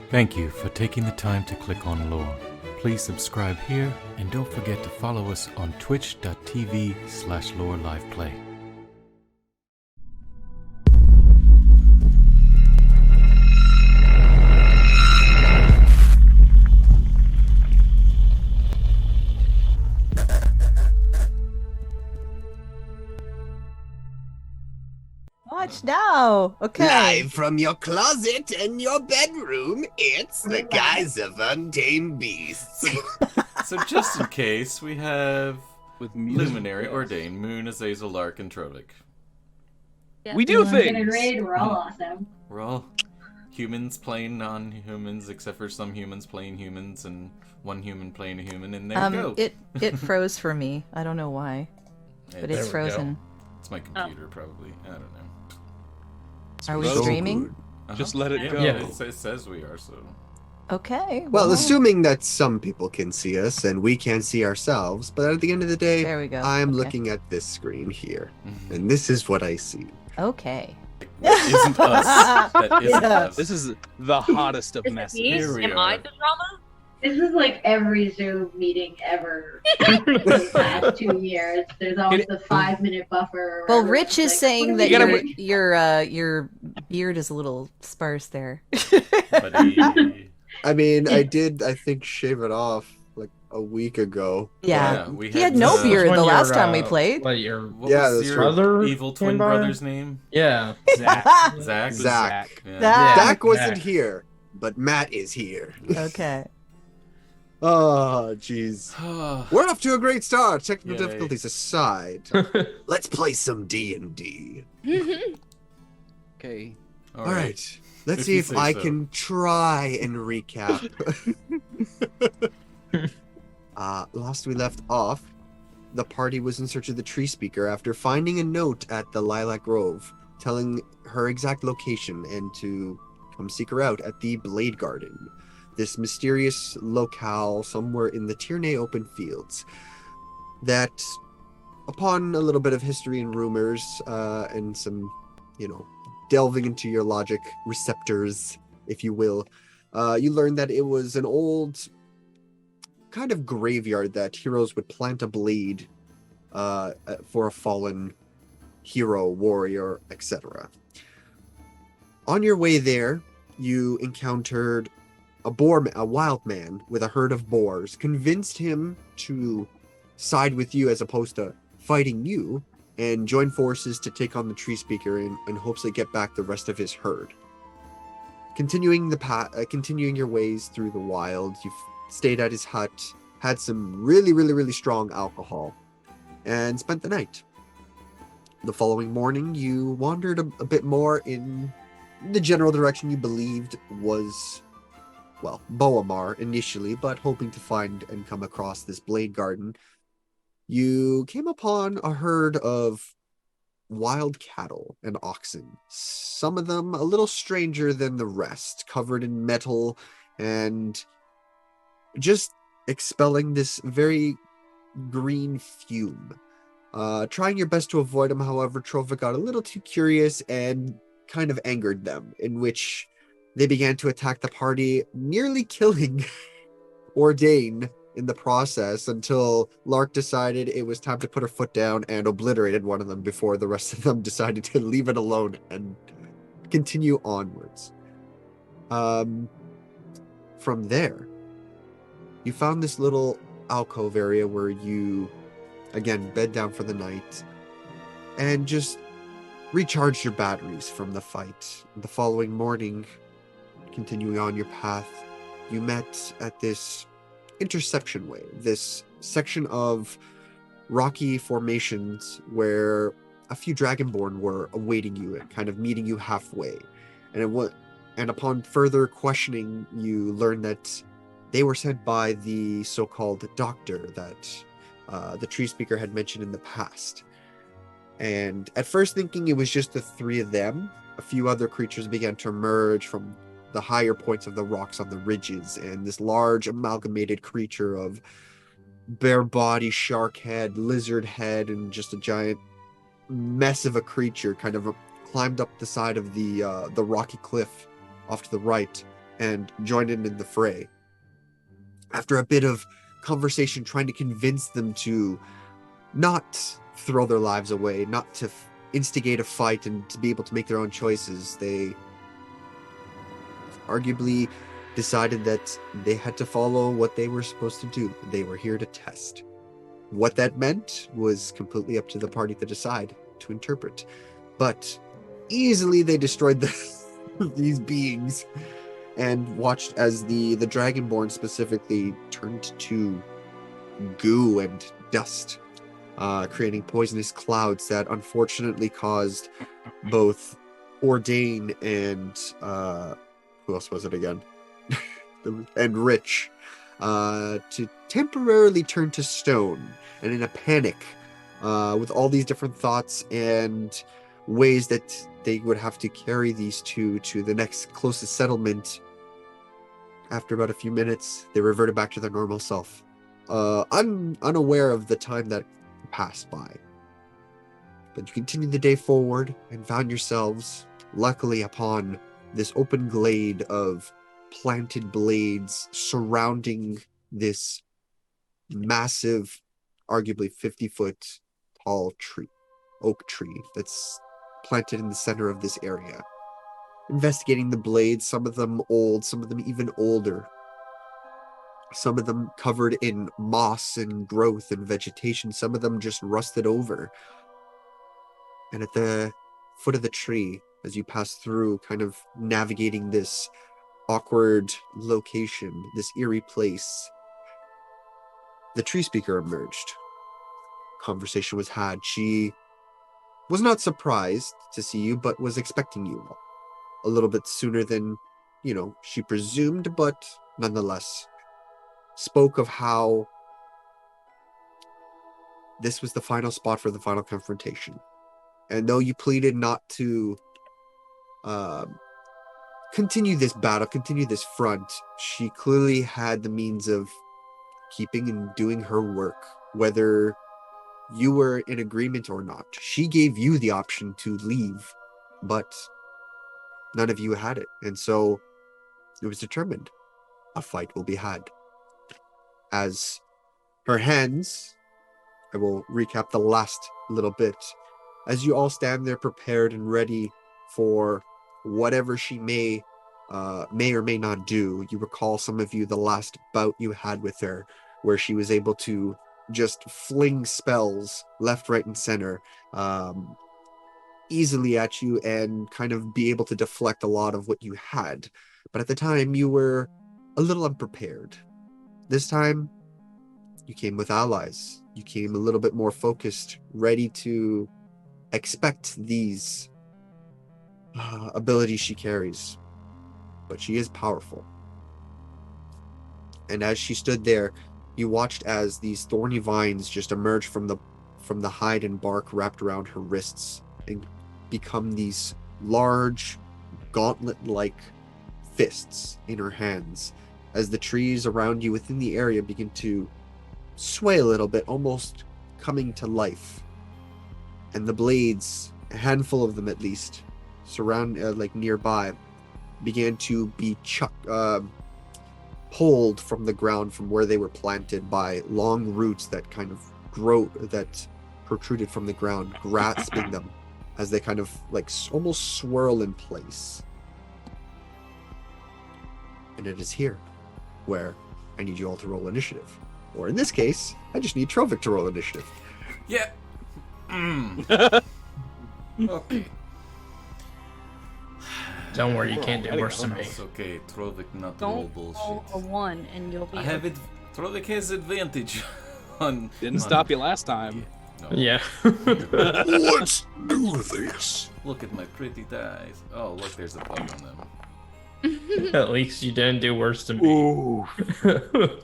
Thank you for taking the time to click on L.O.R.E. Please subscribe here and don't forget to follow us on twitch.tv/LoreLivePlay. Watch now. Okay. Live from your closet and your bedroom, it's the Guise of Untamed Beasts. So just in case, we have with music. Luminary, Ordained, Moon, Azazel, L.O.R.E, and Trovic. Yeah. We do things. In a raid, we're all awesome. We're all humans playing non-humans, except for some humans playing humans and one human playing a human, and there you go. It froze for me. I don't know why, but it's frozen. It's my computer, probably. I don't know. Are we So streaming? Just let it go. Yeah, it says we are, so... Okay. Well, assuming that some people can see us and we can't see ourselves, but at the end of the day, there we go. I'm Okay. looking at this screen here, and this is what I see. Okay. That isn't us. That isn't us. This is the hottest of messes. Here we Am are. I the drama? This is like every Zoom meeting ever for the past 2 years. There's always the 5-minute buffer. Well, where Rich is everyone's like, saying "What that are we doing?" your beard is a little sparse there. Buddy. I mean, I think, shave it off like a week ago. Yeah. we He had no beard When the your, last time we played. What, your What Yeah, was that's your brother evil came twin by? brother's name? Yeah. Zach. Zach? Zach. Yeah. Zach. Dak wasn't Zach. here, but Matt is here. Okay. Oh, jeez. We're off to a great start. Technical Yay. difficulties aside, let's play some D&D. Okay. All right. Let's If see you if say I so. can try and recap. Last we left off, the party was in search of the tree speaker after finding a note at the Lilac Grove telling her exact location and to come seek her out at the Blade Garden, this mysterious locale somewhere in the Tierney open fields that, upon a little bit of history and rumors and some, delving into your logic receptors, if you will, you learn that it was an old kind of graveyard that heroes would plant a blade for a fallen hero, warrior, etc. On your way there, you encountered a wild man with a herd of boars, convinced him to side with you as opposed to fighting you, and join forces to take on the tree speaker in hopes to get back the rest of his herd. Continuing your ways through the wild, you've stayed at his hut, had some really, really, really strong alcohol, and spent the night. The following morning, you wandered a bit more in the general direction you believed was, well, Boamar initially, but hoping to find and come across this Blade Garden. You came upon a herd of wild cattle and oxen, some of them a little stranger than the rest, covered in metal and just expelling this very green fume. Trying your best to avoid them, however, Trova got a little too curious and kind of angered them, in which they began to attack the party, nearly killing Ordain in the process, until L.O.R.E decided it was time to put her foot down and obliterated one of them before the rest of them decided to leave it alone and continue onwards. From there, you found this little alcove area where you, again, bed down for the night and just recharged your batteries from the fight. The following morning, continuing on your path, you met at this interception way, this section of rocky formations where a few dragonborn were awaiting you and kind of meeting you halfway. And upon further questioning, you learned that they were sent by the so-called doctor that the tree speaker had mentioned in the past. And at first thinking it was just the three of them, a few other creatures began to emerge from the higher points of the rocks on the ridges, and this large amalgamated creature of bare body, shark head, lizard head, and just a giant mess of a creature kind of climbed up the side of the rocky cliff off to the right and join in the fray. After a bit of conversation trying to convince them to not throw their lives away, not to instigate a fight and to be able to make their own choices, they arguably decided that they had to follow what they were supposed to do. They were here to test. What that meant was completely up to the party to decide, to interpret. But easily they destroyed these beings and watched as the Dragonborn specifically turned to goo and dust, creating poisonous clouds that unfortunately caused both Ordain and who else was it again? and Rich to temporarily turn to stone, and in a panic with all these different thoughts and ways that they would have to carry these two to the next closest settlement. After about a few minutes, they reverted back to their normal self, unaware of the time that passed by. But you continued the day forward and found yourselves, luckily, upon this open glade of planted blades surrounding this massive, arguably 50-foot tall oak tree that's planted in the center of this area. Investigating the blades, some of them old, some of them even older, some of them covered in moss and growth and vegetation, some of them just rusted over. And at the foot of the tree, as you pass through, kind of navigating this awkward location, this eerie place, the tree speaker emerged. Conversation was had. She was not surprised to see you, but was expecting you all. A little bit sooner than, she presumed, but nonetheless spoke of how this was the final spot for the final confrontation. And though you pleaded not to continue this battle, continue this front, she clearly had the means of keeping and doing her work, whether you were in agreement or not. She gave you the option to leave, but none of you had it. And so it was determined a fight will be had. As her hands, I will recap the last little bit, as you all stand there prepared and ready for whatever she may or may not do. You recall, some of you, the last bout you had with her, where she was able to just fling spells left, right, and center easily at you and kind of be able to deflect a lot of what you had. But at the time, you were a little unprepared. This time, you came with allies. You came a little bit more focused, ready to expect these abilities she carries. But she is powerful. And as she stood there, you watched as these thorny vines just emerged from the hide and bark wrapped around her wrists and become these large, gauntlet-like fists in her hands, as the trees around you within the area begin to sway a little bit, almost coming to life. And the blades, a handful of them at least, nearby, began to be pulled from the ground from where they were planted by long roots that kind of protruded from the ground, grasping them as they kind of almost swirl in place. And it is here where I need you all to roll initiative. Or in this case, I just need Trovic to roll initiative. Yeah. Okay. Don't worry, you can't do worse than me. It's okay, Trovic not roll Don't bullshit. roll a 1 and you'll be. I have it. Trovic has advantage on. Didn't stop you last time. No. Yeah. Let's do this. Look at my pretty thighs. Oh, look, there's a bug on them. At least you didn't do worse than me. Ooh,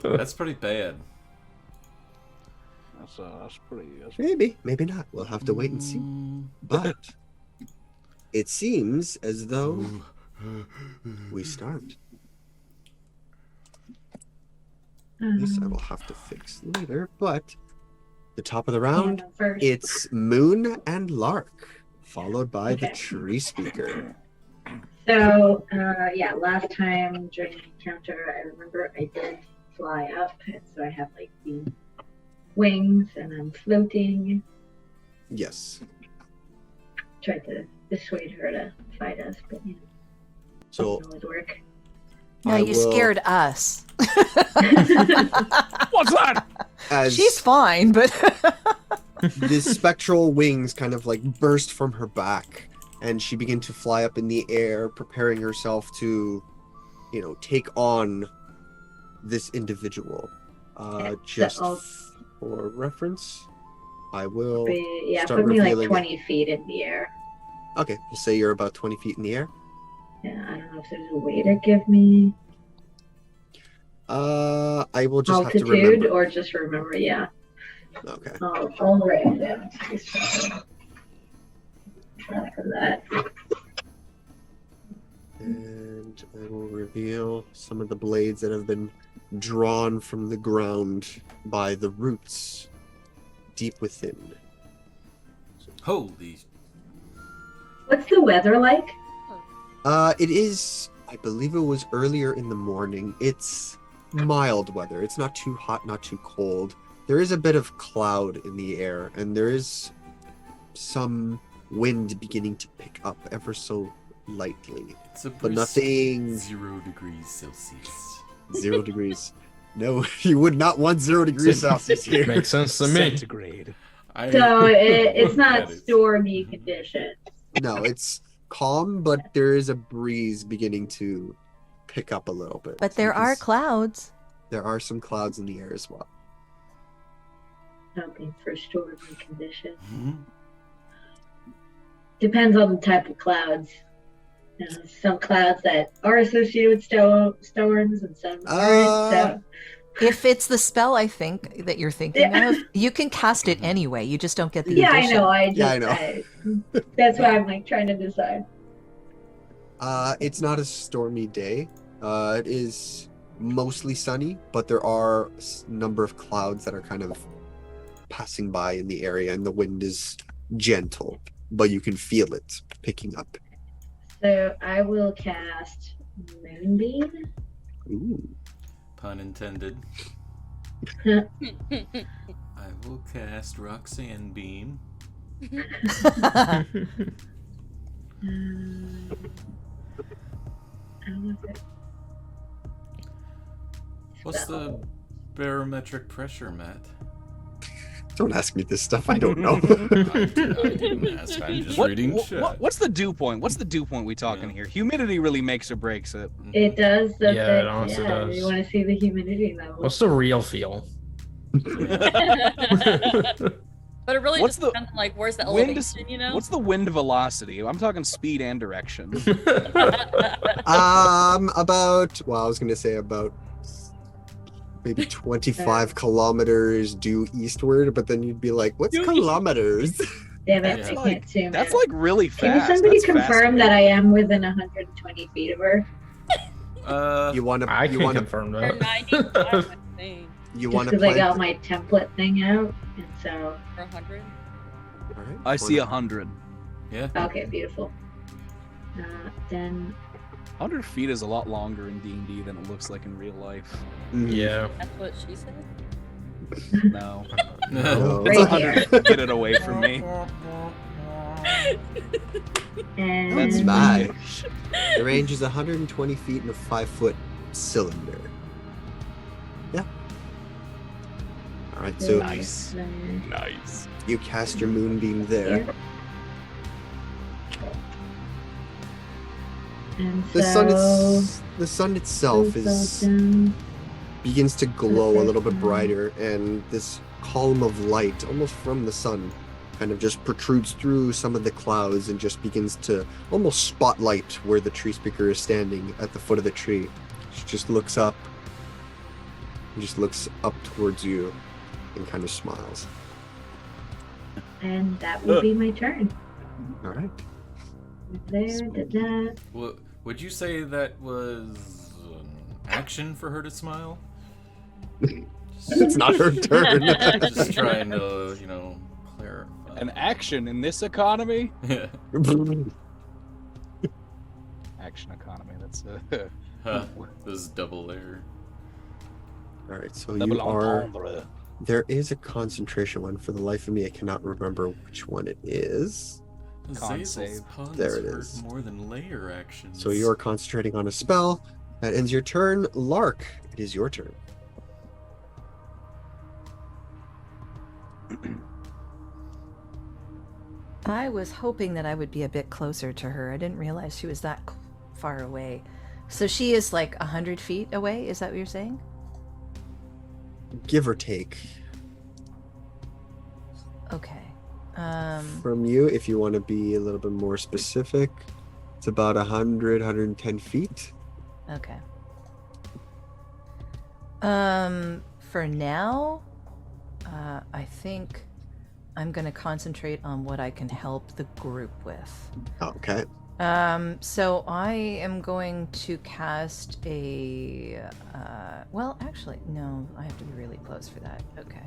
That's pretty bad. that's pretty. Maybe not. We'll have to wait and see. But it seems as though we start. This I will have to fix later, but the top of the round, First. it's Moon and Lark, followed by the tree speaker. So, last time during the encounter, I remember I did fly up, and so I have like the wings, and I'm floating. Yes. Tried to dissuade her to fight us, but So it would work. No, I you will- scared us. What's that? as She's fine, but the spectral wings kind of like burst from her back, and she began to fly up in the air, preparing herself to, take on this individual. Just I'll- for reference, I will. But, start put me like revealing it. 20 feet in the air. Okay, we'll say you're about 20 feet in the air. Yeah, I don't know if there's a way to give me I will just have to altitude remember. or just remember. Yeah, Okay. I'll write it down. Track of that. And I will reveal some of the blades that have been drawn from the ground by the roots deep within. Holy. What's the weather like? It is, I believe it was earlier in the morning. It's mild weather. It's not too hot, not too cold. There is a bit of cloud in the air, and there is some wind beginning to pick up ever so lightly. It's a But nothing 0 degrees Celsius. 0 degrees. No, you would not want 0 degrees Celsius here. Makes sense to me. Centigrade. So it's not That is- stormy conditions. No, it's calm, but there is a breeze beginning to pick up a little bit. but there are Because clouds. there are some clouds in the air as well. Hoping for stormy conditions. Mhm. Depends on the type of clouds. Some clouds that are associated with storms and some aren't. So If it's the spell, I think that you're thinking of, you can cast it anyway. You just don't get the yeah, I addition. know. Yeah, I know. That's why I'm like trying to decide. It's not a stormy day. It is mostly sunny, but there are a number of clouds that are kind of passing by in the area, and the wind is gentle, but you can feel it picking up. So I will cast Moonbeam. Ooh. Pun intended. Hmm. I will cast Roxanne Beam. How was it? What's the barometric pressure, Matt? Don't ask me this stuff. I don't know. I didn't ask. I'm just reading chat. What's the dew point? What's the dew point we talking Yeah. here? Humidity really makes or breaks it. It does. Yeah, it honestly does. You want to see the humidity level. What's the real feel? But it really What's just the depends on like where's the wind elevation, you know? What's the wind velocity? I'm talking speed and direction. About, well, I was going to say about maybe 25 kilometers due eastward, but then you'd be like, what's Due east. kilometers? Damn it, Yeah. I Like, can't zoom That's in. like really Can fast. somebody That's confirm that I am within 120 feet of her? You want to, I you can want to, confirm Or that. 95, I think. you Just want to because I play. got my template thing out, and so For 100. All right, I see wanna- 100. Yeah. okay, beautiful. Then 100 feet is a lot longer in D&D than it looks like in real life. Mhm. Yeah. That's what she said. No. No. It's Right 100. Get it away from me. and That's bad. The range is 120 feet in a 5-foot cylinder. Yeah. All right, so Nice. then Nice. you cast your moonbeam there. here. And The so, sun itself begins to glow a little bit brighter, and this column of light, almost from the sun, kind of just protrudes through some of the clouds and just begins to almost spotlight where the tree speaker is standing at the foot of the tree. She just looks up, towards you, and kind of smiles. and that will be my turn. All right. There, da. Would you say that was an action for her to smile? It's not her turn. Just trying to, clarify. An action in this economy? Yeah. protection economy. That's Huh. This is double layer. All right, so double you are. entendre. There is a concentration one. For the life of me, I cannot remember which one it is. Con Zazel's save. puns There it hurt is. more than layer actions. So you're concentrating on a spell. That ends your turn. Lark, it is your turn. I was hoping that I would be a bit closer to her. I didn't realize she was that far away. So she is like 100 feet away? Is that what you're saying? Give or take. Okay. From you, if you want to be a little bit more specific, it's about 100, 110 feet. Okay. For now, I think I'm going to concentrate on what I can help the group with. Okay. So I am going to cast a, well, actually, no, I have to be really close for that. Okay.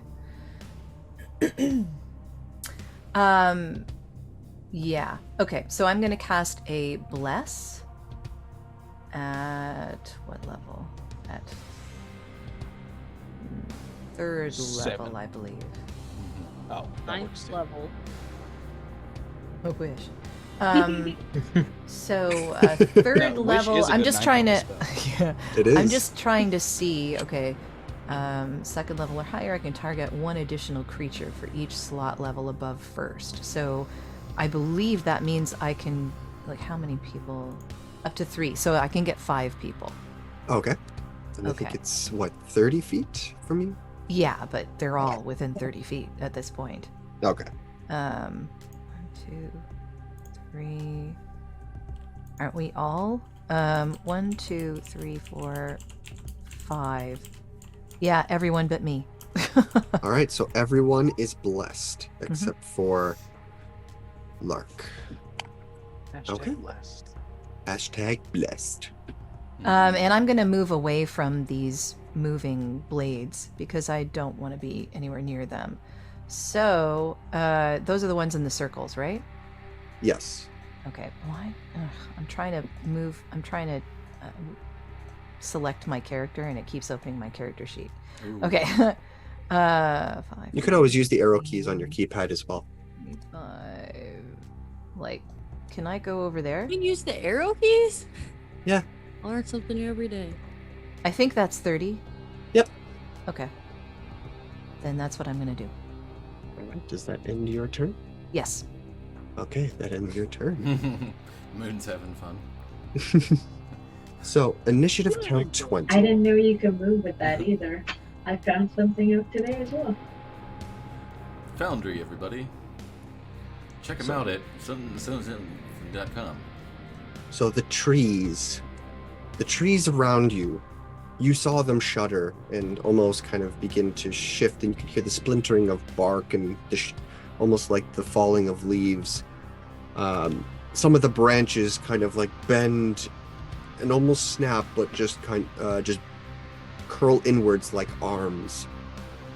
Yeah. Okay, so I'm going to cast a Bless at what level? At 3rd 7. level, I believe. Oh, that works 9th too. level. I wish. So 3rd Yeah, wish level. is a I'm good just 9th trying to. level spell. It is. I'm just trying to see. Okay, 2nd level or higher, I can target one additional creature for each slot level above 1st. So, I believe that means I can, like, how many people? Up to 3. So I can get 5 people. Okay. And I think Okay. it's, what, 30 feet from you? Yeah, but they're all within 30 feet at this point. Okay. 1, 2, 3. Aren't we all? 1, 2, 3, 4, 5. Yeah, everyone but me. All right, so everyone is blessed except for Lark. Hashtag Okay. blessed. Hashtag blessed. And I'm gonna move away from these moving blades because I don't want to be anywhere near them. So, those are the ones in the circles, right? Yes. Okay. Why? I'm trying to move. I'm trying to select my character, and it keeps opening my character sheet. Ooh. Okay. 5. You could always use the arrow keys on your keypad as well. 5. Like, can I go over there? You can use the arrow keys? Yeah. I learn something new every day. I think that's 30. Yep. Okay. Then that's what I'm gonna do. All right, does that end your turn? Yes. Okay, that ends your turn. Moon's having fun. So, initiative count 20. I didn't know you could move with that either. I found something out today as well. Foundry, everybody. Check them out at something.com. So the trees around you, you saw them shudder and almost kind of begin to shift, and you could hear the splintering of bark and almost like the falling of leaves. Some of the branches kind of like bend and almost snap, but just just curl inwards like arms,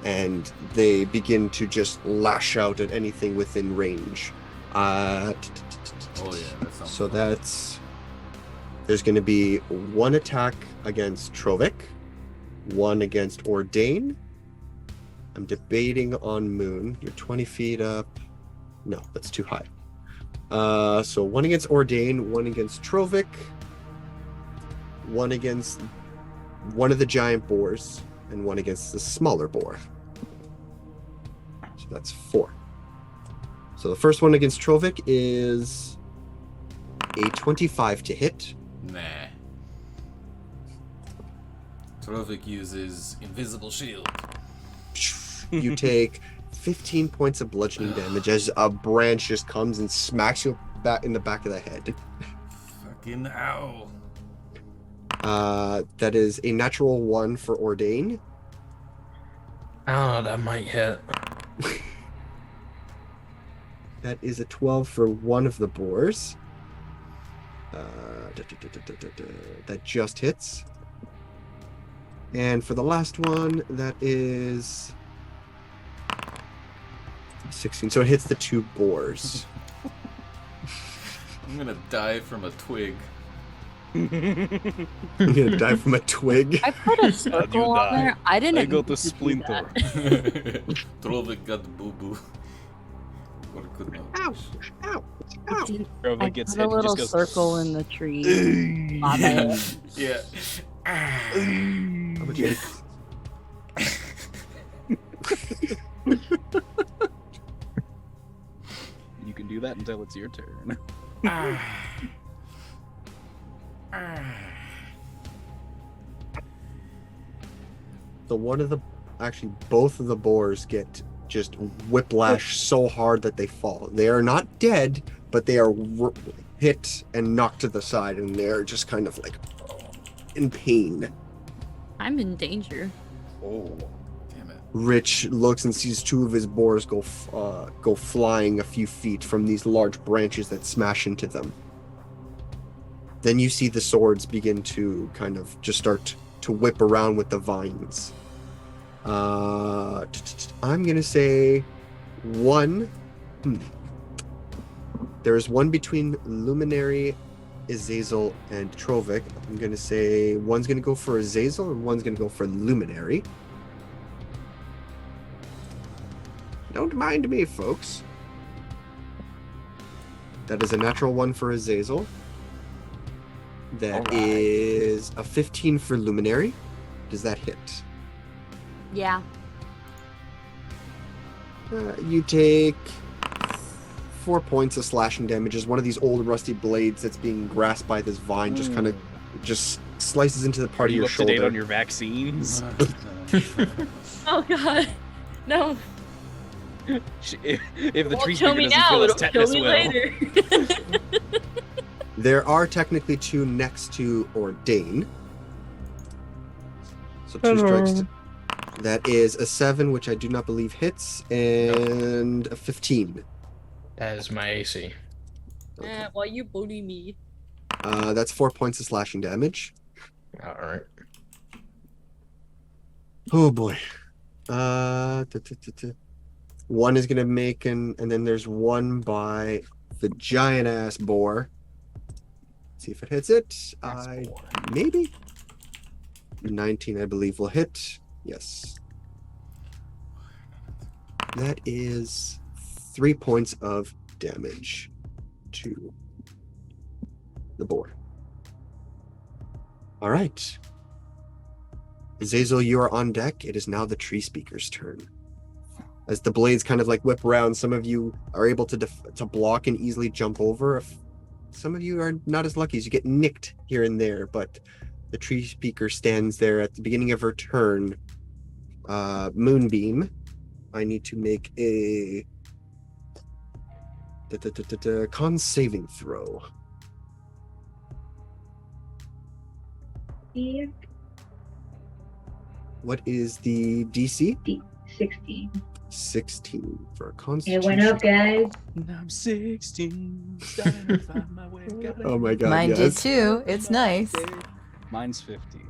and they begin to just lash out at anything within range. Oh yeah, that sounds So fun. there's going to be one attack against Trovic, one against Ordain. I'm debating on Moon. You're 20 feet up. No, that's too high. So one against Ordain, one against Trovic, one against one of the giant boars, and one against the smaller boar. So that's 4. So the first one against Trovic is a 25 to hit. Nah. Trovic uses invisible shield. You take 15 points of bludgeoning damage as a branch just comes and smacks you back in the back of the head. Fucking ow. That is a natural 1 for Ordain. Oh, that might hit. That is a 12 for one of the boars. That just hits. And for the last one, that is 16. So it hits the 2 boars. I'm gonna die from a twig. I'm gonna die from a twig. I put a circle on there. I didn't I got mean the to do splinter. that. Trovik got boo boo. Or could not. Ow! Ow! Ow! I Trovik gets put a hit. He little just goes. circle in the tree. My bad. Yeah. How about you? You can do that until it's your turn. So actually both of the boars get just whiplash so hard that they fall. They are not dead, but they are hit and knocked to the side, and they're just kind of like in pain. I'm in danger. Oh, damn it. Rich looks and sees two of his boars go flying a few feet from these large branches that smash into them. Then you see the swords begin to kind of just start to whip around with the vines. I'm gonna say one. There is one between Luminary, Azazel, and Trovik. I'm gonna say one's gonna go for Azazel and one's gonna go for Luminary. Don't mind me, folks. That is a natural one for Azazel. That is a 15 for Luminary. Does that hit? Yeah. You take 4 points of slashing damage as one of these old rusty blades that's being grasped by this vine just kind of just slices into the part of Are you your up to shoulder. date on your vaccines? Oh god. No. If the tree Kill speaker me doesn't now. kill us, It'll kill tetanus me will. later. There are technically two next to Ordain. So two strikes. That is a 7, which I do not believe hits, and a 15. That is my AC. Why you bully me? That's 4 points of slashing damage. All right. Oh boy. One is gonna make and then there's one by the giant ass boar. See if it hits it. Maybe 19, I believe, will hit. Yes. That is 3 points of damage to the boar. All right. Zazel, you are on deck. It is now the tree speaker's turn. As the blades kind of like whip around, some of you are able to block and easily jump over. Some of you are not as lucky as you get nicked here and there, but the tree speaker stands there at the beginning of her turn. Moonbeam, I need to make a con saving throw. Yeah, What is the DC? 16. 16 for a It constitution. went up, guys. I'm 16. Starting to find my way. Oh my god, Mine yes. did too. It's nice. Mine's 15.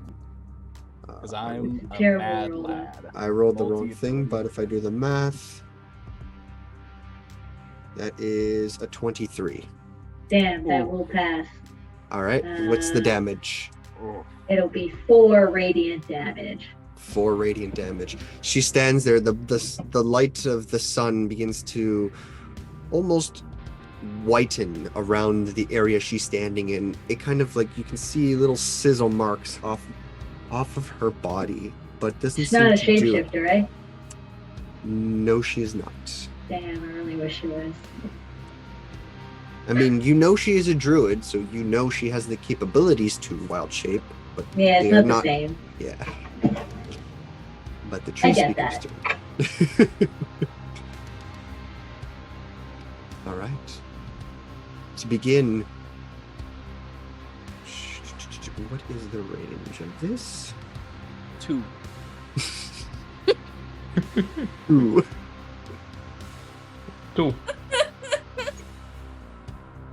Because I'm a Terrible mad roll. lad. I rolled the wrong thing, but if I do the math, that is a 23. Damn, that will pass. All right, what's the damage? It'll be 4 radiant damage. 4 radiant damage. She stands there. The light of the sun begins to almost whiten around the area she's standing in. It kind of like you can see little sizzle marks off of her body, but doesn't She's seem not a to do it. shapeshifter, right? No, she is not. Damn, I really wish she was. I mean, you know she is a druid, so you know she has the capabilities to wild shape, but Yeah, it's they are not the same. Yeah. But the tree I get speakers do. All right. To begin, what is the range of this? 2. Ooh. 2.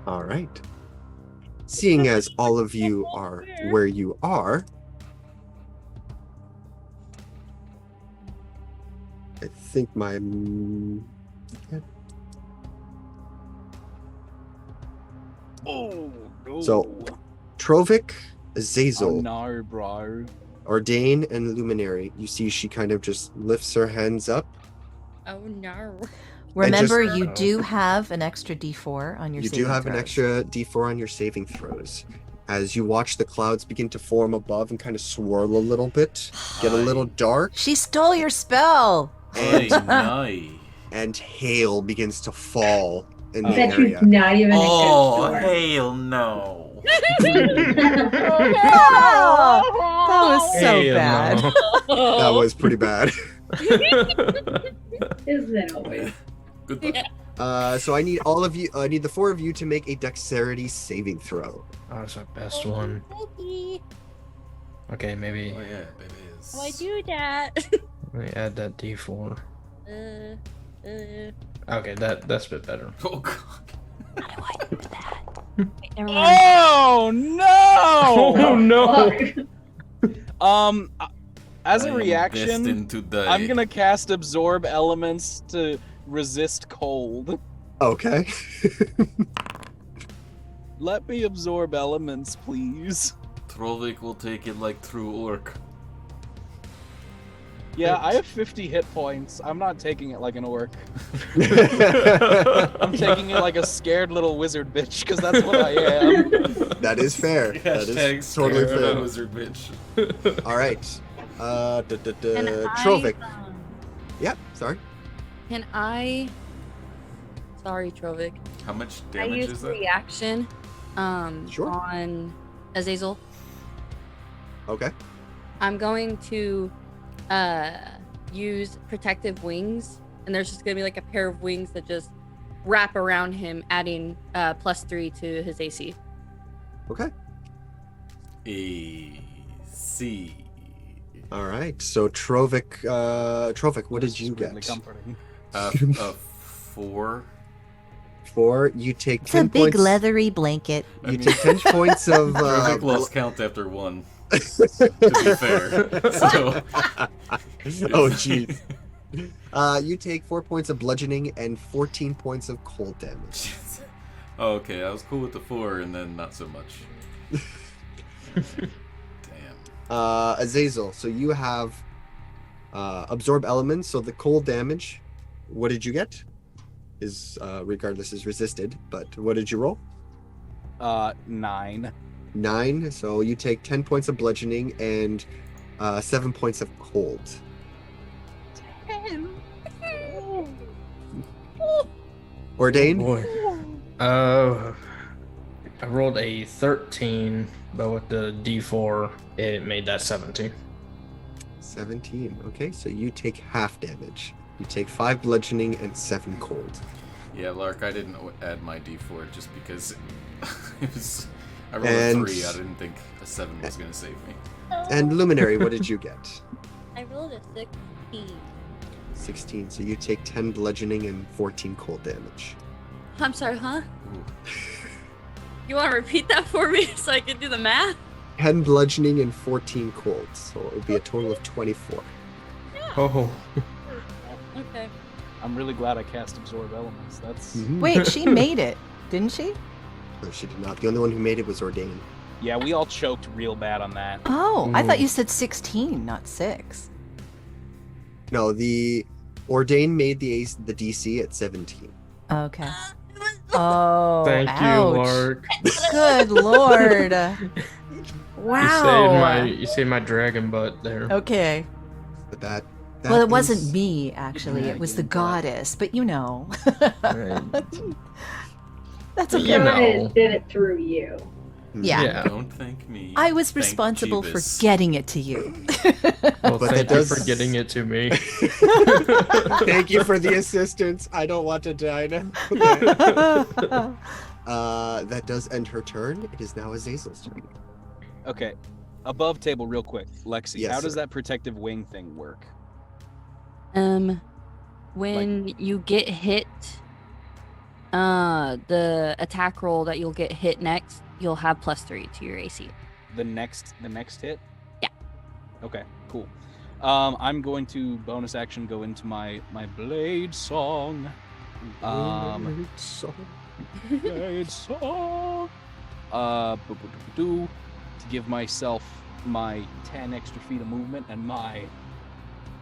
All right. Seeing as all of you are where you are, I think my... Oh, no. So, Trovik, Oh Azazel, no, bro. Ordain, and Luminary. You see she kind of just lifts her hands up. Oh no. Remember, just- you do have an extra D4 on your You saving do have an throws. extra D4 on your saving throws. As you watch the clouds begin to form above and kind of swirl a little bit, get a little dark, She stole your spell! Ay, nay. and hail begins to fall in the Bet area. you not even Oh, a good hail no. That was so Hell bad. no. That was pretty bad. Isn't it always? Good luck. So I need all of you. I need the 4 of you to make a dexterity saving throw. Oh, that's our best one. Okay, maybe Oh yeah, babies. How I do that? let me add that D4. uh, Okay, that's a bit better. Oh god. wait, never mind. Oh no! Oh no! As I a am reaction, destined to die. I'm gonna cast Absorb Elements to resist cold. Okay. Let me absorb elements, please. Trovik will take it like true orc. Yeah, I have 50 hit points. I'm not taking it like an orc. I'm taking it like a scared little wizard bitch, because that's what I am. That is fair. That Hashtag is totally scared fair. wizard bitch. All right. Can Trovik. I, Yep. Sorry. Can I? Sorry, Trovik. How much I damage use is that? reaction. Sure. On Azazel. Okay. I'm going to use protective wings, and there's just gonna be like a pair of wings that just wrap around him, adding +3 to his AC. Okay. AC. All right. So Trovik. Trovik, what did you It's really get? comforting. 4. 4. You take It's 10 a big points. leathery blanket. You take 10 points of. Trovik lost count after 1. To be fair. So. Oh jeez. You take 4 points of bludgeoning and 14 points of cold damage. Oh, okay, I was cool with the 4 and then not so much. Damn. Azazel, so you have absorb elements, so the cold damage, what did you get? Is regardless is resisted, but what did you roll? 9. 9, so you take 10 points of bludgeoning and 7 points of cold. Ordain? Boy. I rolled a 13, but with the D4, it made that 17. 17. Okay, so you take half damage. You take 5 bludgeoning and 7 cold. Yeah, Lark, I didn't add my d4 just because it was. I rolled And- a 3. I didn't think a 7 was going to save me. And Luminary, what did you get? I rolled a 16. 16. So you take 10 bludgeoning and 14 cold damage. I'm sorry, huh? Ooh. You want to repeat that for me so I can do the math? 10 bludgeoning and 14 cold. So it would be a total of 24. Oh. Okay. I'm really glad I cast Absorb Elements. That's Wait, she made it, didn't she? No, she did not. The only one who made it was Ordain. Yeah, we all choked real bad on that. Oh, I thought Ooh. you said 16, not 6. No, the Ordain made the DC at 17. Okay. Oh, Thank ouch. you, Lark. Good lord. Wow. You saved my dragon butt there. Okay. But that Well, it wasn't is- me, actually. It was the goddess, but you know. Right. That's You okay. know. It did it through you. Yeah. Yeah. Don't thank me. I was Thank responsible for Jeebus. getting it to you. Well, But thank that you for does- getting it to me. Thank you for the assistance. I don't want to die now. That does end her turn. It is now Azazel's turn. Okay. Above table, real quick. Lexi, Yes, how does sir. that protective wing thing work? When you get hit, the attack roll that you'll get hit next, you'll have +3 to your AC. The next hit? Yeah. Okay, cool. I'm going to bonus action go into my blade song. So, Blade song. to give myself my 10 extra feet of movement and my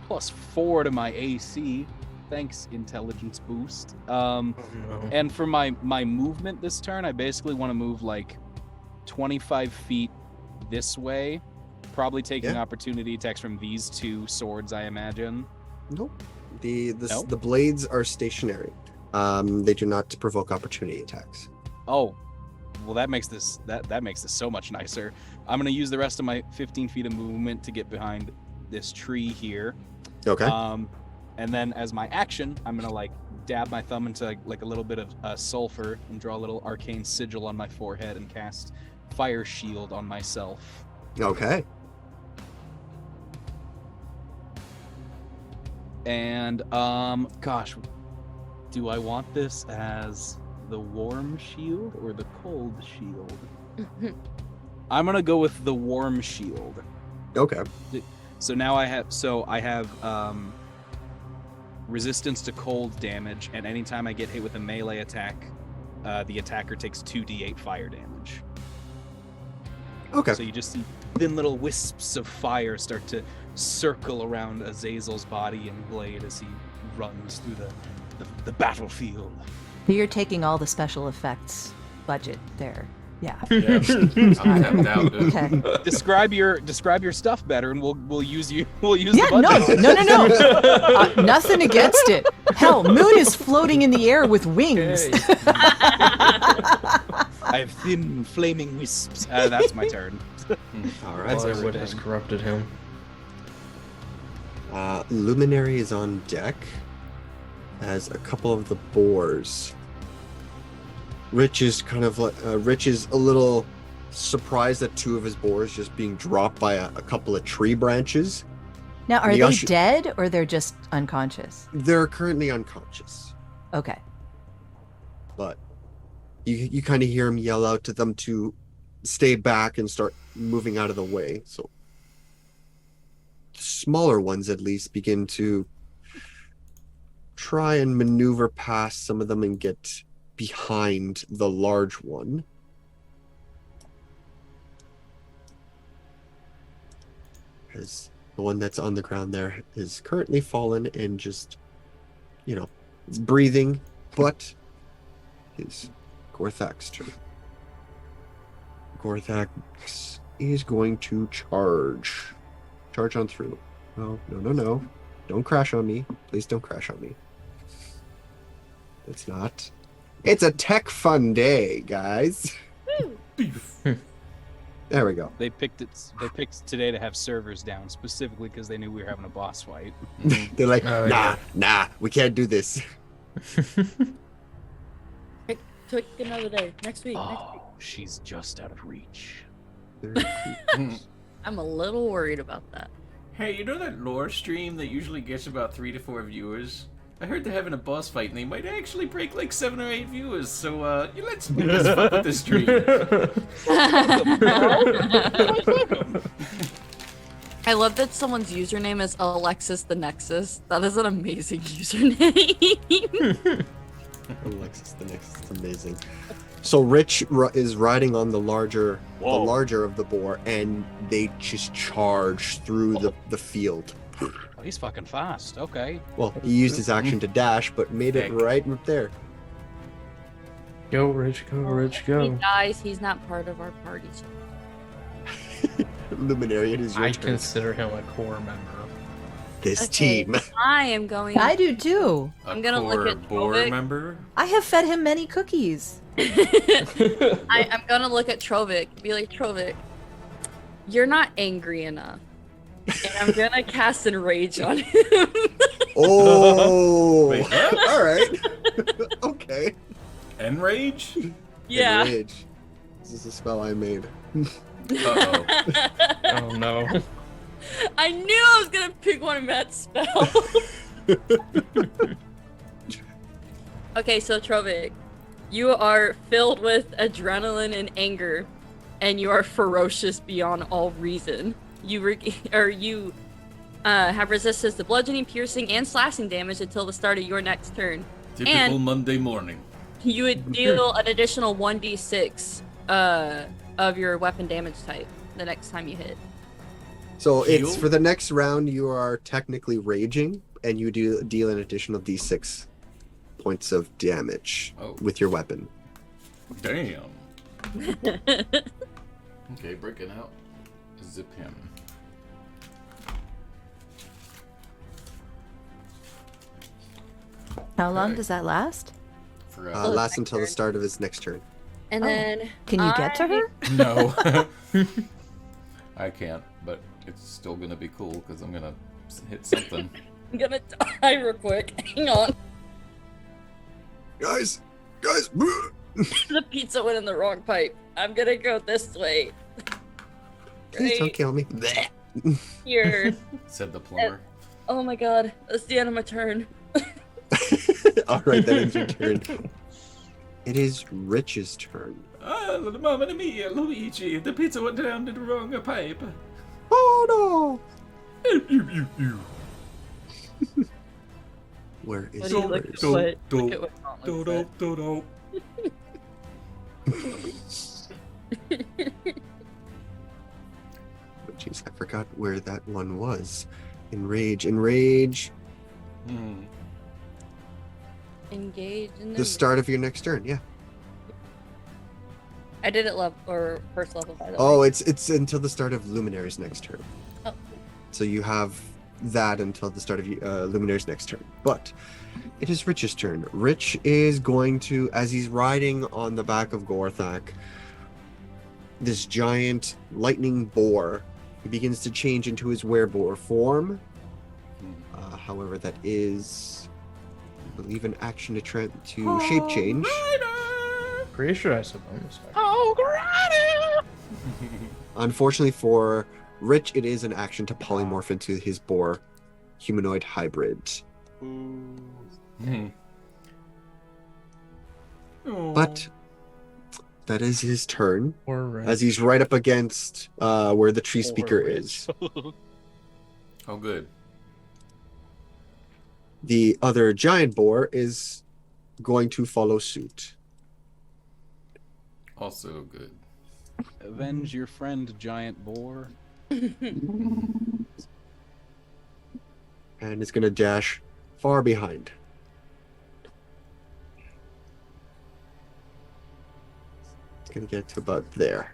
+4 to my AC. Thanks, intelligence boost. And for my movement this turn, I basically want to move like 25 feet this way, probably taking opportunity attacks from these two swords, I imagine. Nope. The blades are stationary. They do not provoke opportunity attacks. Oh, well, that makes this so much nicer. I'm gonna use the rest of my 15 feet of movement to get behind this tree here. Okay. And then as my action, I'm gonna like dab my thumb into like a little bit of sulfur and draw a little arcane sigil on my forehead and cast Fire Shield on myself. Okay. And gosh, do I want this as the warm shield or the cold shield? I'm gonna go with the warm shield. Okay. So now I have resistance to cold damage, and anytime I get hit with a melee attack, the attacker takes 2d8 fire damage. Okay. So you just see thin little wisps of fire start to circle around Azazel's body and blade as he runs through the battlefield. You're taking all the special effects budget there. Yeah. I'm tapped out, dude. Okay. Describe your stuff better, and we'll use the Yeah, budget. no. Nothing against it. Hell, Moon is floating in the air with wings. Okay. I have thin flaming wisps. That's my turn. All right. Bollywood has corrupted him. Luminary is on deck as a couple of the boars. Rich is a little surprised at two of his boars just being dropped by a couple of tree branches. Now, are they dead or they're just unconscious? They're currently unconscious, Okay. but you kind of hear him yell out to them to stay back and start moving out of the way. So the smaller ones at least begin to try and maneuver past some of them and get behind the large one. As the one that's on the ground there is currently fallen and just, it's breathing, but is Gorthak's turn. Gorthax is going to charge on through. Oh, no. Don't crash on me. Please don't crash on me. It's not. It's a tech fun day, guys. There we go. They picked today to have servers down specifically because they knew we were having a boss fight. They're like, Oh, nah, we can't do this. Took another day. Next week. Oh, she's just out of reach. I'm a little worried about that. Hey, you know that L.O.R.E stream that usually gets about 3 to 4 viewers? I heard they're having a boss fight and they might actually break like 7 or 8 viewers, so let's fuck with this stream. I love that someone's username is Alexis the Nexus. That is an amazing username. Alexis the Nexus, it's amazing. So Rich is riding on the larger of the boar, and they just charge through the field. Oh, he's fucking fast. Okay. Well, he used his action to dash, but made it right there. Go, Rich, go. If he dies, he's not part of our party. Luminary, it is your I turn. consider him a core member. This team. I am going. I do too. I'm gonna look at boar Trovic. member. I have fed him many cookies. I'm gonna look at Trovic. Be like, Trovic, you're not angry enough. And I'm gonna cast Enrage on him. Oh, Wait, what? all right. Okay. Enrage? Yeah. Enrage. This is a spell I made. Uh-oh. Oh no. I knew I was gonna pick one of Matt's spells. Okay, so Trovic, you are filled with adrenaline and anger, and you are ferocious beyond all reason. You have resistance to bludgeoning, piercing, and slashing damage until the start of your next turn. Typical Monday morning. You would deal an additional 1d6 of your weapon damage type the next time you hit. So it's Heal? for the next round. You are technically raging, and you deal an additional d6 points of damage with your weapon. Damn. Okay, breaking out. Zip him. How long Okay. does that last? Forgot. Lasts until the start of his next turn. And then Can you get to her? No. I can't, but it's still gonna be cool because I'm gonna hit something. I'm gonna die real quick. Hang on. Guys. The pizza went in the wrong pipe. I'm gonna go this way. Please don't Right kill me. here. Said the plumber. Oh my god. That's the end of my turn. All right, that ends your turn. It is Rich's turn. Ah, mamma mia, Luigi! The pizza went down in the wrong pipe. Oh no! Where is Look Rich? at what Gauntlet said. Oh, jeez, I forgot where that one was. Enrage. Hmm. Engage in The start of your next turn, yeah. I did it first level, by the way. Oh, it's until the start of Luminary's next turn. Oh. So you have that until the start of Luminary's next turn. But it is Rich's turn. Rich is going to, as he's riding on the back of Gorthak, this giant lightning boar, he begins to change into his wereboar form. However, that is, I believe, an action to shape change. Pretty sure I said bonus. Unfortunately for Rich, it is an action to polymorph into his boar humanoid hybrid. Hmm. But that is his turn, Or as he's right up against where the tree speaker is. Oh, good. The other giant boar is going to follow suit. Also good. Avenge your friend, giant boar. And is going to dash far behind. It's going to get to about there.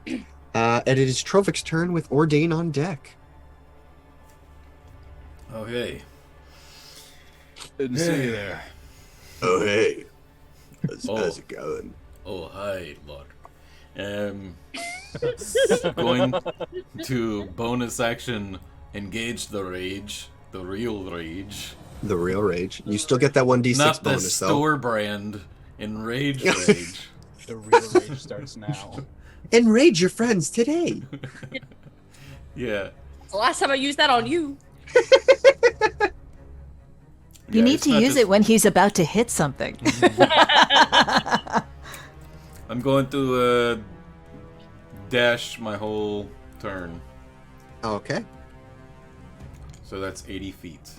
And it is Trovik's turn with Ordain on deck. Okay. Didn't see you there. Oh, hey. How's Oh. it going? Oh, hi, Lord. Going to bonus action, engage the rage, the real rage. The real rage. You still get that 1d6 Not the bonus, though. store brand, enrage rage. The real rage starts now. Enrage your friends today. Yeah. The last time I used that on you. You need to use it when he's about to hit something. I'm going to dash my whole turn. Okay. So that's 80 feet.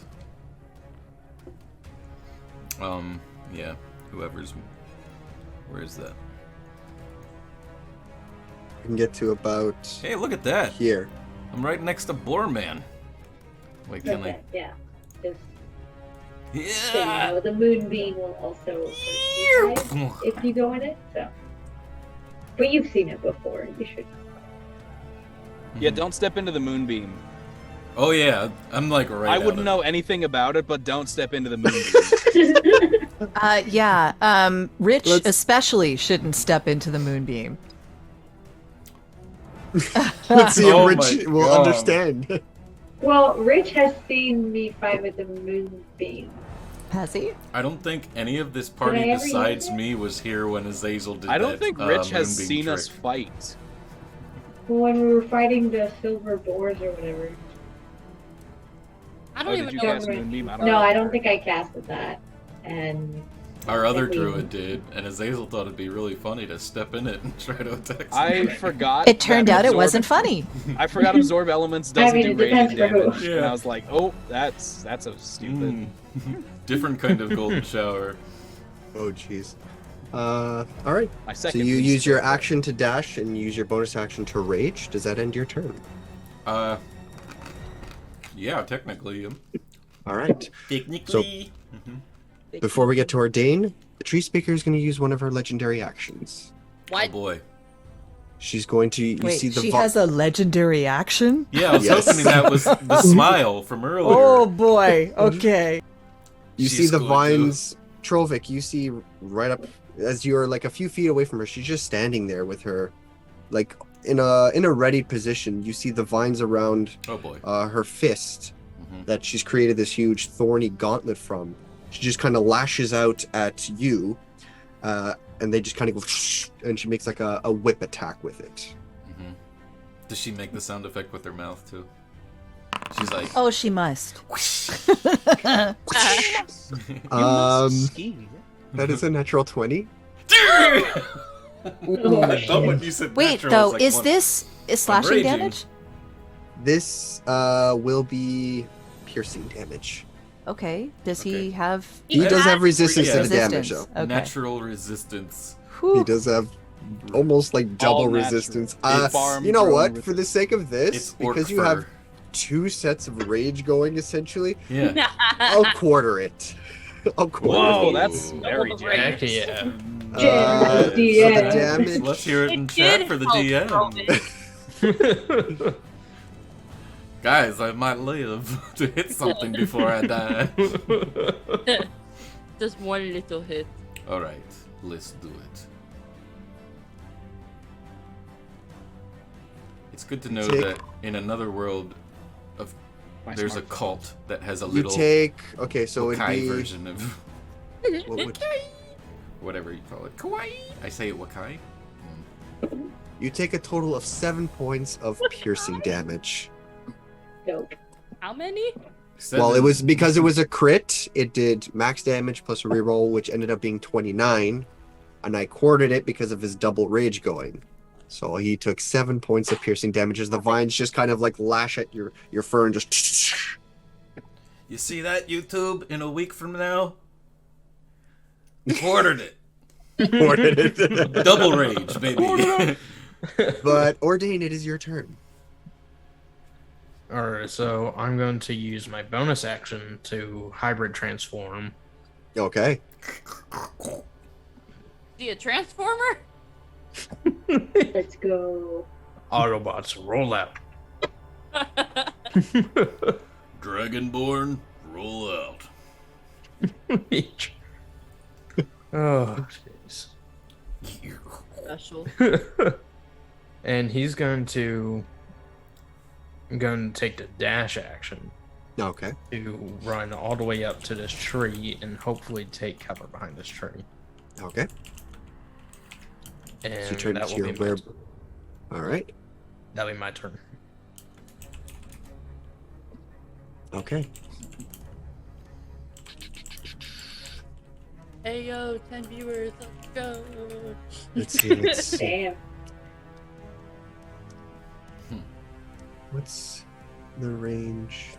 Yeah. Whoever's... Where is that? I can get to about Hey, look at that! here. I'm right next to Boar Man. Wait, can I... Okay, yeah. Just so Yeah! you know, the moonbeam will also hurt you guys if you go in it. So, but you've seen it before. You should know. Yeah, don't step into the moonbeam. Oh yeah, I'm like right I out wouldn't of- know anything about it, but don't step into the moonbeam. Rich Let's- especially shouldn't step into the moonbeam. Let's see Oh if my Rich will God. understand. Well, Rich has seen me fight with the moonbeam. Has he? I don't think any of this party Did I ever besides use it? me was here when Azazel did I don't that, think Rich has moonbeam seen trick. us fight. When we were fighting the silver boars or whatever. I Oh, don't did even you know. cast Moonbeam? I don't No, know. I don't think I casted that. And Our other and we- druid did, and Azazel thought it'd be really funny to step in it and try to attack I somebody. forgot. It turned that out it absorb- wasn't funny. I forgot absorb elements doesn't I mean, do it depends radiant for who. damage, Yeah. and I was like, oh, that's a stupid. Different kind of golden shower. Oh, jeez. All right. My So second you least use your favorite. action to dash and use your bonus action to rage. Does that end your turn? Yeah, technically. All right. Technically. Before we get to Ordain, the tree speaker is going to use one of her legendary actions. Oh What? boy. She's going to. You Wait, see the she has a legendary action? Yeah, I was Yes. hoping that was the smile from earlier. Oh boy. Okay. You She's see the going to- vines, Trovik. You see right up as you're like a few feet away from her. She's just standing there with her, like in a ready position. You see the vines around Oh boy. her fist Mhm. that she's created this huge thorny gauntlet from. She just kind of lashes out at you, and they just kind of go, and she makes like a whip attack with it. Mhm. Does she make the sound effect with her mouth too? She's like, Oh, she must. That is a natural 20. I thought when you said Wait, natural, I was though, like, is what? this slashing raging. damage? This will be piercing damage. Okay. Does he Okay. have He does have resistance to the resistance? damage, though. Okay. Natural resistance. Whew. He does have almost like double All natural. resistance. It's You know what? farm-grown For the sake of this, It's orc because you fur. have 2 sets of rage going, essentially, Yeah. I'll quarter it. I'll quarter Whoa, it. that's very Double Heck generous. yeah. So Generous the DM. damage. Let's hear it in It chat did for the help, DM. Guys, I might live to hit something before I die. Just one little hit. Alright, let's do it. It's good to know Take- that in another world, My there's a smartphone. cult that has a You little take. Okay, so it'd Wakai be. version of What would, whatever you call it. Kawaii? I say it Wakai. you take a total of 7 points of piercing damage. Dope. How many? Well, it was because it was a crit. It did max damage plus a reroll, which ended up being 29, and I quartered it because of his double rage going. So he took 7 points of piercing damage as the vines just kind of like lash at your fur and just. You see that, YouTube? In a week from now, quartered it. quartered it. Double rage, baby. But Ordain, it is your turn. Alright, so I'm going to use my bonus action to hybrid transform. Okay. See a transformer? Let's go. Autobots, roll out. Dragonborn, roll out. Oh, jeez. Special. And he's going to take the dash action Okay. to run all the way up to this tree and hopefully take cover behind this tree. Okay. And So you turn that to will your be my, where. All right. that'll be my turn. Okay. Hey yo, 10 viewers, let's go. Let's see. Let's see. Damn. What's the range?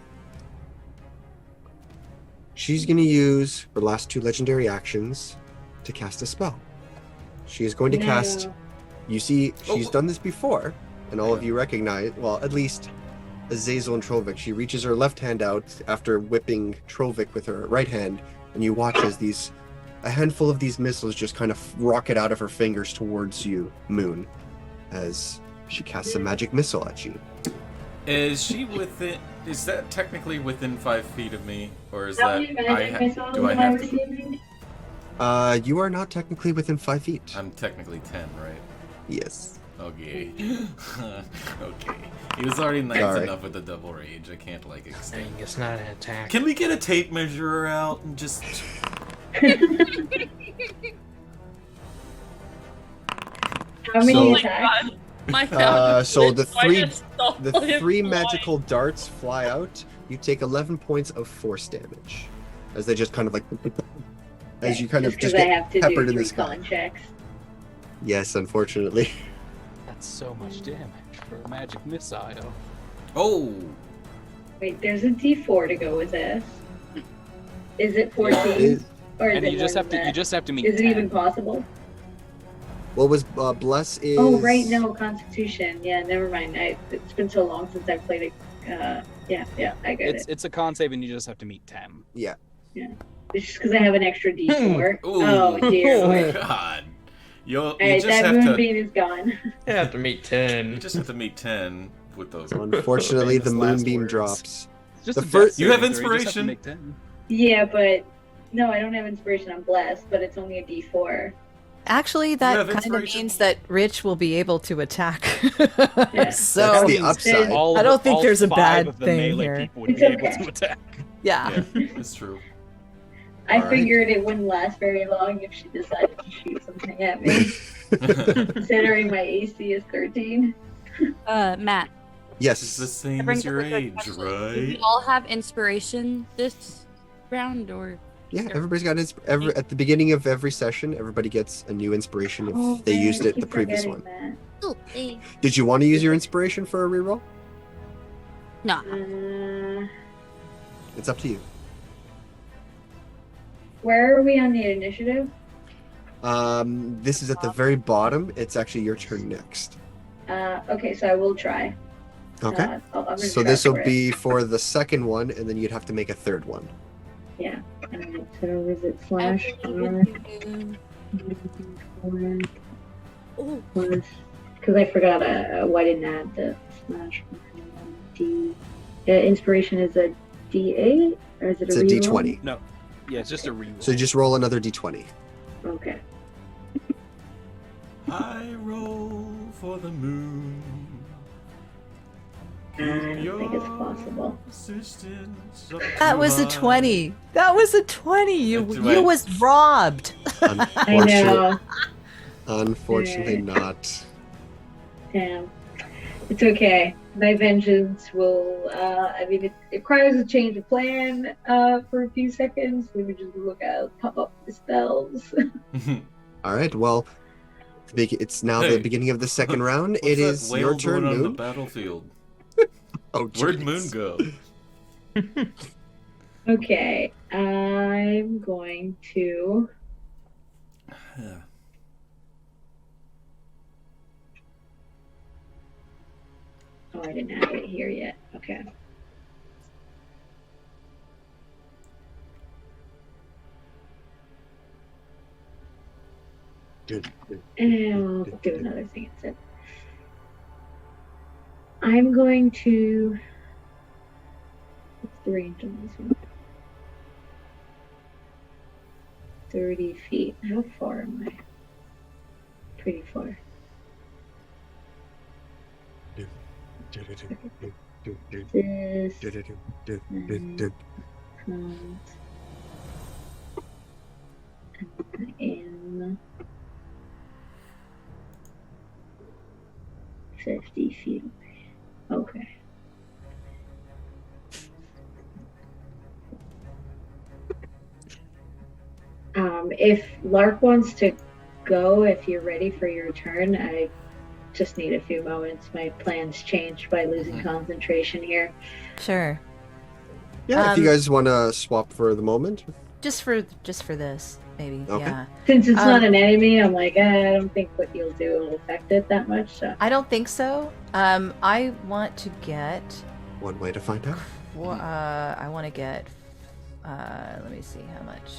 She's going to use her last 2 legendary actions to cast a spell. She is going to cast. No. You see, she's Oh. done this before, and all of you recognize. Well, at least Azazel and Trovik. She reaches her left hand out after whipping Trovik with her right hand, and you watch as a handful of these missiles just kind of rocket out of her fingers towards you, Moon, as she casts a magic missile at you. Is she within? Is that technically within 5 feet of me, or is How that many magic missiles do I am I have to? receiving? You are not technically within 5 feet. I'm technically 10, right? Yes. Okay. Okay. He was already nice Sorry. enough with the double rage. I can't like extend. Dang, it's not an attack. Can we get a tape measure out and just? How many So- attacks? My sound So is the quite three- a stall The in 3 flight. magical darts fly out. You take 11 points of force damage as they just kind of like as you kind of just I get have to peppered do in the 3 sky. con checks. Yes, unfortunately. That's so much damage for a magic missile. Oh. Wait, there's a D4 to go with this. Is it 14? It- Or is And it you just more have than to that? you just have to meet Is it 10. even possible? What was bless is? Oh right, no, Constitution. Yeah, never mind. It's been so long since I played it. Yeah, I get it. It's a con save, and you just have to meet 10. Yeah. It's just because I have an extra D4. Ooh. Oh dear. Oh God. You Alright, just that have to. moonbeam is gone. You have to meet 10. You just have to meet 10 with those. Unfortunately, the Famous last moonbeam words. drops. It's just The a death first- You have saving throw, you just to inspiration. make 10. Yeah, but no, I don't have inspiration. I'm blessed, but it's only a D4. Actually, have that kind of inspiration? means that Rich will be able to attack. Yeah. So That's the means upside. all I of don't the- think all there's a 5 bad of the thing melee here. people would It's be able okay. to attack. yeah. Yeah, it's true. I Alright. figured it wouldn't last very long if she decided to shoot something at me, considering my AC is 13. Matt, It's Yes. the same brings as your up a good age, question. Do right? we all have inspiration this round, or Yeah, everybody's got at the beginning of every session, everybody gets a new inspiration if Oh, they man, used I it the keep previous forgetting one. that. Did you want to use your inspiration for a reroll? no? It's up to you. Where are we on the initiative? This is at the very bottom. It's actually your turn next. Okay, so I will try. Okay. I'm gonna So try this will for it. be for the second one, and then you'd have to make a third one. Yeah. Alright, so is it slash R? Oh, Plus, because I forgot why I didn't add the slash D. Inspiration is a D8 or is it It's a reroll? D20. No. Yeah, it's just a reroll. So just roll another D20. Okay. I roll for the moon. I don't think it's possible. That was a 20. That was a 20. You That's you right. was robbed. I know. Unfortunately not. Damn. It's okay. My vengeance will, I mean, it requires a change of plan for a few seconds. Let me just look out, pop up the spells. All right. Well, it's now Hey. the beginning of the second round. What's It that is whale your turn, doing on the Moon. battlefield? Oh, Where'd jeez. Moon go? Okay, I'm going to. Yeah. Oh, I didn't have it here yet. Okay. And I'll do another thing instead. I'm going to. What's the range on this one? 30 feet. How far am I? Pretty far. This comes in 50 feet away. Okay. If Lark wants to go, if you're ready for your turn, I just need a few moments. My plans changed by losing concentration here. Sure. Yeah, if you guys want to swap for the moment. Just for this, maybe. Okay. Yeah. Since it's not Um, an enemy, I'm like, I don't think what you'll do will affect it that much. So I don't think so. I want to get. One way to find out. I want to get. Let me see how much.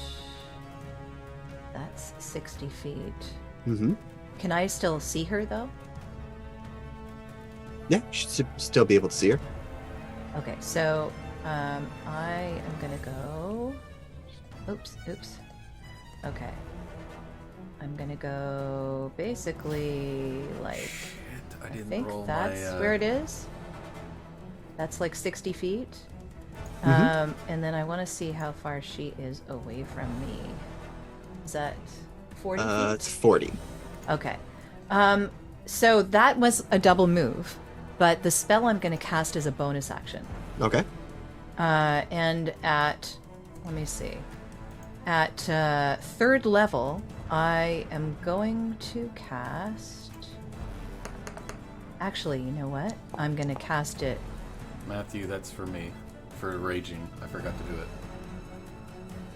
That's 60 feet. Mm-hmm. Can I still see her though? Yeah, you should still be able to see her. Okay, so I am gonna go. Oops. Okay. I'm gonna go basically like. Shit, I I didn't think roll that's my. where it is. That's like 60 feet. Mhm. And then I want to see how far she is away from me. Is that 40 feet? It's 40. Okay. So that was a double move, but the spell I'm going to cast is a bonus action. Okay. And let me see. At third level, I am going to cast. Actually, you know what? I'm going to cast it. Matthew, that's for me. For raging. I forgot to do it.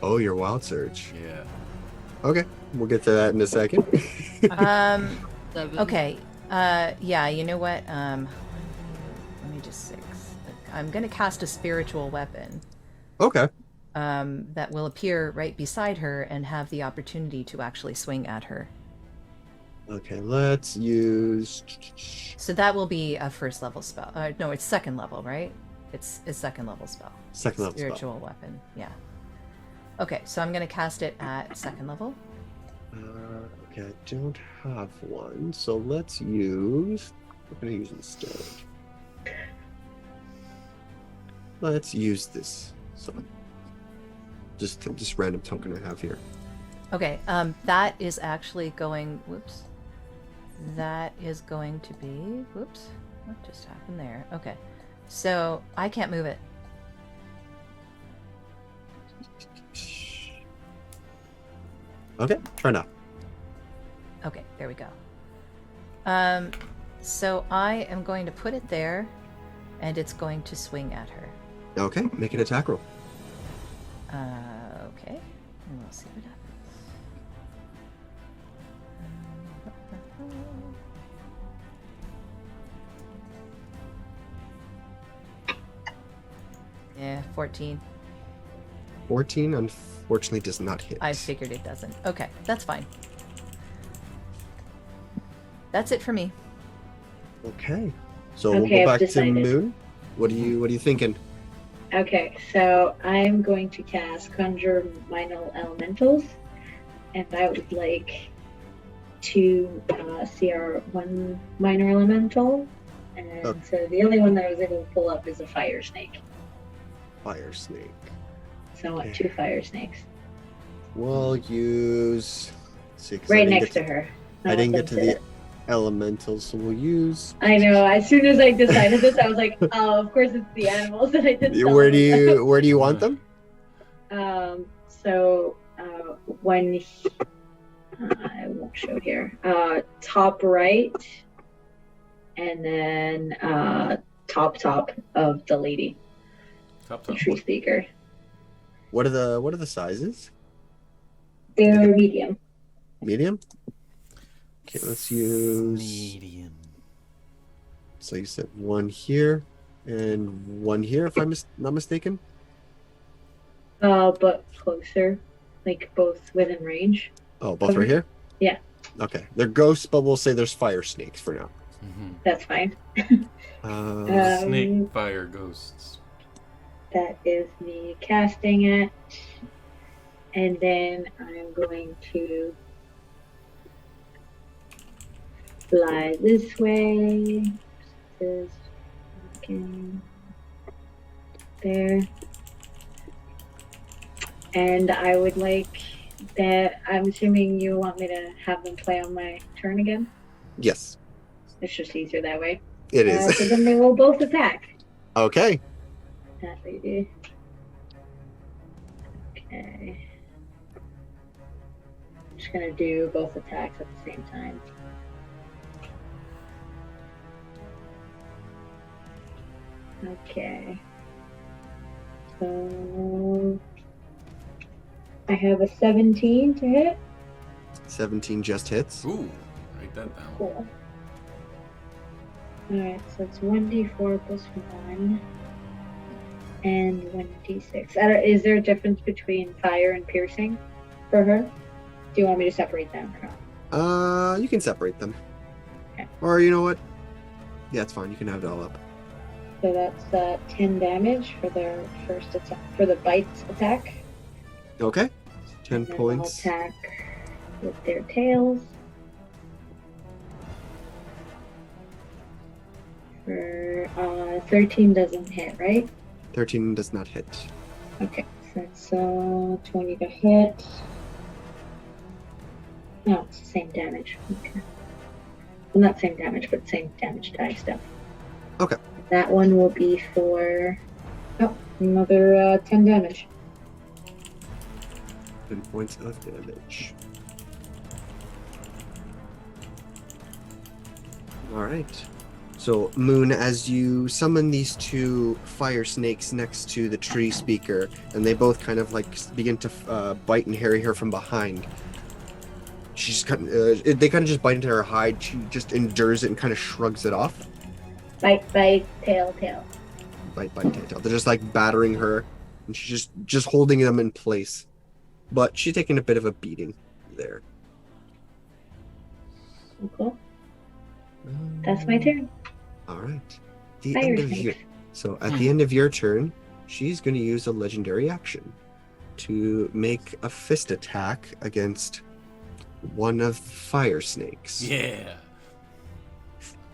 Oh, your wild surge. Yeah. Okay, we'll get to that in a second. Seven. Okay. Yeah, you know what? Let me just 6. I'm gonna cast a spiritual weapon. Okay. That will appear right beside her and have the opportunity to actually swing at her. Okay, let's use. So that will be a first level spell. No, it's second level, right? It's a second level spell. Second level Spiritual weapon, yeah. Okay, so I'm going to cast it at second level. Okay, I don't have one, so let's use. What can I use instead? Let's use this. So, just random token I have here. Okay, that is actually going. Whoops. That is going to be. Whoops. What just happened there? Okay, so I can't move it. Okay, try now. Okay, there we go. So I am going to put it there, and it's going to swing at her. Okay, make an attack roll. Okay, and we'll see what happens. Yeah, 14. 14 unfortunately does not hit. I figured it doesn't. Okay, that's fine. That's it for me. Okay, so Okay, we'll go I've back decided. to Moon. What are you thinking? Okay, so I'm going to cast Conjure Minor Elementals, and I would like to CR one Minor Elemental, and Okay. so the only one that I was able to pull up is a Fire Snake. Fire snake. So I want 2 Fire Snakes We'll use. Let's see, 'cause I right didn't next get to her. I didn't get want to them the elementals, so we'll use. I know. As soon as I decided this, I was like, "Oh, of course it's the animals that I did." Where do you want them? So when I won't show here. Top right, and then top of the lady, Top, the top. tree speaker. What are the sizes? They're medium. Medium. Okay, let's use. Medium. So you said one here and one here, if I'm not mistaken. But closer, like both within range. Oh, both right here. Yeah. Okay, they're ghosts, but we'll say there's fire snakes for now. Mm-hmm. That's fine. Snake fire ghosts. That is me casting it. And then I'm going to fly this way. This there. And I would like that. I'm assuming you want me to have them play on my turn again. Yes, It's just easier that way. it So is. then they will both attack. Okay. That they do. Okay. I'm just gonna do both attacks at the same time. Okay. So I have a 17 to hit. 17 just hits. Ooh, write that down. Cool. Alright, so it's 1d4 plus 1 and 1d6. Is there a difference between fire and piercing for her? Do you want me to separate them or not? You can separate them. Okay. Or you know what? Yeah, it's fine. You can have it all up. So that's 10 damage for their first attack, for the bite attack. Okay. 10 And then points. they'll attack with their tails. For 13 doesn't hit, right? 13 does not hit. Okay, so that's 20 to hit. No, it's the same damage. Okay. Well, not same damage, but same damage die stuff. Okay. That one will be for another 10 damage. 10 points of damage. Alright. So, Moon, as you summon these 2 fire snakes next to the tree speaker, and they both kind of like begin to bite and harry her from behind, she's kind they kind of just bite into her hide. She just endures it and kind of shrugs it off. Bite, bite, tail, tail. Bite, bite, tail, tail. They're just like battering her, and she's just holding them in place. But she's taking a bit of a beating there. Cool. That's my turn. All right. The Fire end of snakes. your So at the end of your turn, she's going to use a legendary action to make a fist attack against one of the fire snakes. Yeah.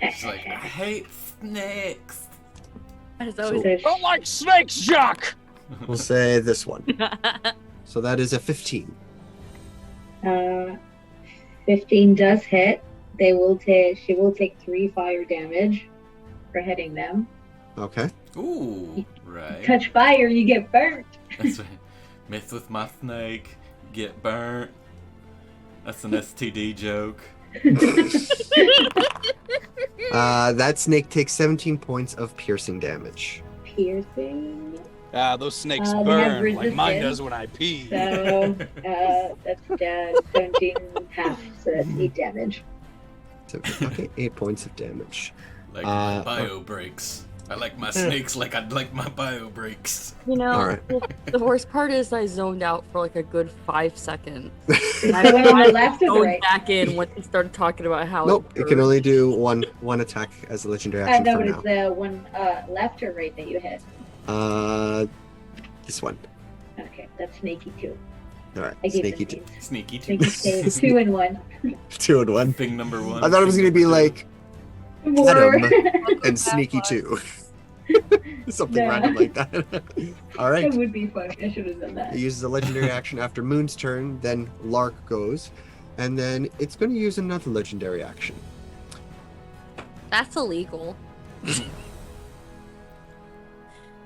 She's like, I hate snakes. As So- always, So Don't like snakes, Jacques! We'll say this one. So that is a 15. 15 does hit. She will take 3 fire damage for hitting them. Okay. Ooh, right. Touch fire, you get burnt. That's right. Mess with my snake, get burnt. That's an STD joke. That snake takes 17 points of piercing damage. Piercing. Those snakes They have burn like mine resistance. does when I pee. So that's 17 half, so that's 8 damage. So, okay, 8 points of damage. Like my bio breaks. I like my snakes like I'd like my bio breaks. you know, Alright. the worst part is I zoned out for like a good 5 seconds. Is that one on the left or the Zoned right? back in when he started talking about how. Nope, it can only do one attack as a legendary action No, for but now. it's the one left or right that you hit. This one. Okay, that's snaky 2. All right, I gave sneaky them names. Sneaky too. Snaky 2 and 1. 2 and 1. Thing number one. I thought it was gonna be like More. Adam and sneaky 2. Something No. random like that. All right. That would be fun. I should have done that. It uses a legendary action after Moon's turn, then Lark goes, and then it's going to use another legendary action. That's illegal.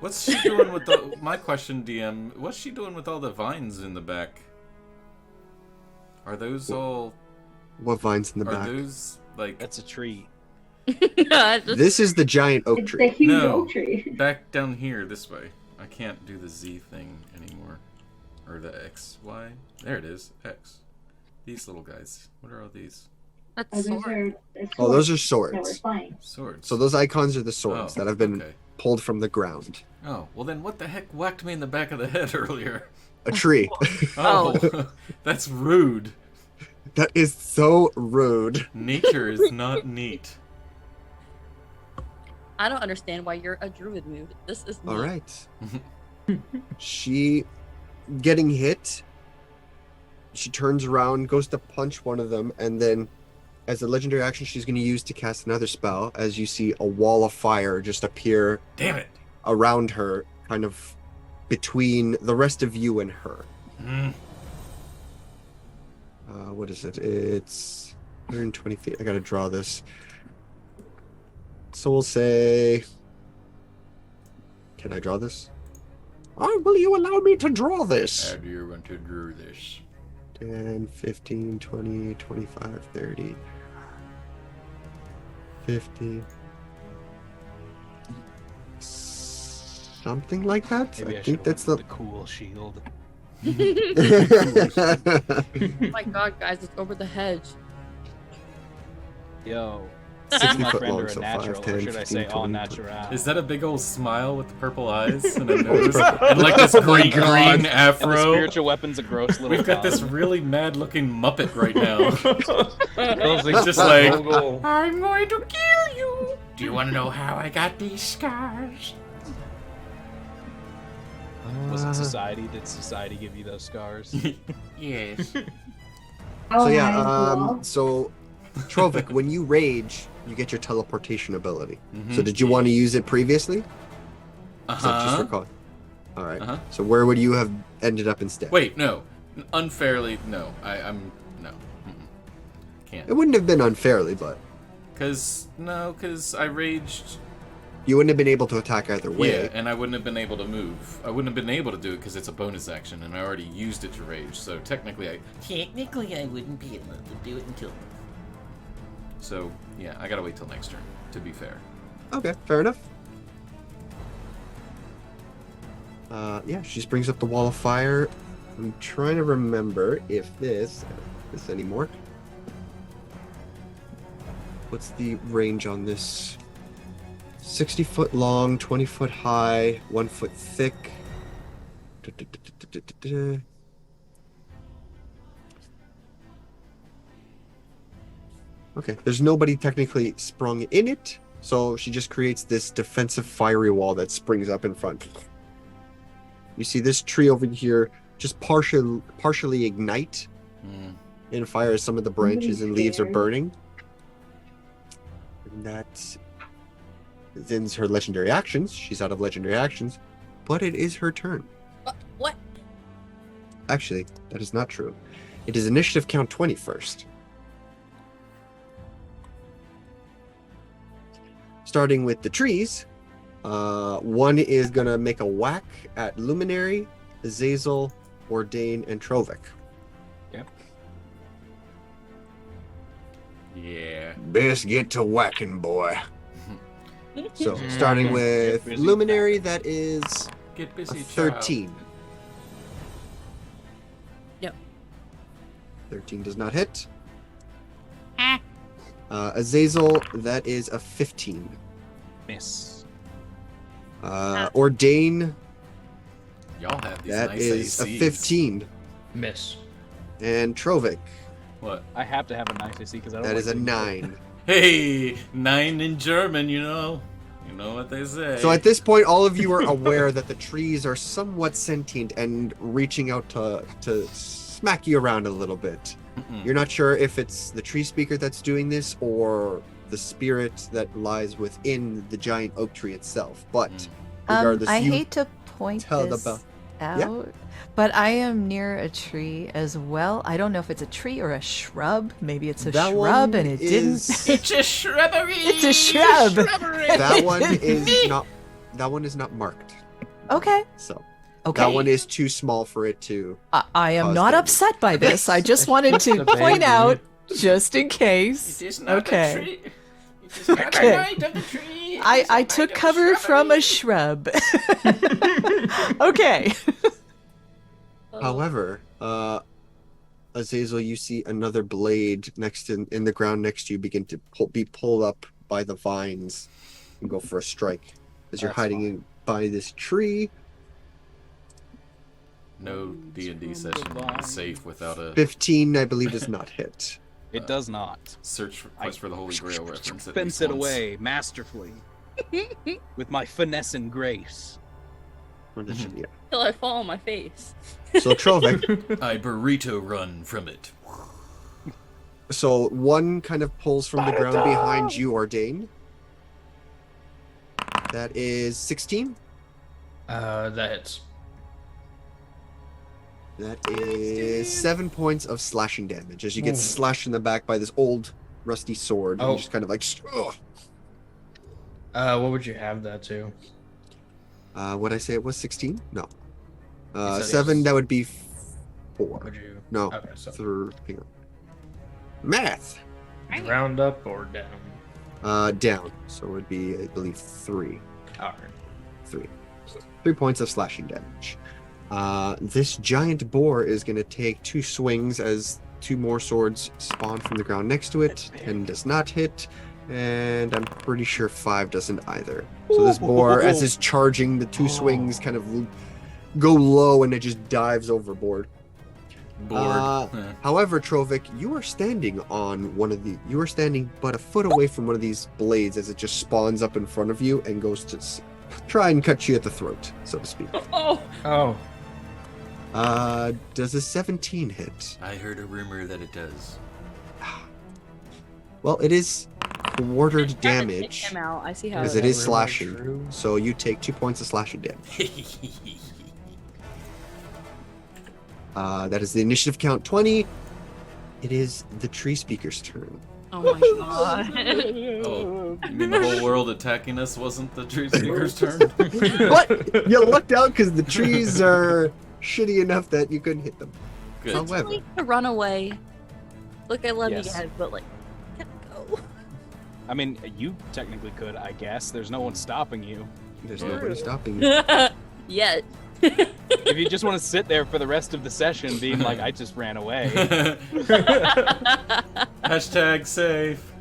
What's she doing with the? My question, DM. What's she doing with all the vines in the back? Are those all? What vines in the Are back? those like That's a tree. This is the giant oak It's the tree. huge No. oak tree. back down here this way? I can't do the Z thing anymore, or the X, Y. There it is. X. These little guys. What are all these? That's Oh, those sword. Oh, those are No, we're swords. fine. Swords. So those icons are the swords Oh, that have been okay. pulled from the ground. Oh, well then what the heck whacked me in the back of the head earlier? A tree. Oh, that's rude. That is so rude. Nature is not neat. I don't understand why you're a druid mood. This is All neat. right. She getting hit. She turns around, goes to punch one of them, and then as a legendary action she's going to use to cast another spell as you see a wall of fire just appear Damn it. around her, kind of between the rest of you and her. Mm. What is it? It's 120 feet. I gotta draw this. So we'll say... Can I draw this? Will you allow me to draw this? How do you want to draw this? 10, 15, 20, 25, 30, 50. Something like that? Maybe I I think should that's the the... cool shield. Oh my god, guys, it's over the hedge. Yo, 60 my foot friend long, are a so natural, 5, 10, or should I 15, say 20, all natural? Is that a big old smile with the purple eyes and a nose and like this green And the afro? spiritual weapon's a gross little We've got this con. really mad looking Muppet right now. It's It's just like, Google. I'm going to kill you. Do you want to know how I got these scars? Was it society? Did society give you those scars? Yes. So How yeah, high is the wall? so Trovik, when you rage, you get your teleportation ability. Mm-hmm. So did you want to use it previously? Uh Is that just huh. recall? All right. Uh-huh. So where would you have ended up instead? Wait, no. Unfairly, no. I'm no. Mm-mm. Can't. It wouldn't have been unfairly, but Cause I raged. you wouldn't have been able to attack either way. Yeah, and I wouldn't have been able to move. I wouldn't have been able to do it because it's a bonus action, and I already used it to rage. So technically, I wouldn't be able to do it until. So yeah, I gotta wait till next turn. To be fair. Okay, fair enough. Yeah, she just brings up the wall of fire. I'm trying to remember if this anymore. what's the range on this? 60 foot long, 20 foot high, 1 foot thick. Okay, there's nobody technically sprung in it, so she just creates this defensive fiery wall that springs up in front. You see this tree over here just partially ignite in fire as some of the branches and leaves are burning. And that ends her legendary actions. She's out of legendary actions, but it is her turn. What? Actually, that is not true. It is initiative count 20 first. Starting with the trees, one is going to make a whack at Luminary, Azazel, Ordain, and Trovic. Yep. Yeah. Best get to whacking, boy. So, starting with Get busy. Luminary, that is Get a busy, 13. Yep. 13 does not hit. Ah. Azazel, that is a 15. Miss. Ordain, Y'all have these that nice is a ACs. 15. Miss. And Trovic, What? I have to have a nice AC because I don't. that like is a to- 9. Hey, 9 in German, you know. You know what they say. So at this point, all of you are aware that the trees are somewhat sentient and reaching out to smack you around a little bit. Mm-mm. You're not sure if it's the tree speaker that's doing this or the spirit that lies within the giant oak tree itself. But regardless, I you hate to point tell this the out, but I am near a tree as well. I don't know if it's a tree or a shrub. Maybe it's a That shrub one and it is- didn't. It's a shrubbery. It's a shrub. that one is not. That one is not marked. Okay. So Okay. that one is too small for it to. I am cause not damage. upset by this. I just wanted to The point baby. out, just in case. It is not Okay. a tree. It is not Okay. a mind of the tree. It is I a took mind of cover from a shrubbery. shrub. Okay. However, Azazel, you see another blade in the ground next to you begin to be pulled up by the vines and go for a strike as you're That's hiding fine. in by this tree. No D&D session is safe without a 15, I believe, does not hit. It does not. search for quest for the Holy Grail reference. at Fence least it once. away masterfully with my finesse and grace. Yeah. Till I fall on my face. So Trovic, I burrito run from it. so one kind of pulls from the ground behind you, Ordain. That is 16. That hits. That is 7 points of slashing damage as you get Ooh. slashed in the back by this old rusty sword. And Oh. you just kind of like, ugh. What would you have that to? Would I say it was 16? No. You said 7, it's- that would be 4. Would you? No. Okay, so Hang on. Math. round up or down? Down. So it would be, I believe, 3. All right. 3. 3 points of slashing damage. This giant boar is going to take 2 swings as 2 more swords spawn from the ground next to it. 10 does not hit, and I'm pretty sure 5 doesn't either. So this boar, as it's charging, the 2 swings kind of go low and it just dives overboard. Bored. However, Trovic, you are standing on one of the. You are standing but a foot away from one of these blades as it just spawns up in front of you and goes to try and cut you at the throat, so to speak. Oh, Oh, Does a 17 hit? I heard a rumor that it does. Well, it is quartered Take damage him out. I see how because it it is Rumor slashing. true? So you take 2 points of slashing damage. That is the initiative count 20. It is the tree speaker's turn. Oh my god. Oh, you mean the whole world attacking us wasn't the tree speaker's turn? What? You lucked out because the trees are shitty enough that you couldn't hit them. Good. However, To run away. Look, I love Yes. you guys, but like, gotta go. I mean, you technically could, I guess. There's no one stopping you. there's nobody stopping you. Yet. If you just want to sit there for the rest of the session being like, I just ran away. Hashtag safe.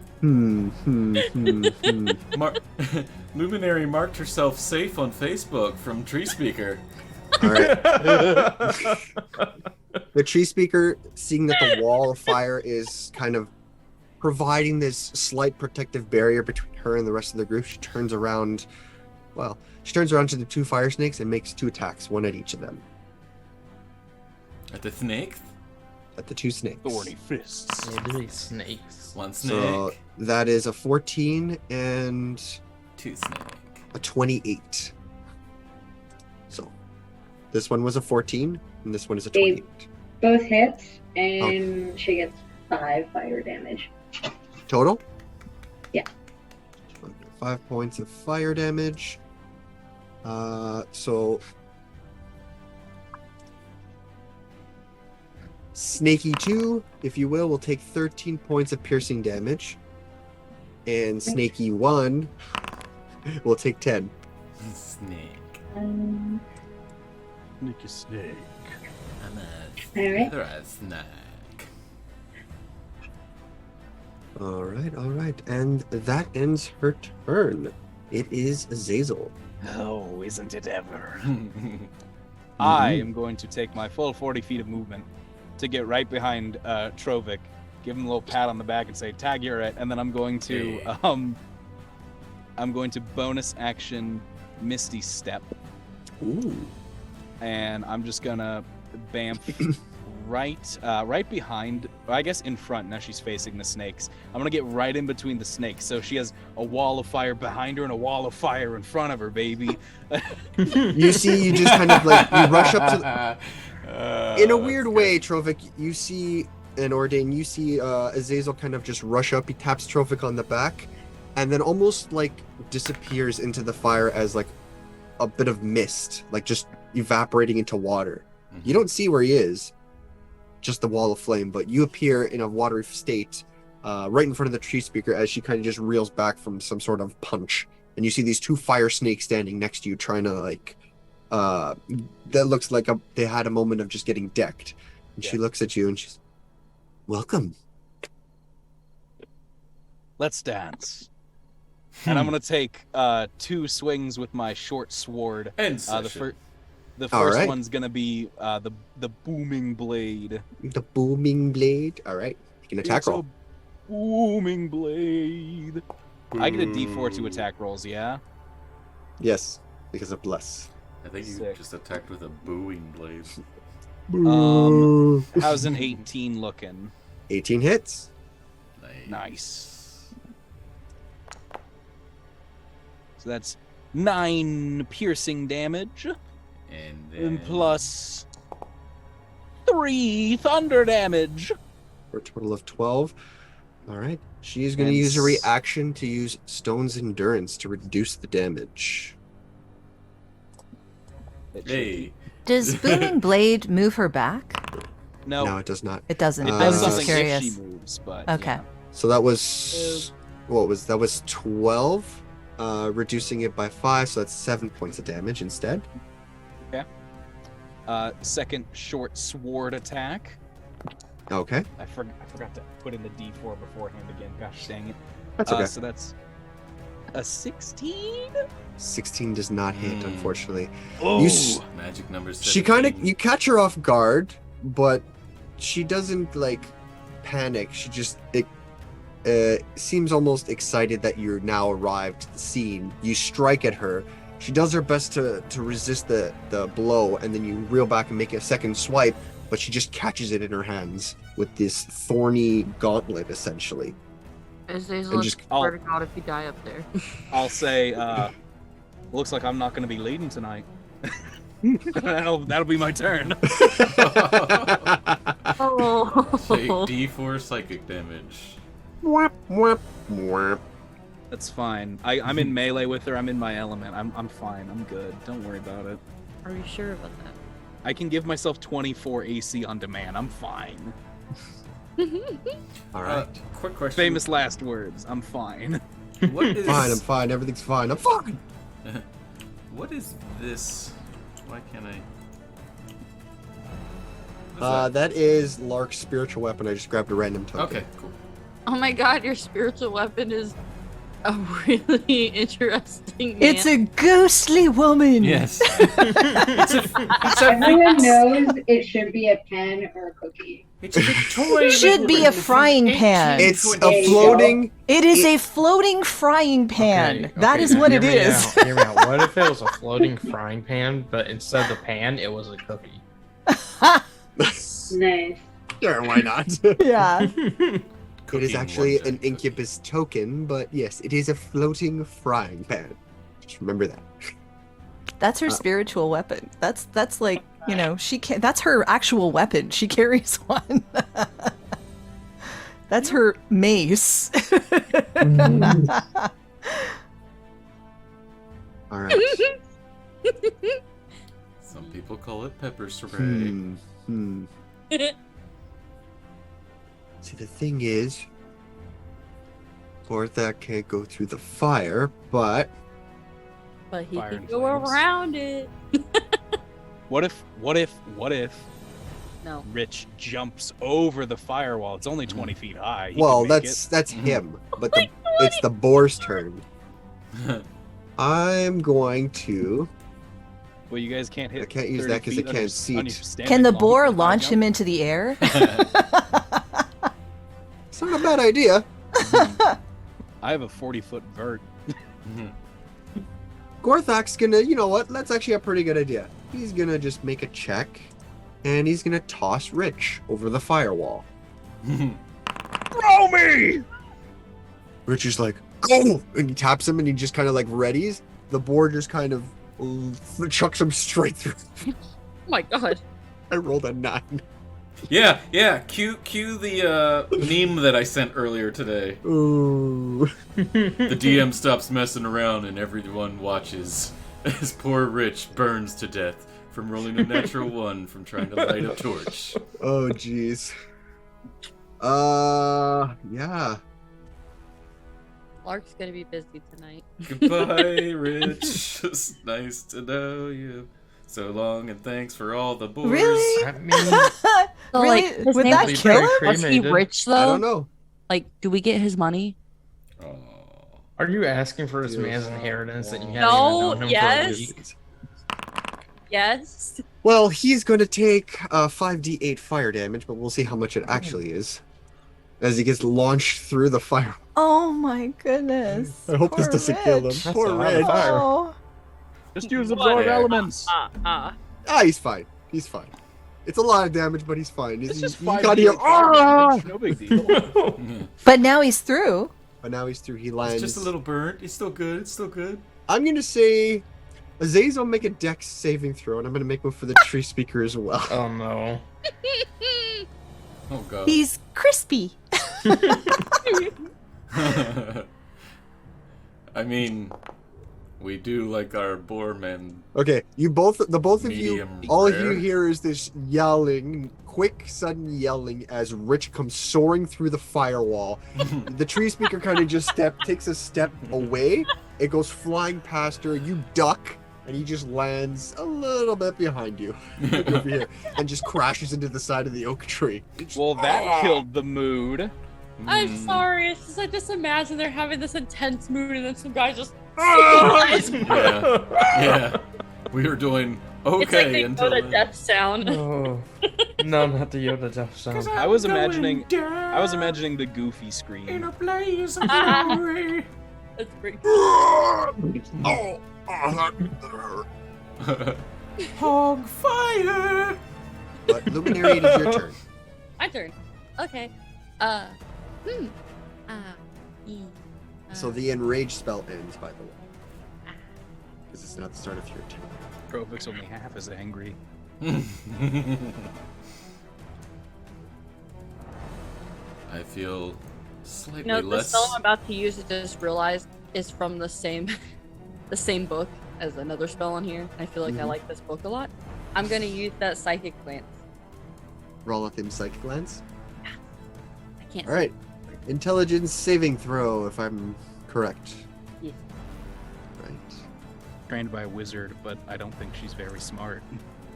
Luminary marked herself safe on Facebook from Tree Speaker. All right. The tree speaker, seeing that the wall of fire is kind of providing this slight protective barrier between her and the rest of the group, she turns around. Well, she turns around to the two fire snakes and makes 2 attacks, one at each of them. At the snake? At the 2 snakes. Thorny fists. Maybe snakes. One snake. So that is a 14 and 2 snake. a 28. So this one was a 14 and this one is a 28. Both hits, and she gets 5 fire damage. Total? Yeah. 5 points of fire damage. So Snaky 2, if you will take 13 points of piercing damage. And Snaky 1 will take 10. Snake. Sneaky snake. I'm Alright. a snake. All right. And that ends her turn. It is Azazel. Oh, isn't it ever? I am going to take my full 40 feet of movement to get right behind Trovik, give him a little pat on the back and say, "Tag, you're it." And then I'm going to bonus action Misty Step. Ooh. And I'm just gonna bamf right behind, I guess in front. Now she's facing the snakes. I'm gonna get right in between the snakes, so she has a wall of fire behind her and a wall of fire in front of her, baby. You see, you just kind of like, you rush up to in a weird way, Trovik, you see, and Ordain, you see Azazel kind of just rush up. He taps Trovik on the back and then almost like disappears into the fire as like a bit of mist, like just evaporating into water. You don't see where he is, just the wall of flame, but you appear in a watery state right in front of the tree speaker as she kind of just reels back from some sort of punch. And you see these 2 fire snakes standing next to you trying to like, that looks like they had a moment of just getting decked. And she looks at you and she's, "Welcome." Let's dance. And I'm gonna take 2 swings with my short sword. And The first right. one's gonna be the booming blade. The booming blade. All right. You can attack It's roll. a booming blade. I get a D4 to attack rolls, yeah? Yes, because of bless. I think you Sick. just attacked with a booing blade. How's an 18 looking? 18 hits. Nice. So that's 9 piercing damage. And then... And plus 3 thunder damage. For a total of 12. All right. She is going to And use a reaction to use Stone's Endurance to reduce the damage. Hey. Does Booming Blade move her back? No, No, it does not. It doesn't. it I does was just something if she curious. moves, but Okay. yeah. So that was... That was 12. Reducing it by 5, so that's 7 points of damage instead. Second short sword attack. Okay. I forgot to put in the D4 beforehand again. Gosh dang it. That's okay. So that's a 16? 16 does not hit, unfortunately. Oh. Magic number 17. She kind of, you catch her off guard, but she doesn't like panic. She just seems almost excited that you're now arrived at the scene. You strike at her. She does her best to resist the blow, and then you reel back and make a second swipe, but she just catches it in her hands with this thorny gauntlet, essentially. Azazel, just- swear to God if you die up there. I'll say, looks like I'm not going to be leading tonight. that'll be my turn. Oh. Take D4 psychic damage. Mwap, mwap, mwap. That's fine. I'm in melee with her. I'm in my element. I'm fine. I'm good. Don't worry about it. Are you sure about that? I can give myself 24 AC on demand. I'm fine. All right. Quick question. Famous last words. I'm fine. What is... Fine, I'm fine. Everything's fine. I'm fine. What is this? Why can't I... What is That is L.O.R.E's spiritual weapon. I just grabbed a random token. Okay, cool. Oh my god, your spiritual weapon is a really interesting. It's a ghostly woman. Yes. Everyone knows it should be a pen or a cookie. It's a Victorian. Should be a frying pan. It's There a you floating. It is a floating frying pan. That is what it is. Hear me out. What if it was a floating frying pan, but instead of the pan, it was a cookie? Nice. Sure, why not? Yeah. It is actually an incubus token, but yes, it is a floating frying pan. Just remember that. That's her spiritual weapon. That's like, you know, that's her actual weapon. She carries one. That's her mace. All right. Some people call it pepper spray. See, the thing is, Gorthak can't go through the fire, but But he Fire can and go flames. around it. What if No. Rich jumps over the firewall? It's only 20 feet high. He well, can make that's him. But it's the boar's turn. I'm going to. Well, you guys can't hit. I can't use 30 that 'cause feet it can't under- seat. on your standing Can the long boar high launch jump. him into the air? It's not a bad idea. I have a 40-foot vert. Gorthak's gonna, you know what? That's actually a pretty good idea. He's gonna just make a check, and he's gonna toss Rich over the firewall. Throw me! Rich is like, go! And he taps him, and he just kind of like readies. The board just kind of chucks him straight through. Oh my god. I rolled a 9. Yeah. Cue the meme that I sent earlier today. Ooh. The DM stops messing around and everyone watches as poor Rich burns to death from rolling a natural 1 from trying to light a torch. Oh, jeez. Yeah. Lark's gonna be busy tonight. Goodbye, Rich. It's nice to know you. So long, and thanks for all the boars. Really? I mean, So, Really? like, his Would name that was kill Rich. him? Was he Cremated. rich I though? don't know. Like, do we get his money? Oh. are you asking for this man's Yes. inheritance that you haven't No, even known him yes. for a week? Yes. Well, he's going to take 5d8 fire damage, but we'll see how much it actually is. As he gets launched through the fire. Oh my goodness. I hope this Poor doesn't kill him. Rich. That's Poor a lot of Rich. fire. Oh. Just use What? absorb Yeah. elements. Ah, he's fine. He's fine. It's a lot of damage, but he's fine. It's just He 5 got here. Ah! No big deal. But now he's through. But now he's through. He It's lands. just a little burnt. It's still good. It's still good. I'm going to say Azazel make a dex saving throw, and I'm going to make one for the tree speaker as well. Oh no. Oh god. He's crispy. I mean, we do like our boar men. Okay, the both of you, Medium all rare. you hear is this yelling, quick, sudden yelling as Rich comes soaring through the firewall. The tree speaker kind of just takes a step away. It goes flying past her. You duck, and he just lands a little bit behind you, over here, and just crashes into the side of the oak tree. Well, that killed the mood. I'm Mm. sorry. It's just I just imagine they're having this intense mood and then some guy just. Yeah. We were doing It's like okay they until go to death sound. Oh. No, not the Yoda death sound. I was imagining the Goofy scream. blaze of glory. That's great. Oh, that hurt. Hog fire. But Luminary, it is your turn. My turn. Okay. So the enraged spell ends, by the way, because it's not the start of your turn. Provik's only half as angry. I feel slightly No, the less. spell I'm about to use, I just realized, is from the same book as another spell on here. I feel like I like this book a lot. I'm gonna use that psychic glance. Roll with him psychic glance. I can't. All right. Intelligence saving throw, if I'm correct. Yes. Right. Trained by a wizard, but I don't think she's very smart.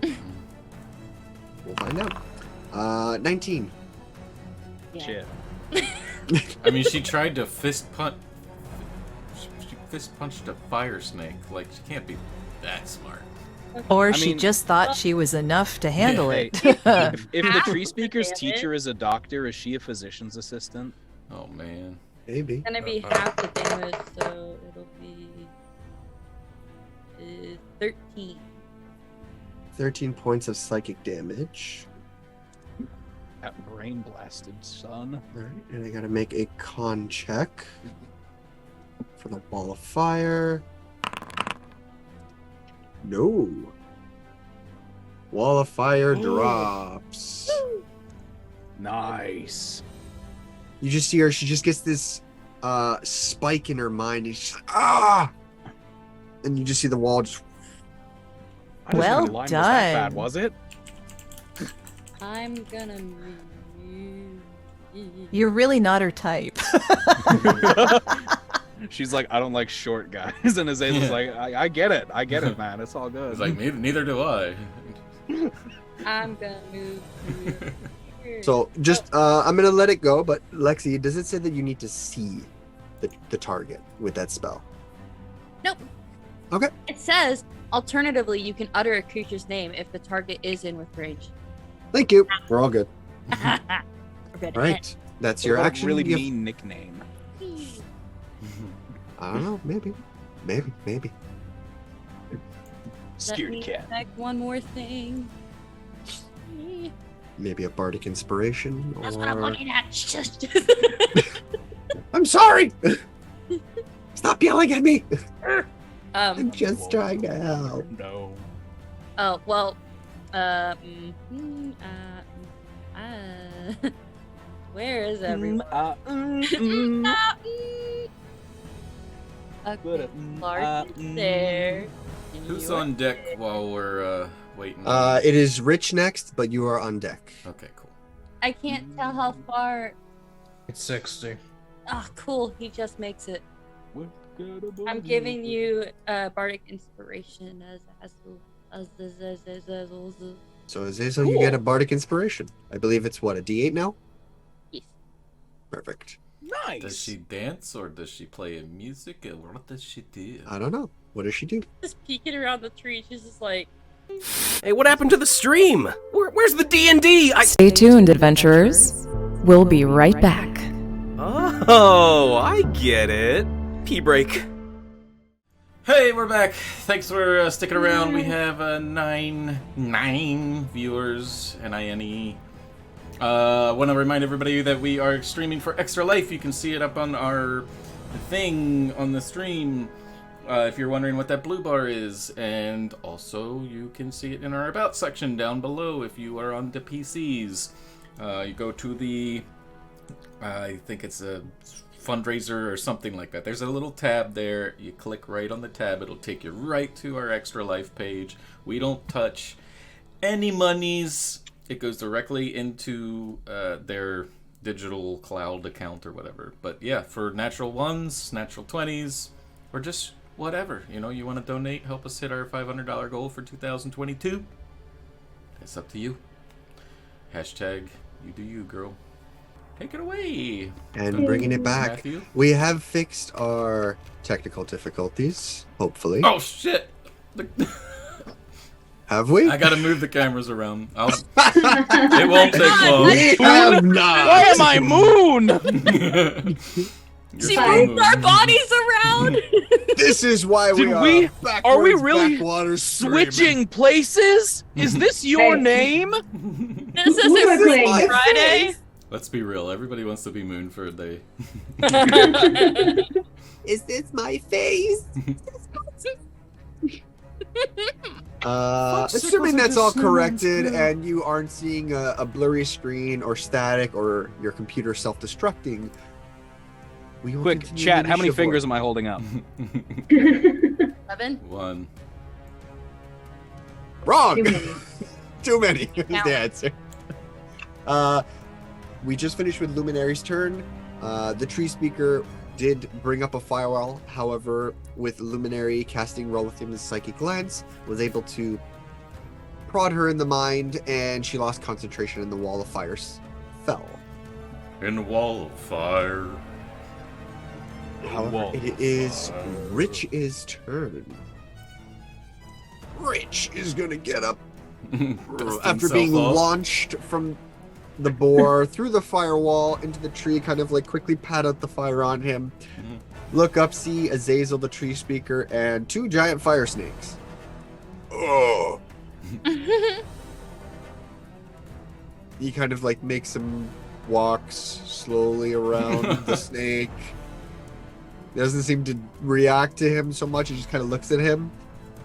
We'll find out. 19. Yeah. Shit. I mean, she tried to fist punch. She fist punched a fire snake. Like, she can't be that smart. Or I she mean- just thought she was enough to handle Hey, it. If the Half tree of the speaker's damage. teacher is a doctor, is she a physician's assistant? Oh man. Maybe. It's gonna be half the damage, so it'll be 13. 13 points of psychic damage. That brain blasted, son. Alright, and I gotta make a con check for the ball of fire. No. Wall of fire drops. Nice. You just see her, she just gets this spike in her mind, and she's like, ah! And you just see the wall just. I just Well wanted line, was that bad, done. was it? I'm gonna move. You're really not her type. She's like, I don't like short guys, and Azazel's Yeah. like, I get it, man. It's all good. It's like, neither do I. I'm gonna move here. So just, I'm gonna let it go, but Lexi, does it say that you need to see the target with that spell? Nope. Okay. It says, alternatively, you can utter a creature's name if the target is in with range. Thank you. We're all good. We're good. All right. That's What your about a action. really You- mean nickname. I don't know. Maybe. Let me Scaredy cat. check one more thing. Maybe a bardic inspiration. That's or... what I'm looking at. Just. I'm sorry. Stop yelling at me. I'm um. just trying to help. No. Oh well. Where is everyone? Okay, Lark is there. and Who's you are on deck there. while we're waiting? It is Rich next, but you are on deck. Okay, cool. I can't tell how far. It's 60. Oh, cool. He just makes it. I'm giving you bardic inspiration So Azazel, you get a bardic inspiration. I believe it's what, a D8 now? Yes. Perfect. Nice. Does she dance or does she play music? Or what does she do? I don't know. What does she do? Just peeking around the tree. She's just like, Hey, what happened to the stream? Where's the D&D? Stay tuned, adventurers. We'll be right back. Oh, I get it. Pee break. Hey, we're back. Thanks for sticking around. We have nine viewers, NINE. Want to remind everybody that we are streaming for Extra Life. You can see it up on our thing on the stream if you're wondering what that blue bar is. And also, you can see it in our About section down below if you are on the PCs. You go to the, I think it's a fundraiser or something like that. There's a little tab there. You click right on the tab. It'll take you right to our Extra Life page. We don't touch any monies. It goes directly into their digital cloud account or whatever. But yeah, for natural ones, natural 20s, or just whatever. You know, you want to donate, help us hit our $500 goal for 2022. It's up to you. Hashtag you do you, girl. Take it away. And bringing it back, Matthew. we have fixed our technical difficulties, hopefully. Oh shit! Have we? I gotta move the cameras around. It won't take long. We have not. Why am I moon? You're she so moved moved. our bodies around. This is why we Did are we- are we backwards, really backwater Switching places? Is this your Hey. name? This Who isn't was Free playing? Friday. Let's be real. Everybody wants to be Moon for a day. Is this my face? Assuming that's all corrected and you aren't seeing a blurry screen or static or your computer self-destructing, we will Quick, continue chat, the how many initiative fingers work. am I holding up? 11. 1. Wrong! Too many. Too many is Now. the answer. We just finished with Luminary's turn. The tree speaker did bring up a firewall. However, with Luminary casting Rolithim's psychic glance, was able to prod her in the mind, and she lost concentration, and the wall of fires fell. in the wall of fire. However, it is Rich's turn. Rich is gonna get up after being launched from the boar through the firewall into the tree, kind of like quickly pat out the fire on him. Look up, see Azazel the tree speaker and 2 giant fire snakes. Oh, He kind of like makes some walks slowly around the snake. He doesn't seem to react to him so much. He just kind of looks at him.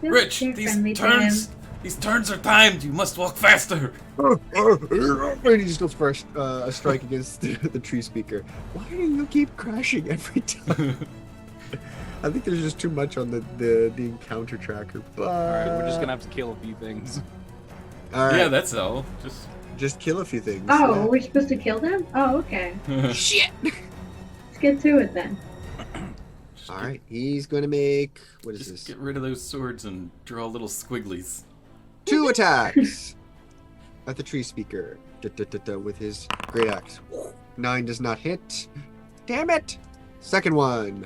Rich, these turns are timed. You must walk faster. And he just goes for a strike against the tree speaker. Why do you keep crashing every time? I think there's just too much on the encounter tracker. But Alright, we're just gonna have to kill a few things. all right, Yeah, that's all. just kill a few things. Oh, we're supposed to kill them? Oh, okay. Shit! Let's get to it then. All right, he's going to make, what is Just this? get rid of those swords and draw little squigglies. 2 attacks at the tree speaker with his great axe. 9 does not hit. Damn it! Second one.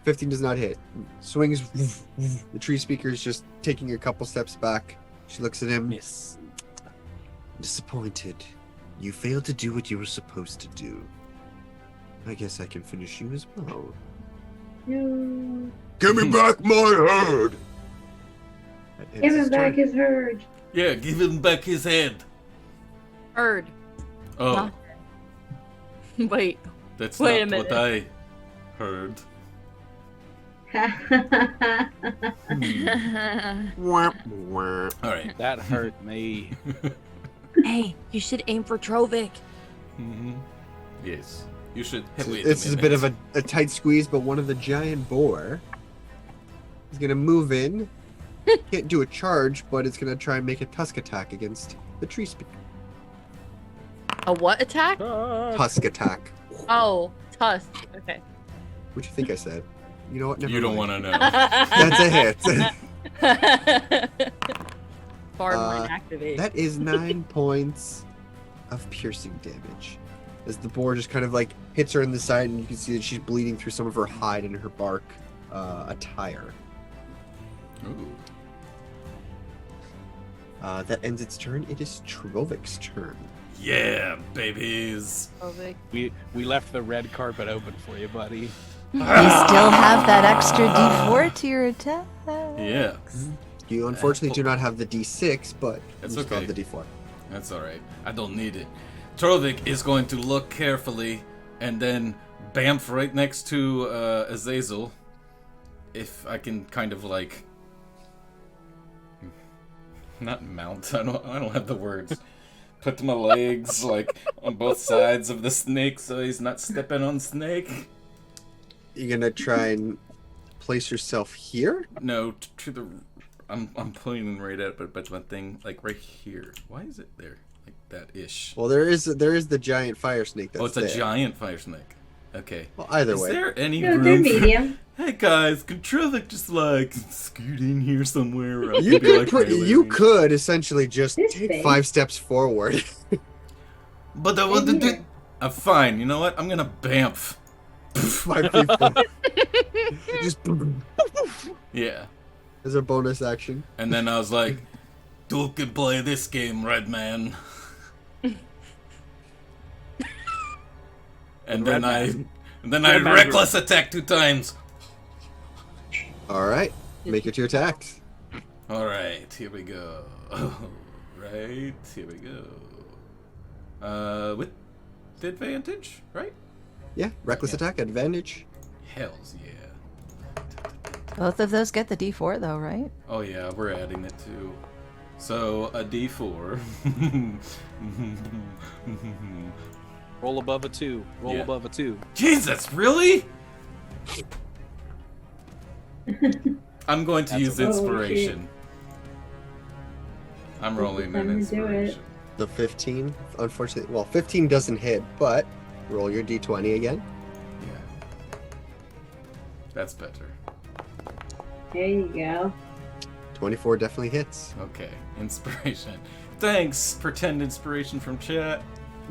15 does not hit. Swings. The tree speaker is just taking a couple steps back. She looks at him. Miss. Disappointed. You failed to do what you were supposed to do. I guess I can finish you as well. No. give me back my head. That ends Give him his back turn. his herd. Yeah, give him back his head. Bird. Oh, Huh? Wait. that's Wait a not minute. what I heard. Wah, wah. All right. That hurt me. Hey, you should aim for Trovic. Yes. You should. Wait This is a bit minute. of a tight squeeze, but one of the giant boar is going to move in. Can't do a charge, but it's going to try and make a tusk attack against the tree speaker. A what attack? Tusk attack. Oh, tusk. Okay. What do you think I said? You know what? Never You don't mind. want to know. That's a hit. Bardline activate. That is 9 points of piercing damage. As the boar just kind of like hits her in the side, and you can see that she's bleeding through some of her hide and her bark attire. Ooh. That ends its turn. It is Trovik's turn. Yeah, babies. Trovic. We left the red carpet open for you, buddy. You still have that extra D4 to your attack. Yeah, You unfortunately do not have the D6, but That's you still okay. have the D4. that's all right. I don't need it. Trovic is going to look carefully and then bamf right next to Azazel. If I can kind of like, not mount. I don't have the words. Put my legs like on both sides of the snake so he's not stepping on snake. You're gonna try and place yourself here? No, to the. I'm pointing right at it, but my thing like right here. Why is it there? Like that ish. Well, there is the giant fire snake that's Oh, it's a there. giant fire snake. Okay. Well, either Is way. there any No, they're room for... medium. Hey guys, can Trovic just like scoot in here somewhere? Where I You can be, could like, melee you range? could essentially just This take big? 5 steps forward. But I want to Maybe do. here. Fine. You know what? I'm gonna bamf. 5 feet forward. Just Yeah. as a bonus action. And then I was like, "You can play this game, Red Man." And then I Red Man reckless attack 2 times. All right, make it your attacks. All right, here we go. Right, here we go. With the advantage, right? Yeah, reckless attack advantage. Hells yeah. Both of those get the D4 though, right? Oh yeah, we're adding it too. So a D4. Roll above a 2. Roll Yeah. above a 2. Jesus, really? I'm going to That's use a- inspiration. I'm rolling Time an to do it. inspiration. The 15, unfortunately, well, 15 doesn't hit, but roll your d20 again. Yeah. That's better. There you go. 24 definitely hits. Okay, inspiration. Thanks, pretend inspiration from chat.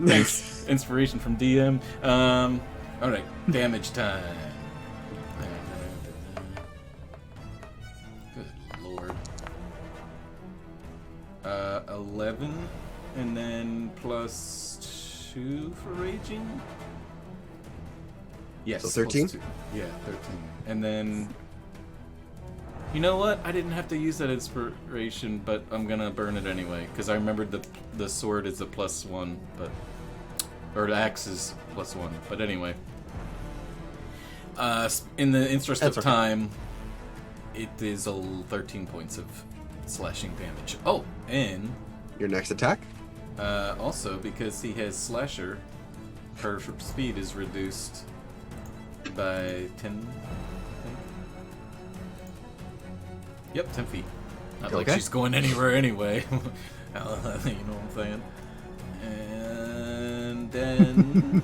Thanks. Inspiration from DM. All right, damage time. Good lord. 11, and then plus 2 for raging. Yes. So 13? plus 2. Yeah, 13. And then, you know what? I didn't have to use that inspiration, but I'm gonna burn it anyway because I remembered the sword is a +1, or the axe is +1. But anyway, in the interest That's of okay. time, it is 13 points of slashing damage. Oh, and Your next attack? also because he has slasher, her speed is reduced by 10. I think. Yep, 10 feet. Not like Okay. she's going anywhere anyway. You know what I'm saying? And then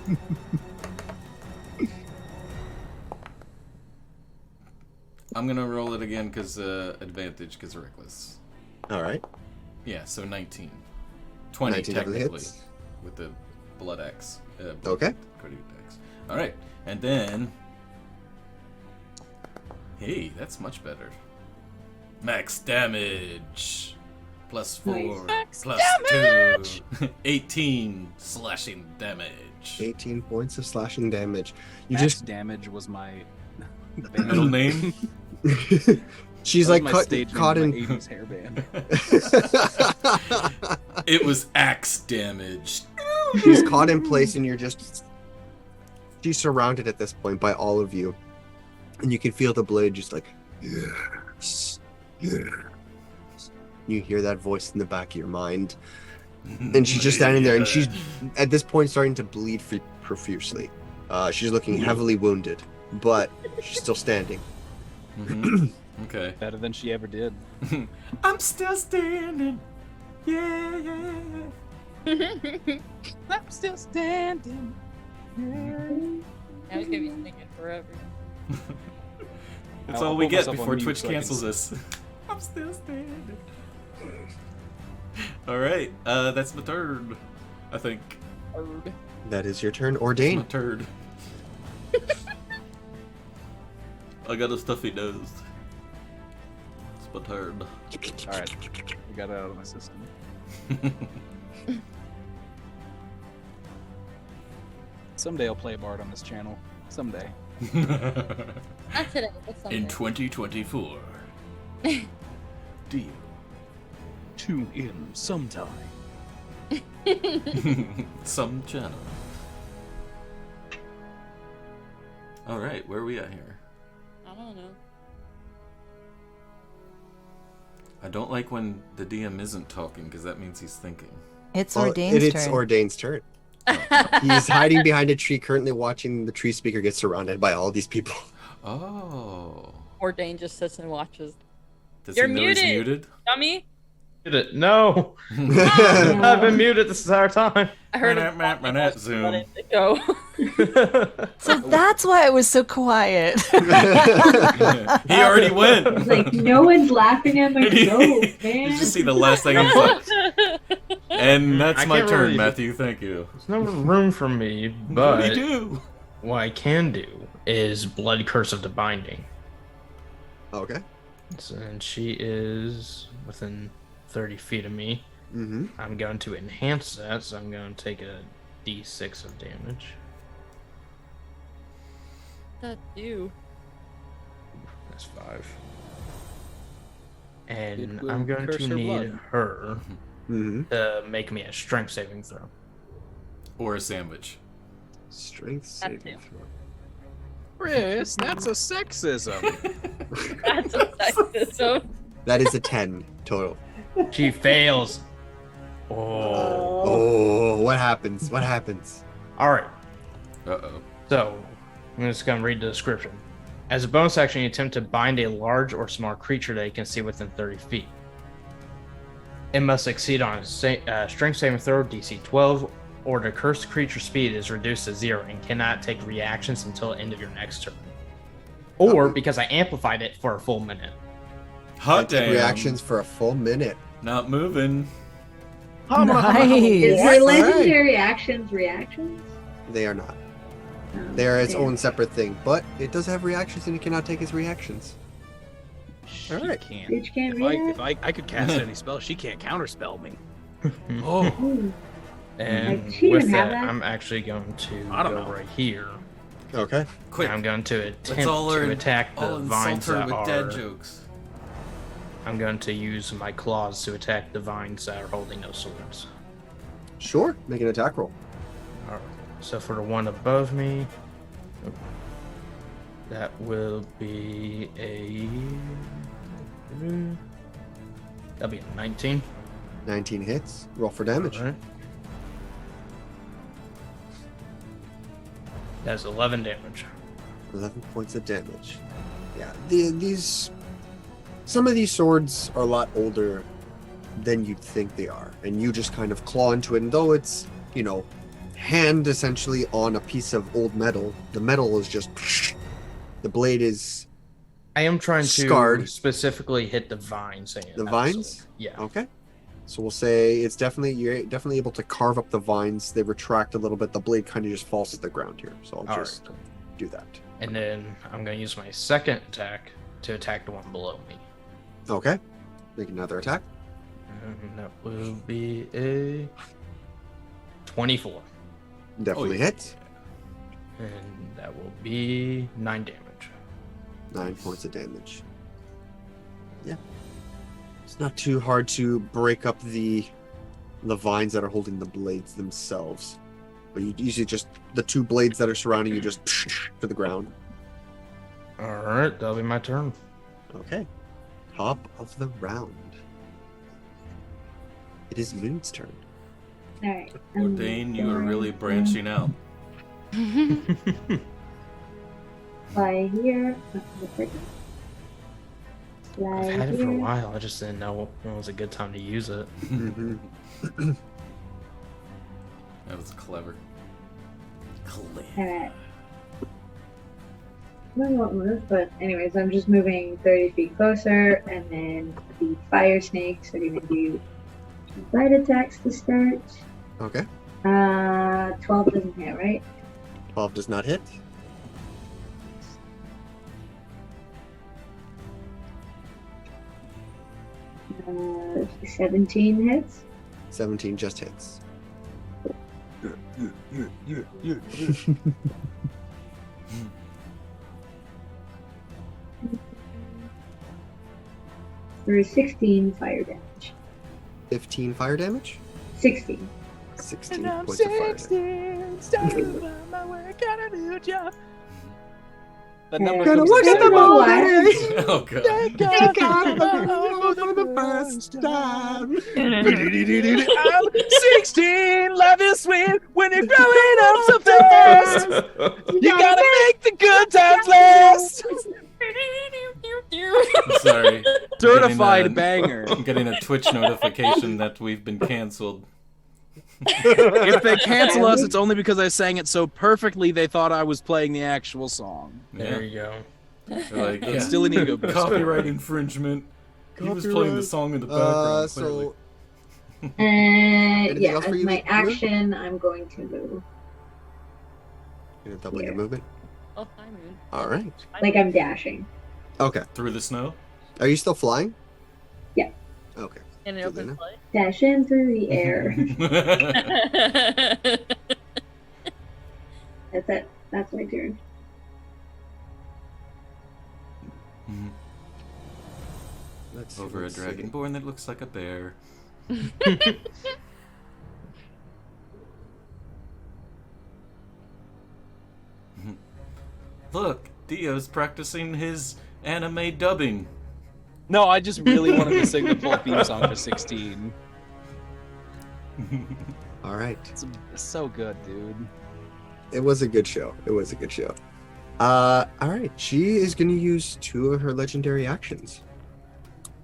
I'm gonna roll it again because advantage because reckless. All right. Yeah, so 19. 20 19 definitely technically hits. with the blood axe. Okay. Cody axe. All right, and then hey, that's much better. Max damage. +4. Max +2. 18 slashing damage. 18 points of slashing damage. You Max just damage was my Middle name? she's that was like my caught, stage caught name in my 80s hairband. It was axe damage. she's caught in place, and she's surrounded at this point by all of you, and you can feel the blade just like yes, yes. You hear that voice in the back of your mind, and she's just standing there, and she's at this point starting to bleed profusely. She's looking heavily wounded, but she's still standing. Mhm. Okay. Better than she ever did. I'm still standing. Yeah. I'm still standing. I was gonna be singing forever. That's I'll all we put get myself on before mute Twitch so I can cancels us. I'm still standing. Alright, that's my turn. I think. That is your turn, That's my Ordain. turd. I got a stuffy nose. It's my turd. Alright, we got it out of my system. Someday I'll play a bard on this channel. Someday. Not today, but someday. In 2024. Deal. Tune in sometime. Some channel. Alright, where are we at here? I don't know. I don't like when the DM isn't talking because that means he's thinking. It's Well, Ordain's it's turn. Ordain's turn. He's hiding behind a tree, currently watching the tree speaker get surrounded by all these people. Oh. Ordain just sits and watches. Does You're he know he's muted. muted? Dummy! No, I've been muted this entire time. I heard Manette, Zoom. Let it go. So that's why it was so quiet. He already went. It's like no one's laughing at my joke, man. You just see the last thing he's like. And that's I my can't turn, really- Matthew. Thank you. There's no room for me, What but do you do? what I can do is Blood Curse of the Binding. Okay. And she is within 30 feet of me. Mm-hmm. I'm going to enhance that, so I'm going to take a d6 of damage. That do. That's 5. And It will I'm going curse to her need blood. her Mm-hmm. to make me a strength saving throw. Or a sandwich. Strength saving too. throw. Chris, that's a sexism. That's a sexism. That is a 10 total. She fails. Oh. Oh, what happens? What happens? All right. Uh-oh. So, I'm just going to read the description. As a bonus action, you attempt to bind a large or small creature that you can see within 30 feet. It must succeed on a strength saving throw, DC 12, or the cursed creature speed is reduced to 0 and cannot take reactions until the end of your next turn. Or because I amplified it for a full minute. Hot Take damn. reactions for a full minute. Not moving. Is Nice. her legendary actions reactions? They are not. Oh, They are its damn. own separate thing, but it does have reactions and it cannot take its reactions. She Alright. can't. Bitch can't If react? I could cast any spell, she can't counterspell me. Oh, Ooh. And Like, she with even have that, that? I'm actually going to I don't go know. right here. Okay. Quick, I'm going to let's attempt all to learn. attack the I'll vines insult her that with are. dad jokes. I'm going to use my claws to attack the vines that are holding those swords. Sure. Make an attack roll. Alright. So for the one above me, that will be that'll be a 19. 19 hits. Roll for damage. Alright. That's 11 damage. 11 points of damage. Yeah, these some of these swords are a lot older than you'd think they are, and you just kind of claw into it. And though it's, you know, hand essentially on a piece of old metal, the metal is just the blade is I am trying to Scarred. specifically hit the vines. the vines. Yeah. Okay. So we'll say you're definitely able to carve up the vines. They retract a little bit. The blade kind of just falls to the ground here. So I'll All just do that. And then I'm going to use my second attack to attack the one below me. Okay. Make another attack. And that will be a 24. Definitely yeah. hits. And that will be 9 damage. 9 points of damage. Yeah. It's not too hard to break up the vines that are holding the blades themselves. But you usually just the two blades that are surrounding you just to the ground. Alright, that'll be my turn. Okay. Top of the round. It is Moon's turn. Alright. Ordain, you are really branching out. Fly here. I've had it for a while, I just didn't know when was a good time to use it. That was clever. Clever. Alright. I don't know what move, but anyways, I'm just moving 30 feet closer, and then the fire snakes are gonna do bite attacks to start. Okay. 12 doesn't hit, right? 12 does not hit. Uh, 17 hits. 17 just hits. For 16 fire damage. 15 fire damage. 16. 16 points of fire damage. The number Gonna comes look to at the zero. ball. Oh god. Thank God for the first time. I'm 16, life is sweet when you're growing up so fast. You gotta make the good times last. Sorry. Certified banger. I'm getting a Twitch notification that we've been canceled. If they cancel us, it's only because I sang it so perfectly they thought I was playing the actual song. There you go. They're like, It's still an ego boost. Copyright infringement. He was playing the song in the background. So And Anything yeah, else for as you, my Luke? action, I'm going to move. you're gonna double your Yeah. movement. Oh, hi, Moon. All right. Like I'm dashing. Okay. Through the snow? Are you still flying? Yeah. Okay. In an Do open they play. Dash in through the air. That's it. That's my turn. Let's see, Over a let's see. dragonborn that looks like a bear. Look, Dio's practicing his anime dubbing. No, I just really wanted to sing the full theme song for 16. All right. It's so good, dude. It was a good show. It was a good show. All right. She is going to use 2 of her legendary actions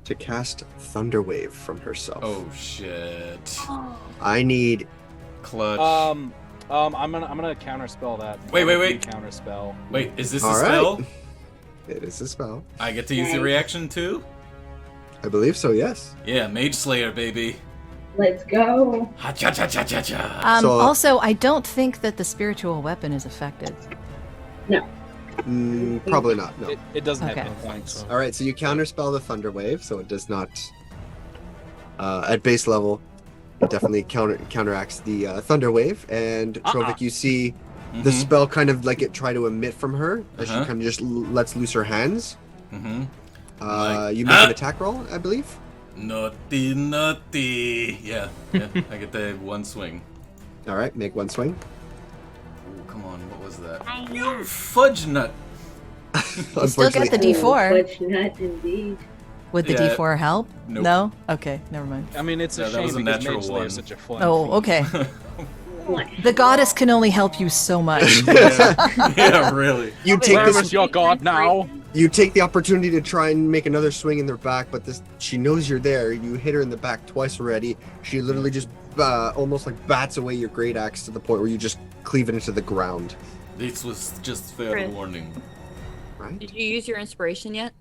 to cast Thunderwave from herself. Oh shit. I need. Clutch. I'm gonna counterspell that. Wait. Counterspell. Wait, is this All a right. spell? It is a spell. I get to use the Nice. reaction too? I believe so. Yes. Yeah, Mage Slayer, baby. Let's go. Ha cha cha cha cha cha. So- Also, I don't think that the spiritual weapon is affected. Probably not. No. It doesn't Okay. have hit points. All right, so you counterspell the Thunder Wave, so it does not. At base level, it definitely counteracts the Thunder Wave. And Trovik, you see the spell kind of like it try to emit from her as she kind of just lets loose her hands. Mm-hmm. You make an attack roll, I believe. Naughty, naughty. Yeah, I get the one swing. All right, make one swing. Ooh, come on, what was that? You fudge nut. You still get the D4. Fudge nut, indeed. Would the Yeah. D4 help? Nope. No? Okay, never mind. I mean, it's a Yeah, that shame was a because natural Mage Slayer one. is such a fun Oh, feat. okay. The goddess can only help you so much. Yeah, really. You take Where this. is your god now? You take the opportunity to try and make another swing in their back, but she knows you're there. You hit her in the back twice already. She literally just almost like bats away your great axe to the point where you just cleave it into the ground. This was just fair Chris. warning. Right? Did you use your inspiration yet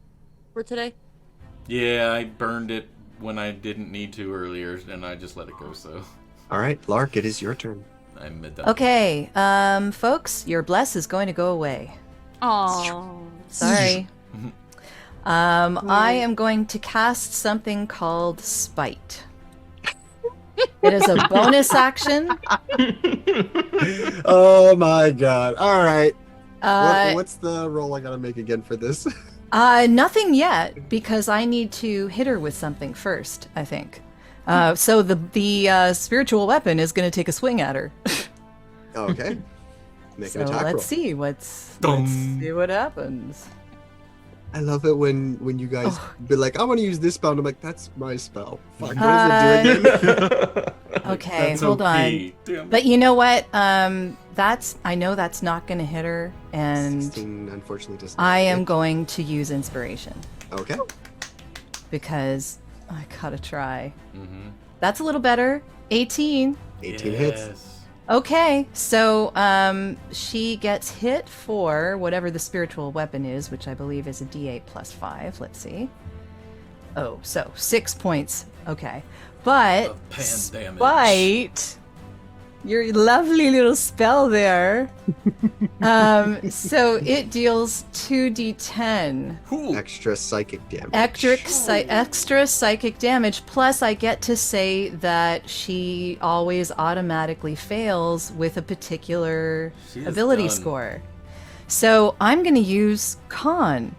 for today? Yeah, I burned it when I didn't need to earlier, and I just let it go, so All right, Lark, it is your turn. I admit that. Okay, folks, your bless is going to go away. Oh. Sorry. I am going to cast something called Spite. It is a bonus action. Oh my god. All right. Uh, What's the roll I gotta make again for this? Nothing yet, because I need to hit her with something first, I think. So the spiritual weapon is going to take a swing at her. Okay. Make So an attack roll. let's see let's see what happens. I love it when you guys be like, I want to use this spell, and I'm like, that's my spell. Fuck, what does it do again? Okay, That's hold OP. on. Damn. But you know what? I know that's not going to hit her, and 16, unfortunately, does not I am hit. going to use inspiration Okay. because I gotta try. Mm-hmm. That's a little better. 18. 18 hits. Okay, so she gets hit for whatever the spiritual weapon is, which I believe is a D8 plus 5. Let's see. Oh, so 6 points. Okay, but Of pan damage. Spite, your lovely little spell there. So it deals 2d10 Cool. Extra psychic damage. extra psychic damage. Plus, I get to say that she always automatically fails with a particular She is ability done. score. So I'm going to use Con.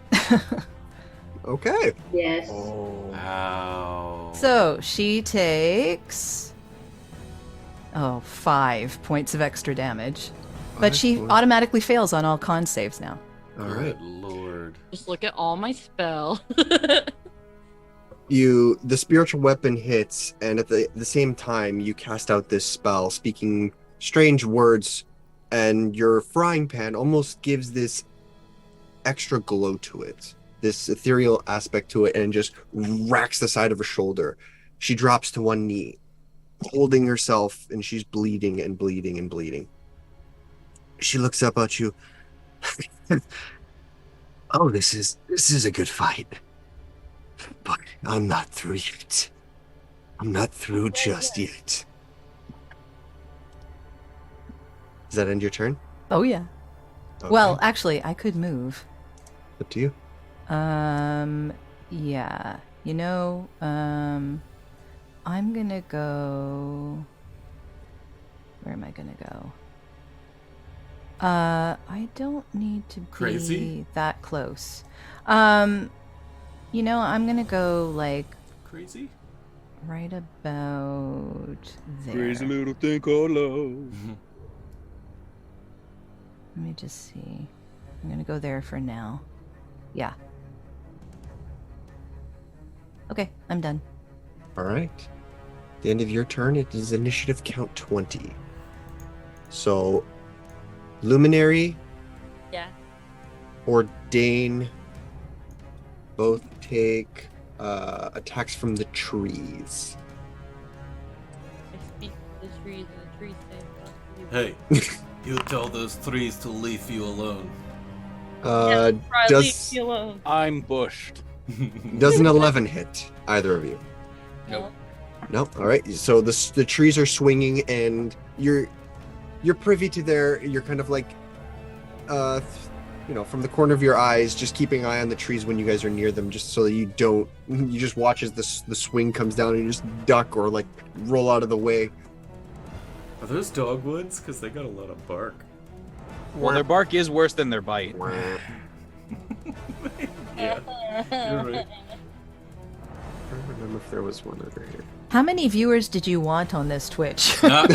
Okay. Yes. Wow. So she takes 5 points of extra damage. But she automatically fails on all con saves now. All right. Good lord. Just look at all my spell. The spiritual weapon hits, and at the same time, you cast out this spell, speaking strange words, and your frying pan almost gives this extra glow to it, this ethereal aspect to it, and just racks the side of her shoulder. She drops to one knee, holding herself, and she's bleeding and bleeding and bleeding. She looks up at you. Oh, this is a good fight. But I'm not through yet. I'm not through just yet. Does that end your turn? Oh, yeah. Okay. Well, actually, I could move. Up to you. Yeah. You know, I'm gonna go... Where am I gonna go? I don't need to be Crazy? that close. You know, I'm gonna go, like, Crazy? right about there. Crazy little thing called love. Let me just see. I'm gonna go there for now. Yeah. Okay, I'm done. All right. At the end of your turn, it is initiative count 20. So, Luminary, Yeah. Ordain, both take attacks from the trees. I speak to the trees and the trees say fuck you. Hey, you tell those trees to leave you alone. Riley, Does leave me alone. I'm bushed. does an 11 hit either of you? Nope. No. All right. So the trees are swinging, and you're privy to their. You're kind of like, from the corner of your eyes, just keeping an eye on the trees when you guys are near them, just so that you don't. You just watch as the swing comes down, and you just duck or like roll out of the way. Are those dogwoods? Because they got a lot of bark. Well, their bark is worse than their bite. Yeah, you're right. I don't remember if there was one over here. How many viewers did you want on this Twitch? None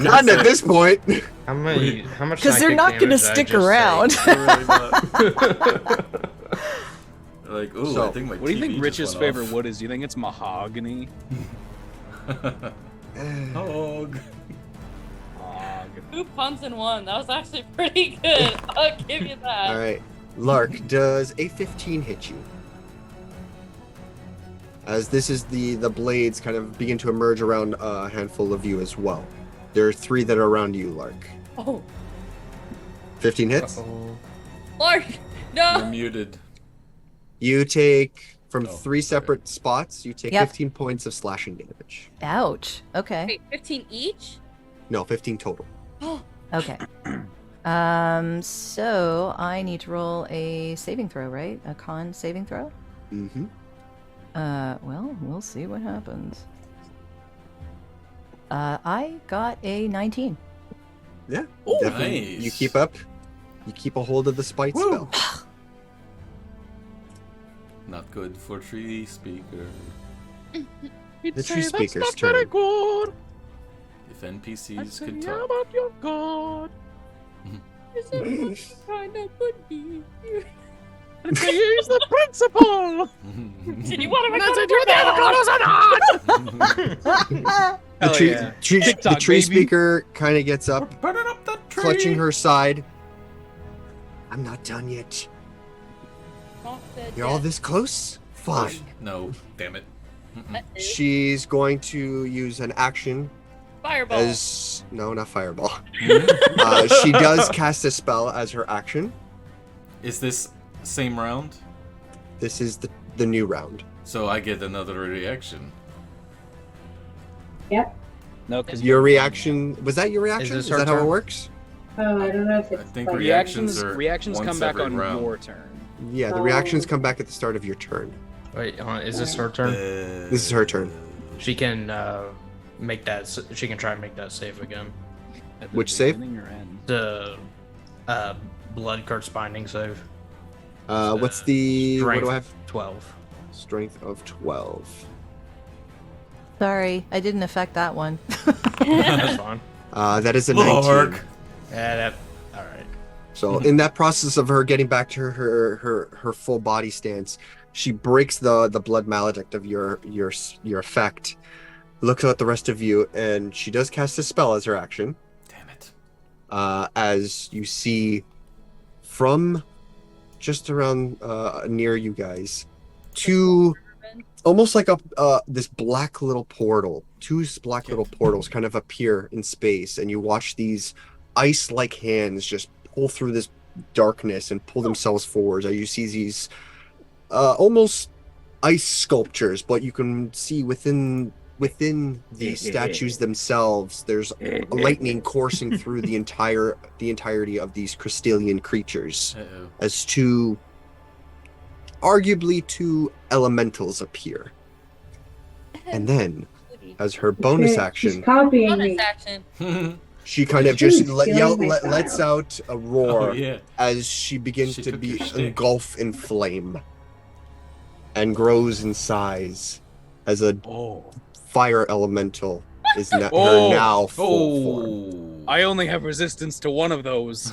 None at this point. How much? Because they're not going to stick around. Like, ooh, So, I think my What do you TV think just Rich's went favorite off. wood is? Do you think it's mahogany? Hog. Two puns in one. That was actually pretty good. I'll give you that. All right. Lark, does a 15 hit you? As this is the blades kind of begin to emerge around a handful of you as well. There are 3 that are around you, Lark. Oh, 15 hits? Lark, You're no. muted. You take, from Oh, 3 separate spots, you take Yep. 15 points of slashing damage. Ouch. Okay. Wait, 15 each? No, 15 total. Okay. So I need to roll a saving throw, right? A con saving throw? Mm-hmm. Well, we'll see what happens. I got a 19. Yeah. Ooh, definitely. nice. You keep up. You keep a hold of the spite spell. Not good for tree speaker. The tree speaker's turn. Good. If NPCs Say could how talk. about your god? Is it kind of good? He's the principal. Did you want The Hell tree, yeah. the TikTok, tree baby. speaker kind of gets up, Burning up that tree. clutching her side. I'm not done yet. You're all this close? Fine. No, damn it. She's going to use an action Fireball. as... No, not fireball. She does cast a spell as her action. Is this same round? This is the new round. So I get another reaction. Yep. No, because Your reaction... Was that your reaction? this Is her that how it turn? works? Oh, I don't know if I it's think like- reactions reactions are come once back every on round. your turn. Yeah, the reactions come back at the start of your turn. Wait, is this her turn? This is her turn. She can make that. She can try and make that save again. At the Which save? beginning or end? The blood curse binding save. What's the... What Strength do I have? 12. Strength of 12. Sorry, I didn't affect that one. That's fine. That is a 19. Lark. Yeah, that. All right. So in that process of her getting back to her full body stance, she breaks the blood maledict of your effect, looks at the rest of you, and she does cast a spell as her action. Damn it. As you see from just around near you guys, two almost like this black little portal. Two black little portals kind of appear in space, and you watch these ice-like hands just pull through this darkness and pull themselves forwards. As you see these almost ice sculptures, but you can see within the statues themselves, there's lightning coursing through the entirety of these crystalline creatures. Uh-oh. As arguably two elementals appear. And then, as her bonus She's action, copying Bonus me. action. she kind of just Stealing my style. lets out a roar Oh, yeah. as she begins She to took be your shtick. engulfed in flame and grows in size as a Oh. fire elemental is her Oh. now full form. Oh. I only have resistance to one of those.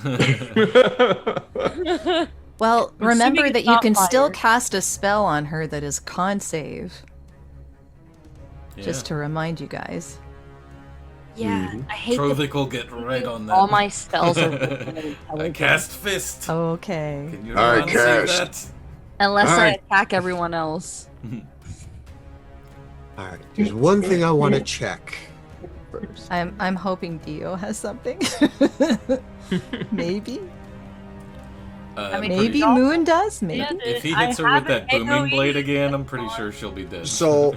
Well, I'm remember assuming that it's you not can still fire. cast a spell on her that is con save, Yeah. just to remind you guys. Yeah, Mhm. I hate Trovic will get right on that. all my spells are I cast fist. Okay. Can you All right, not say cast. that? unless All I right. attack everyone else. All right, there's one thing I want to check first. I'm hoping Dio has something. Maybe. I mean, Maybe also- Moon does. Maybe. Yeah, If he I hits her with have that an booming blade AoE again, I'm pretty sure she'll be dead. So,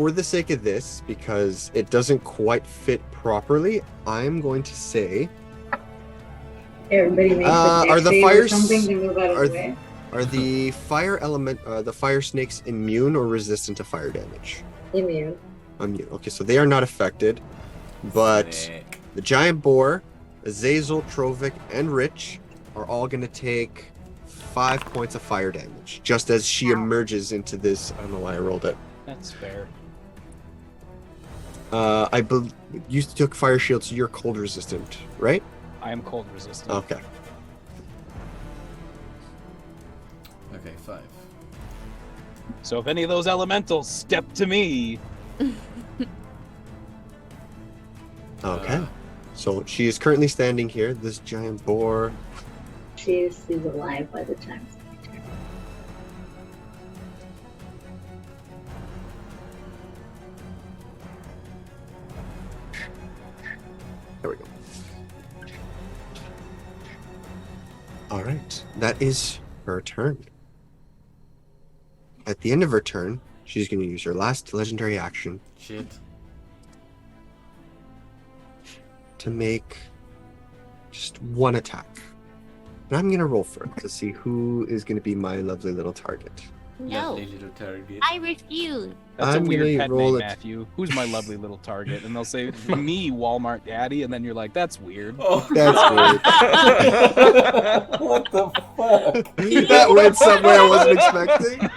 for the sake of this, because it doesn't quite fit properly, I'm going to say, Everybody makes are a the save or fires- something to move out of are the way. are the the fire snakes immune or resistant to fire damage? Immune. Immune. Okay, so they are not affected, but Sick. the giant boar, Azazel, Trovic, and Rich are all going to take 5 points of fire damage, just as she emerges into this. I don't know why I rolled it. That's fair. I believe you took fire shield, so you're cold resistant, right? I am cold resistant. Okay. Okay, 5. So if any of those elementals step to me, Okay. So she is currently standing here. This giant boar. She's alive by the time it's my turn. There we go. All right. That is her turn. At the end of her turn, she's going to use her last legendary action Shit. to make just one attack. And I'm going to roll for it to see who is going to be my lovely little target. No, Lovely little target. I refuse. that's I'm a weird gonna pet roll name, it. Matthew. Who's my lovely little target? And they'll say, me, Walmart Daddy, and then you're like, that's weird. Oh, That's what the fuck? That went somewhere I wasn't expecting.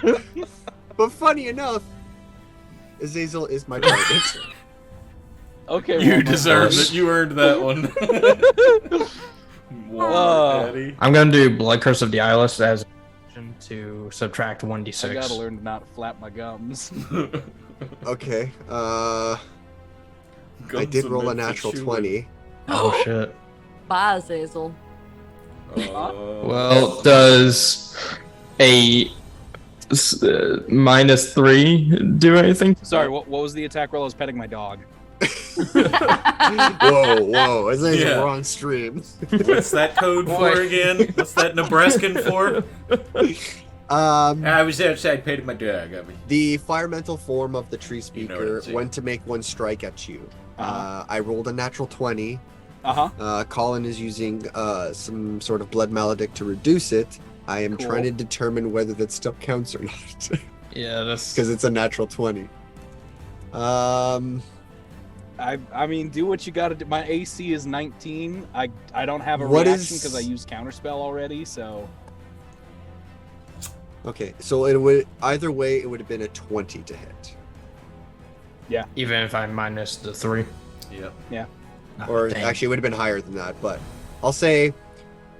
But funny enough, Azazel is my target. Okay, You Walmart deserve Daddy. it. You earned that one. Oh. Walmart Daddy. I'm gonna do Blood Curse of the Eyeless as to subtract 1d6. I gotta learn to not flap my gums. Okay. I Guns did are meant roll a for natural chewing. 20. Oh shit. Bye, Zazel. Well, does a -3 do anything? Sorry, what was the attack roll? I was petting my dog. Whoa. Azazel, Yeah. we're on stream. What's that code for again? What's that Nebraskan for? I was outside petting my dog. The fire mental form of the tree You know speaker what I'm saying. went to make one strike at you. Uh-huh. I rolled a natural 20. Uh-huh. Colin is using some sort of blood maledict to reduce it. I am Cool. trying to determine whether that still counts or not. Yeah, that's Because it's a natural 20. I mean, do what you gotta do. My AC is 19. I don't have a What reaction is- because I used Counterspell already, so... Okay, so it would either way it would have been a 20 to hit. even if I minus the 3. Yep. Or Dang. actually it would have been higher than that, but I'll say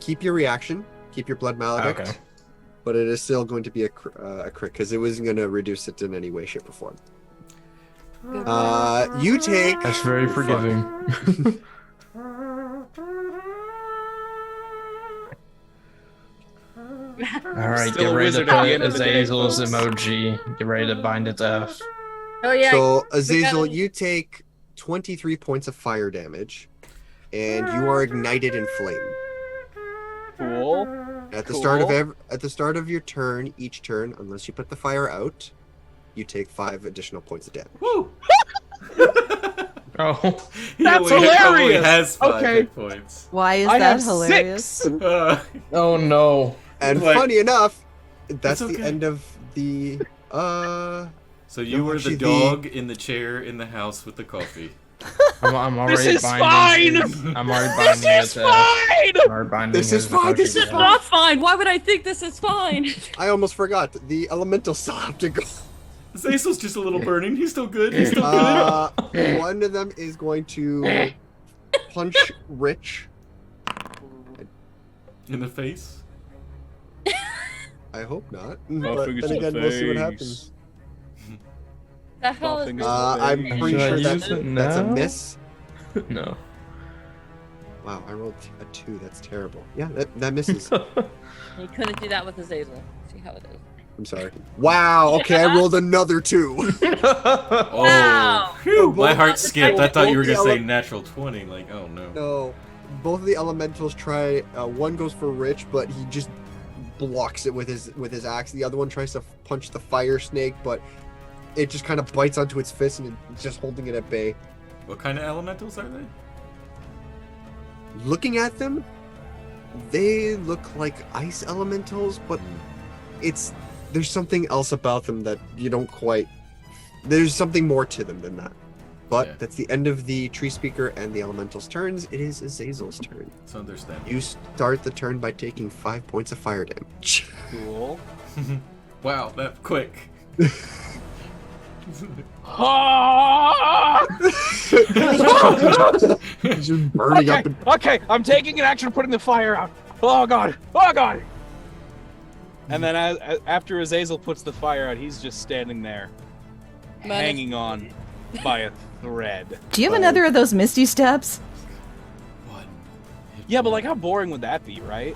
keep your reaction, keep your blood maledict. Okay. But it is still going to be a crit because it wasn't going to reduce it in any way, shape, or form. You take That's very forgiving. Alright, Still get a ready to wizard at the put end of the day, Azazel's folks. emoji. Get ready to bind its F. Oh yeah. So Azazel, gotta- you take 23 points of fire damage, and you are ignited in flame. Cool. At the Cool. start of your turn, each turn, unless you put the fire out, you take 5 additional points of damage. Woo! Oh. That's only hilarious! has 5 Okay. hit points. Why is I that have hilarious? 6! Oh no. And Like- funny enough, that's It's the okay. end of the So you No, were actually, the dog in the chair in the house with the coffee. I'm already This is binding. fine! I'm already binding This is it. fine! I'm already binding This is his fine, emoji this is to fine. F. Not fine. Why would I think this is fine? I almost forgot. The elemental still have to go. Zazel's just a little burning. He's still good. He's still good. One of them is going to punch Rich. In the face. I hope not. Oh, But fingers then to again, the we'll see what face. happens. The hell is Fingers this? to I'm face. pretty Should I sure use it that's a now? miss. No. Wow, I rolled a 2. That's terrible. Yeah, that misses. You couldn't do that with Azazel. See how it is. I'm sorry. Wow. Okay, I rolled another 2. Oh, Wow. phew, my Both- heart skipped. I thought you were both the gonna say ele- natural 20. Like, oh no. No, both of the elementals try. One goes for Rich, but he just blocks it with his axe. The other one tries to punch the fire snake, but it just kind of bites onto its fist and it's just holding it at bay. What kind of elementals are they? Looking at them, they look like ice elementals, but there's something else about them that you don't quite. There's something more to them than that. But Yeah. that's the end of the tree speaker and the elemental's turns. It is Azazel's turn. It's understandable. You start the turn by taking 5 points of fire damage. Cool. Wow, that quick. Just burning up. Okay, I'm taking an action, putting the fire out. Oh god! Oh god! And then after Azazel puts the fire out, he's just standing there, hanging on by a thread. Do you have another of those Misty Steps? One. Yeah, but like, how boring would that be, right?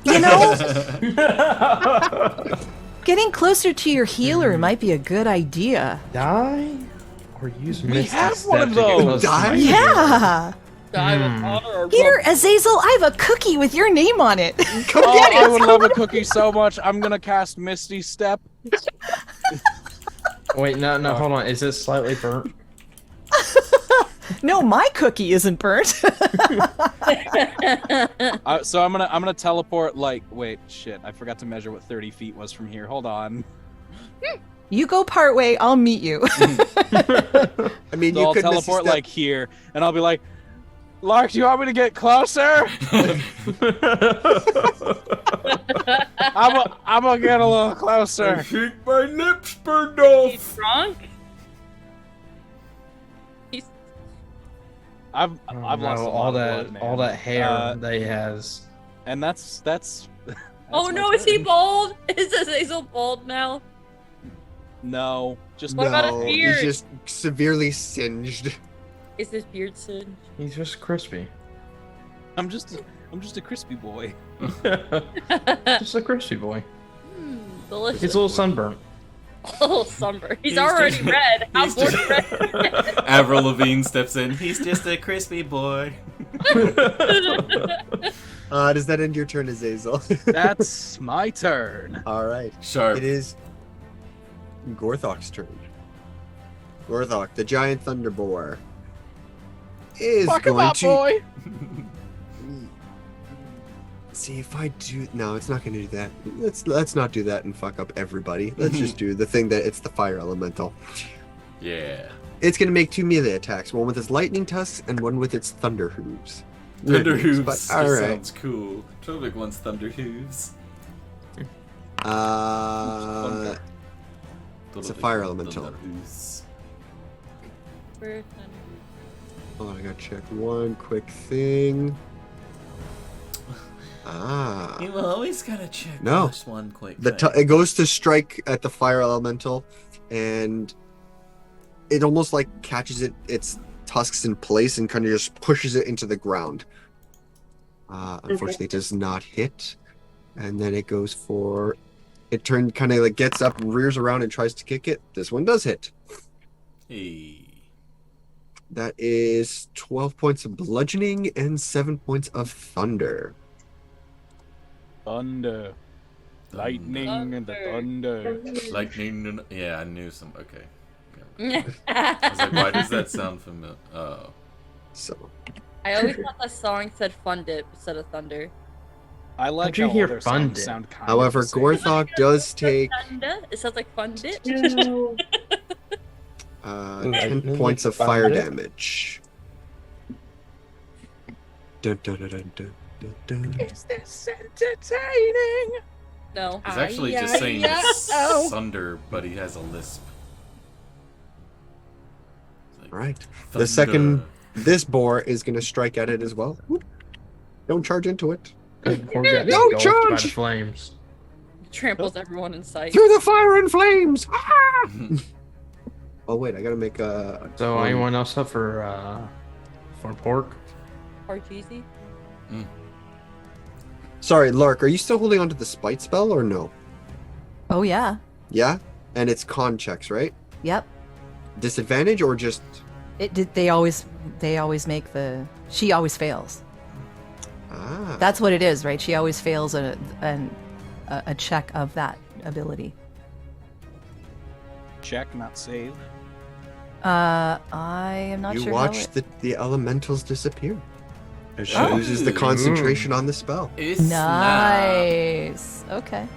You know, getting closer to your healer might be a good idea. Die? Or use We Misty have Step one of to get those. close to Die? my Yeah. Die with honor or Here, Azazel, I have a cookie with your name on it. Come Oh, get I it. would love a cookie so much. I'm gonna cast Misty Step. Wait, no, hold on. Is it slightly burnt? No, my cookie isn't burnt. So I'm gonna teleport. Like, wait, shit! I forgot to measure what 30 feet was from here. Hold on. You go part way, I'll meet you. I mean, So you I'll could teleport like here, and I'll be like, "Lark, do you want me to get closer?" I'm gonna get a little closer. think my lips burned off. He's drunk. He's I've Oh, lost a lot all of that blood, man. all that hair that he has. And that's oh my no, is he turn. bald? Is Azazel bald now? No, just What about his no, beard? he's just severely singed. Is his beard singed? He's just crispy. I'm just a crispy boy. Just a crispy boy. Delicious. He's a little sunburnt. Oh, sunburn. He's He's already just- red. How he's more just- red? Avril Lavigne steps in. He's just a crispy boy. Does that end your turn, Azazel? That's my turn. All right. Sharp. It is Gorthok's turn. Gorthok, the giant thunderboar, is Fuck him going up, to boy. see if I do. No, it's not going to do that. Let's not do that and fuck up everybody. Let's just do the thing that it's the fire elemental. Yeah. It's going to make 2 melee attacks, one with its lightning tusks and one with its thunder hooves. Thunder But, hooves. all right. Sounds cool. Trophic wants thunder hooves. It's a fire elemental. Thunder hooves. Hold on, I gotta check one quick thing. You always gotta check No. this one quick. It goes to strike at the fire elemental, and it almost like catches its tusks in place and kind of just pushes it into the ground. Unfortunately, it does not hit. And then it goes for. It kind of like gets up, rears around, and tries to kick it. This one does hit. Hey. That is 12 points of bludgeoning and 7 points of thunder. Thunder. Lightning and the thunder. Lightning. Yeah, I knew some. Okay. I was like, why does that sound familiar? Oh. So. I always thought the song said "Fund It" instead of "Thunder." I like How'd you how hear all their Fund songs It? sound kind However, of the same. Gorthok does take Thunder. It sounds like "Fund It." No. 10 points of fire damage. Dun, dun, dun, dun, dun, dun, dun. Is this entertaining? No. He's actually just saying thunder, but he has a lisp. It's like, All right. thunder. The second, this boar is going to strike at it as well. Whoop. Don't charge into it. Poor guy No engulfed by charge! the flames. Tramples everyone in sight. Through the fire and flames! Ah! Oh, wait, I got to make a. So anyone else up for pork? Or Jeezy. Sorry, Lark, are you still holding on to the spite spell or no? Oh yeah. Yeah? And it's con checks, right? Yep. Disadvantage or just. It did. They always make the. She always fails. Ah. That's what it is, right? She always fails a check of that ability. check, not save. I am not You sure. watch the elementals disappear as she loses the concentration on the spell. It's Nice. Okay.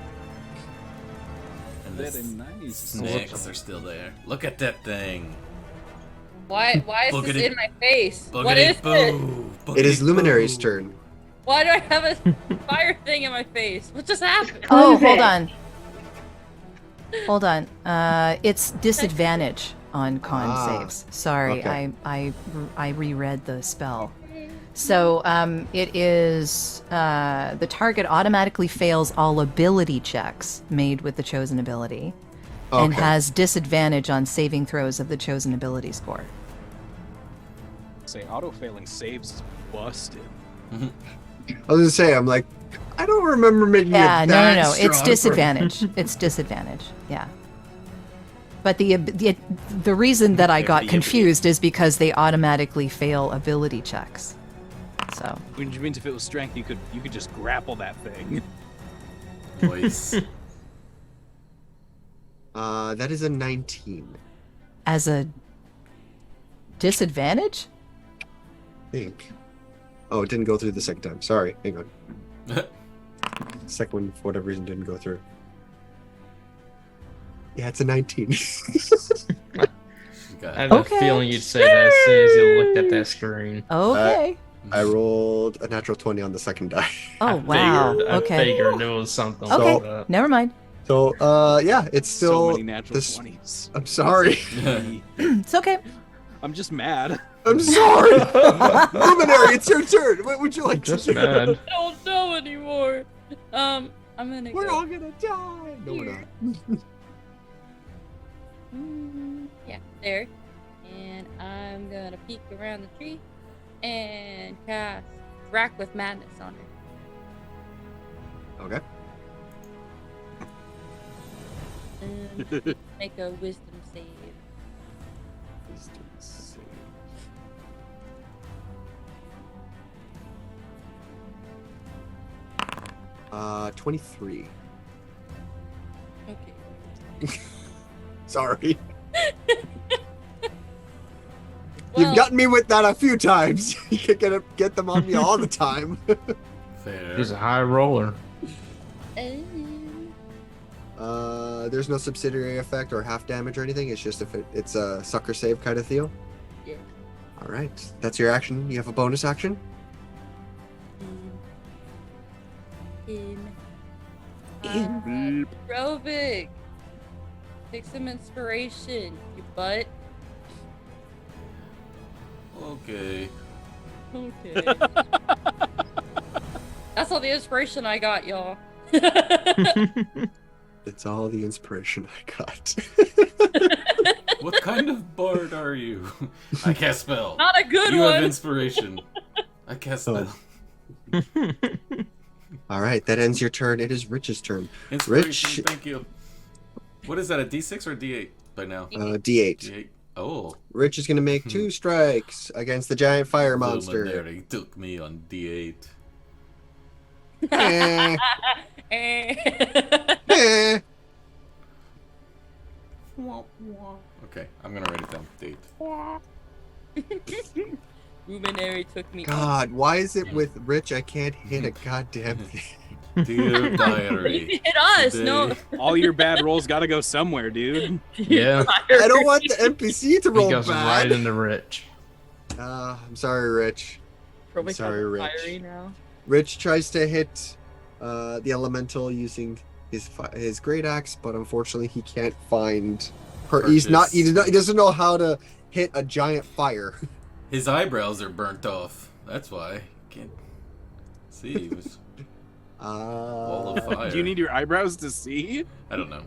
And the Very nice. snakes are still there. Look at that thing. Why is this Boogity- in my face? What Boogity is it? boo. It is Boogity Luminary's boo. turn. Why do I have a fire thing in my face? What just happened? Oh, Close hold it. on. Hold on. It's disadvantage on con saves. Sorry, okay. I reread the spell. So it is the target automatically fails all ability checks made with the chosen ability, and Okay. has disadvantage on saving throws of the chosen ability score. Say auto-failing saves is busted. I was gonna say, I'm like, I don't remember making Yeah, it no, that no, no. It's strong. disadvantage. It's disadvantage. Yeah. But the reason that I got confused is because they automatically fail ability checks. So Which means if it was strength, you could just grapple that thing. Voice. That is a 19. as a disadvantage? I think. Oh, it didn't go through the second time. Sorry, hang on. Second one, for whatever reason, didn't go through. Yeah, it's a 19. I had a Okay. feeling you'd say that as soon as you looked at that screen. Okay. I rolled a natural 20 on the second die. Oh wow. I okay. figured it was something Okay. like that. Never mind. So, yeah, it's So still. many natural this- 20s. I'm sorry. It's okay. I'm just mad. I'm sorry. Luminary, it's your turn. What would you like Just to do? mad. I don't know anymore. I'm gonna We're go. all gonna die. No, we're not. Yeah, there. And I'm gonna peek around the tree and cast Rack with Madness on her. Okay. And make a wisdom save. Wisdom save. Uh, 23. Okay. Sorry. Well, You've gotten me with that a few times. You can get them on me all the time. Fair. He's a high roller. There's no subsidiary effect or half damage or anything. It's just if it's a sucker save kind of deal. Yeah. All right, that's your action. You have a bonus action. Rovig. Take some inspiration, you butt. Okay. Okay. That's all the inspiration I got, y'all. It's all the inspiration I got. What kind of bard are you? I cast spell. Not a good you one. have inspiration. I cast spell. All right, that ends your turn. It is Rich's turn. Inspiration, Rich, thank you. What is that, a D6 or a D8 by now? D8. D8. Oh. Rich is going to make 2 strikes against the giant fire monster. Luminary took me on D8. Eh, Eh. eh. Okay, I'm gonna write it down. D8. Luminary took me. God, why is it with Rich I can't hit a goddamn thing? Dear You diary. hit us, no. Today- All your bad rolls gotta go somewhere, dude. Yeah. I don't want the NPC to He roll goes bad. right into Rich. I'm sorry, Rich. Probably Sorry, kinda Rich. fiery now. Rich tries to hit the elemental using his great axe, but unfortunately he can't find her. He doesn't know how to hit a giant fire. His eyebrows are burnt off. That's why. Can't see. He was wall of fire. Do you need your eyebrows to see? I don't know.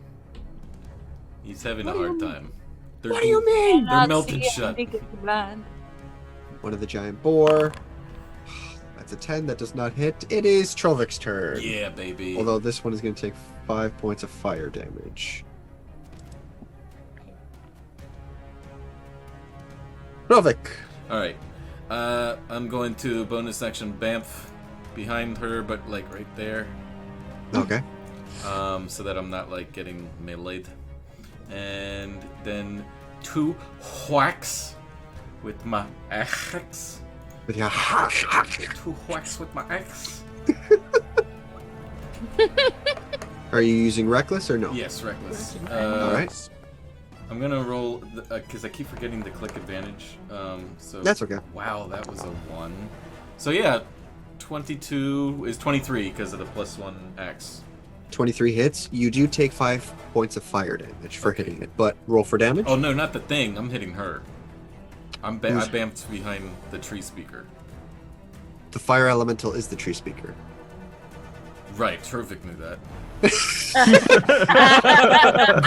He's having a hard time. What do you mean? They're melted shut. One of the giant boar. That's a 10. That does not hit. It is Trovik's turn. Yeah, baby. Although this one is going to take 5 points of fire damage. Trovik. All right. I'm going to bonus action Bamf behind her, but like right there. Okay. So that I'm not like getting meleeed. and then 2 whacks with my axe. With your 2 whacks with my axe. Are you using reckless or no? Yes, reckless. All right. I'm gonna roll because I keep forgetting the click advantage. So That's okay. Wow, that was a 1. So yeah, 22 is 23 because of the +1 axe. 23 hits. You do take 5 points of fire damage for hitting it, but roll for damage. Oh no, not the thing. I'm hitting her. I bamfed behind the tree speaker. The fire elemental is the tree speaker. Right, Turvik knew that.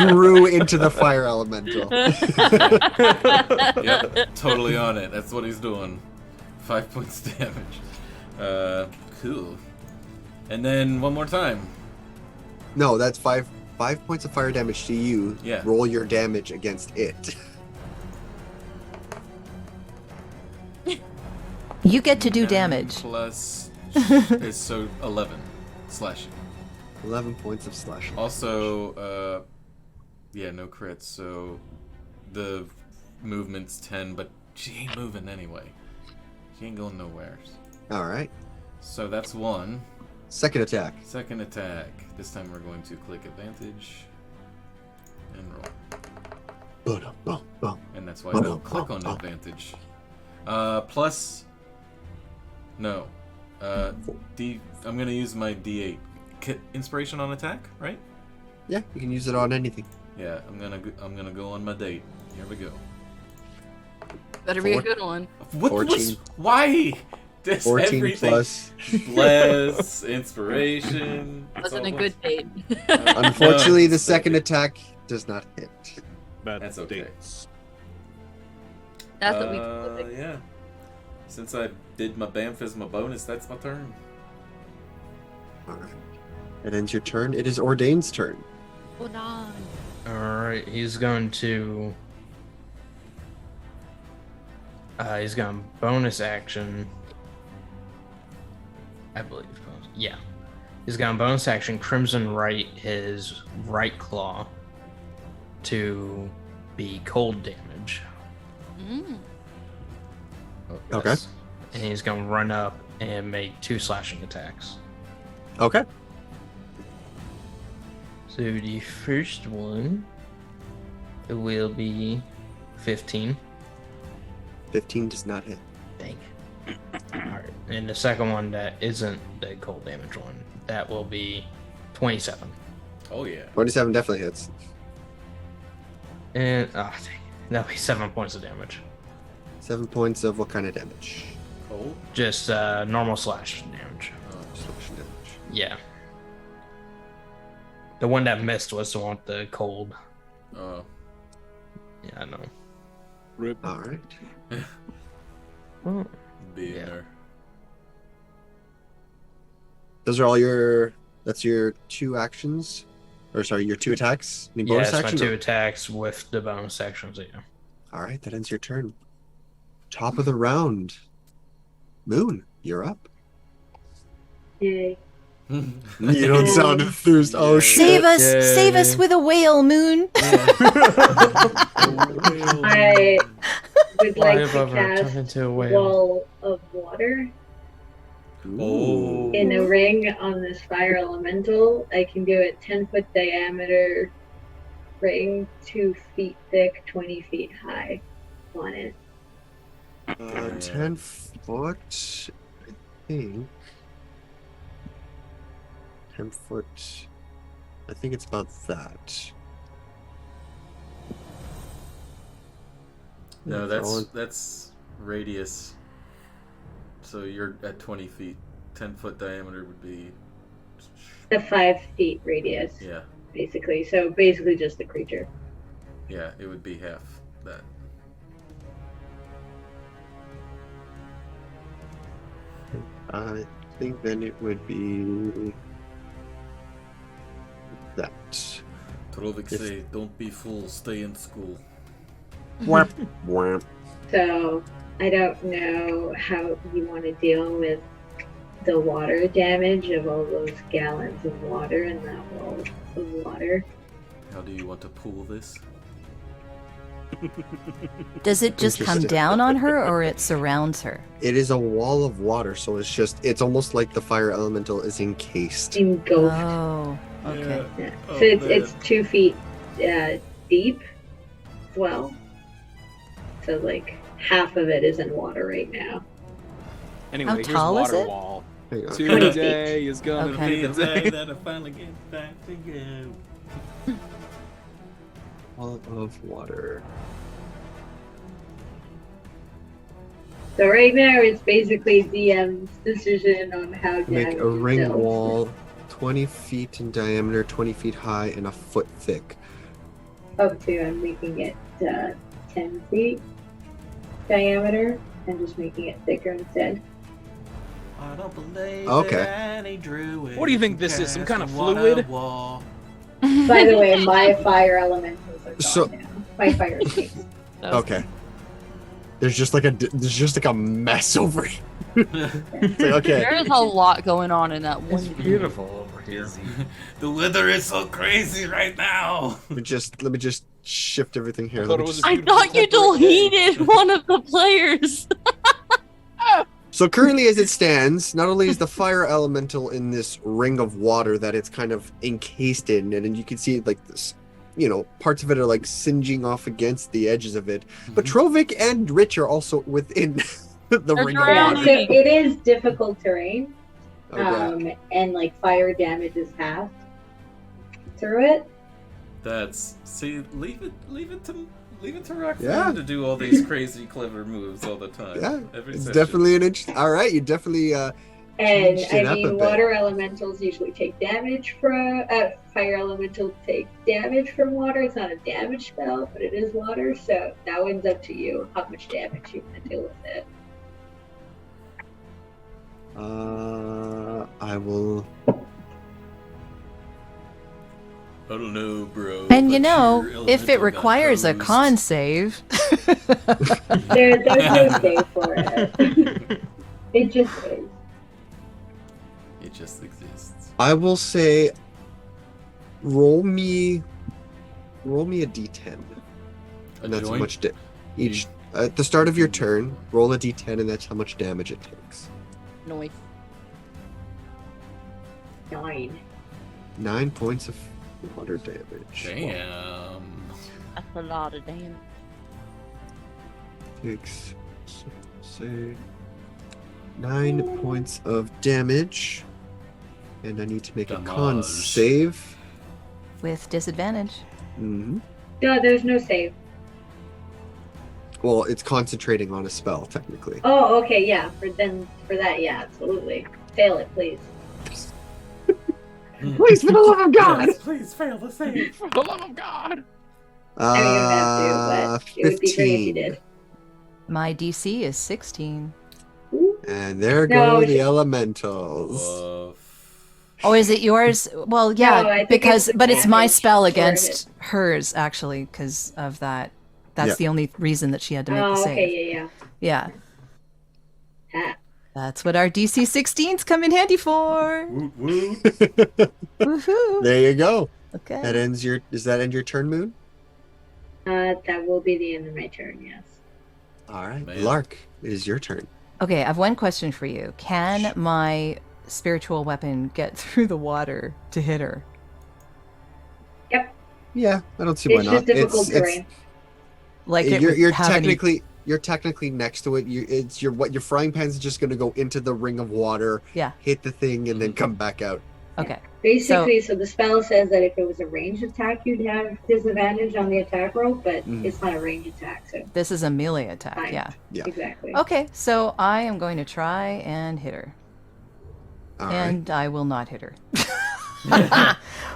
Grew into the fire elemental. Yep, totally on it. That's what he's doing. 5 points damage. Cool. And then one more time. No, that's 5 points of fire damage to you. Yeah. Roll your damage against it. You get to do 9 damage. Plus is so 11 slashing. 11 points of slashing. Also, yeah, no crits. So the movement's 10, but she ain't moving anyway. She ain't going nowhere. All right. So that's 1. Second attack. Second attack. This time we're going to click advantage and roll. And that's why I don't click on advantage. Plus, no. I'm gonna use my D8 inspiration on attack, right? Yeah, you can use it on anything. Yeah, I'm gonna go on my date. Here we go. Better be a good one. What 14. Why? This 14 everything. plus. Bless, inspiration. it's Wasn't a always- good date. Unfortunately, No, the it's second okay. attack does not hit. That's okay. That's what we do. Yeah. Since I did my Bamf as my bonus, that's my turn. All right. It ends your turn. It is Ordain's turn. Hold on. Alright, he's going to bonus action. I believe. Yeah. He's going to bonus action Crimson Right his right claw to be cold damage. Okay. And he's going to run up and make 2 slashing attacks. Okay. So the first one will be 15. 15 does not hit. Dang. Alright. And the second one that isn't the cold damage one, that will be 27. Oh yeah. 27 definitely hits. And dang. That'll be 7 points of damage. 7 points of what kind of damage? Cold. Just normal slash damage. Slashing damage. Yeah. The one that missed was the one with the cold. Oh. Yeah, I know. Rip. All right. Oh. Being Yeah. there. Those are all your. That's your 2 actions, or sorry, your 2 attacks. Any Yeah, bonus it's my action? 2 attacks with the bonus actions, yeah. All right, that ends your turn. Top of the round. Moon, you're up. Yay. You don't sound enthused. Oh Save shit! us with a whale, Moon. I would Fly like to above her, turn cast into a whale. Wall of Water Oh. in a ring on this fire elemental. I can do a 10-foot diameter ring, 2 feet thick, 20 feet high on it. 10 foot, I think. 10 foot. I think it's about that. No, All- that's radius. So you're at 20 feet. 10-foot diameter would be. The 5 feet radius, Yeah, basically. So basically just the creature. yeah, it would be half that. I think then it would be that. Trovik If- say, "Don't be fool, stay in school." Whap, whap. So I don't know how you want to deal with the water damage of all those gallons of water in that wall of water. How do you want to pull this? Does it just come Interesting. down on her, or it surrounds her? It is a wall of water, so it's almost like the fire elemental is encased. Engulfed. Oh, okay. Yeah. Oh, So it's man. 2 feet deep as well. So like half of it is in water right now. Anyway, How here's tall is water it? wall. Hang on. 20 Today is gonna Okay. be the day. that I finally get back to you. Wall of water. So right now it's basically DM's decision on how to Make have a it ring built. wall 20 feet in diameter, 20 feet high, and a foot thick. Up to I'm making it 10 feet diameter and just making it thicker instead. I don't believe Okay. that any druid What do you think can this is, some cast kind a of water fluid? wall. By the way, my fire elementals are gone So- now. My fire snakes. Okay. There's just like a mess over here. It's like, okay. There is a lot going on in that one. It's beautiful over here. The weather is so crazy right now. Let me just shift everything here. I Let thought me it was just- a I beautiful thought you temperate day. deleted one of the players. So currently, as it stands, not only is the fire elemental in this ring of water that it's kind of encased in, and you can see like this, parts of it are like singeing off against the edges of it. But Trovic and Rich are also within the They're ring of Yeah, drowning. so water. it is difficult terrain. Okay. And like fire damage is halved through it. Leave it to Roxanne Yeah. to do all these crazy clever moves all the time. Yeah, Every it's session. definitely an interesting. All right, you definitely. And Changed it I up a mean, bit. water elementals usually take damage from fire elementals take damage from water. It's not a damage spell, but it is water, so that one's up to you how much damage you want to deal with it. I will. I don't know, bro. And you but know, your if it elemental got requires a hosed. con save, There's no save for it. It just is. It just exists. I will say, roll me a d10, and that's how joint? much each. At the start of your turn, roll a d10, and that's how much damage it takes. Noise. 9. 9 points of water damage. Damn. That's a lot of damage. Takes, say, 9 points of damage, and I need to make a con Damage. save. with disadvantage. hmm No, there's no save. Well, it's concentrating on a spell, technically. Oh, okay, yeah. For that, yeah, absolutely. Fail it, please. Please, for the love of God! Yes, please fail the save. For the love of God! I mean, you don't have to, but it would be great if you did. My DC is 16. And there No, go the she- elementals. Oh, is it yours? Well, yeah, No, I think because it's the but it's my damage spell for against hers actually because of that. That's Yeah. the only reason that she had to make the Oh, save. okay, yeah. Yeah, Ha. that's what our DC 16s come in handy for. Woot woot. Woohoo! There you go. Okay. That ends your. Does that end your turn, Moon? That will be the end of my turn, yes. All right, Man. Lark, it is your turn. Okay, I have one question for you. Can my spiritual weapon get through the water to hit her? Yep. Yeah, I don't see why It's not. just difficult terrain. Like it you're would have any- you're technically next to it. Your frying pan's just going to go into the ring of water, Yeah. hit the thing, and then come back out. Okay. Basically, so the spell says that if it was a ranged attack, you'd have disadvantage on the attack roll, but it's not a ranged attack, so This is a melee attack. Fine. Yeah. Yeah. exactly. Okay, so I am going to try and hit her. All right. And I will not hit her.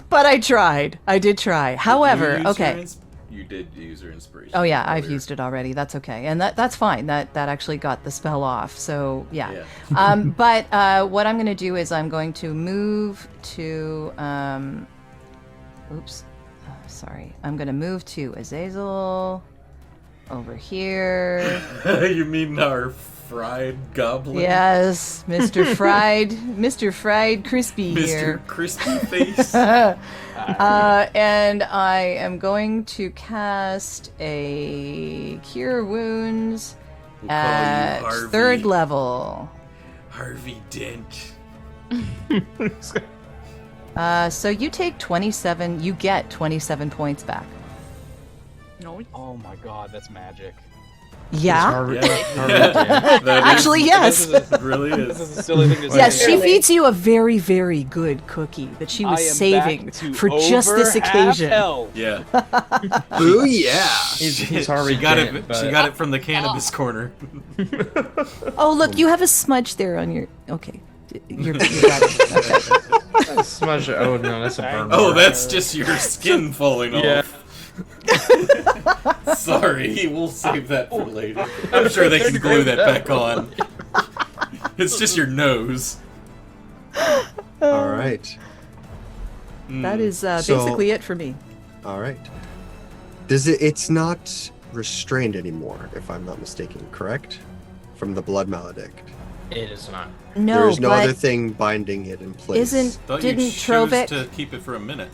But I tried. I did try. However, Did you use your okay. You did use your inspiration. Oh yeah, I've earlier. used it already. That's okay, and that's fine. That actually got the spell off. So yeah. Yeah. But what I'm going to do is I'm going to move to. Oops, sorry. I'm going to move to Azazel over here. You mean our fried goblin. Yes, Mr. Fried Crispy here. Mr. Crispy Face. And I am going to cast a Cure Wounds We'll call you at Harvey. 3rd level. Harvey Dent. So you take 27. You get 27 points back. No. Oh my god, that's magic. Yeah. That Actually, is- yes. It really This is. is a silly thing to say. Yes, she Barely. feeds you a very, very good cookie that she was I am saving back to for just this over half occasion. health. Yeah. Boo yeah. He's already She got dead, it. but- She got it from the cannabis corner. Oh, look, you have a smudge there on your. Okay. You got it. Okay. Smudge. Oh no, that's a burn. Oh, mark. that's just your skin falling Yeah. off. Sorry, we'll save that for later. I'm sure they can glue that back on. It's just your nose. All right. That is So- basically it for me. All right. It's not restrained anymore, if I'm not mistaken, correct? From the blood maledict. It is not. No, There's no but other thing binding it in place. Thought you didn't choose Trovic? to keep it for a minute.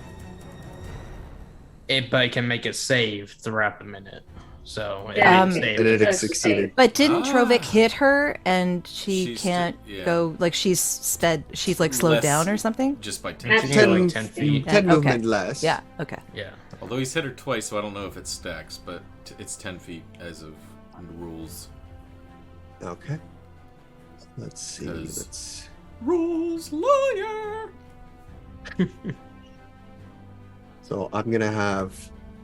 But it can make it save throughout the minute. So it Yeah. can save. And it That's succeeded. But didn't Ah. Trovic hit her and she She's can't yeah. go like she's like slowed Less- down or something? Just by That's 10 She can feet. go 10, like 10 feet. 10 Okay. movement less. Yeah, okay. Yeah. Although he's hit her twice, so I don't know if it stacks, but it's 10 feet as of rules. Okay. Let's see. 'Cause- Let's... Rules lawyer! So I'm going to have,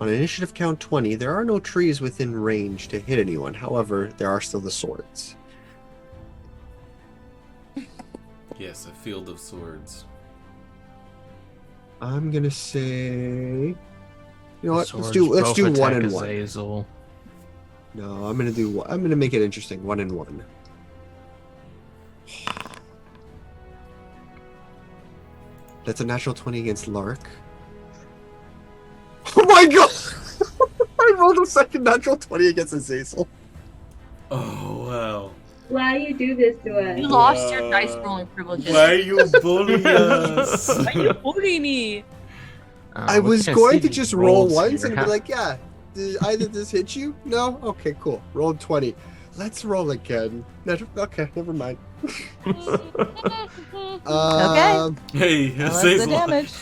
on initiative count 20, there are no trees within range to hit anyone. However, there are still the swords. Yes, a field of swords. I'm going to say... You know what? Swords Let's do both one attack and one. Azazel. No, I'm gonna make it interesting. 1 and 1. That's a natural 20 against L.O.R.E. Oh my god! I rolled a second natural 20 against Azazel. Oh, wow. Why you do this to us? You lost your dice rolling privileges. Why are you bullying us? Why you bullying me? I we was can't going see to just the roll rolls once here. and be like, yeah, did either this hit you? No? Okay, cool. Rolled 20. Let's roll again. Okay, never mind. Hey, Well, that's the damage.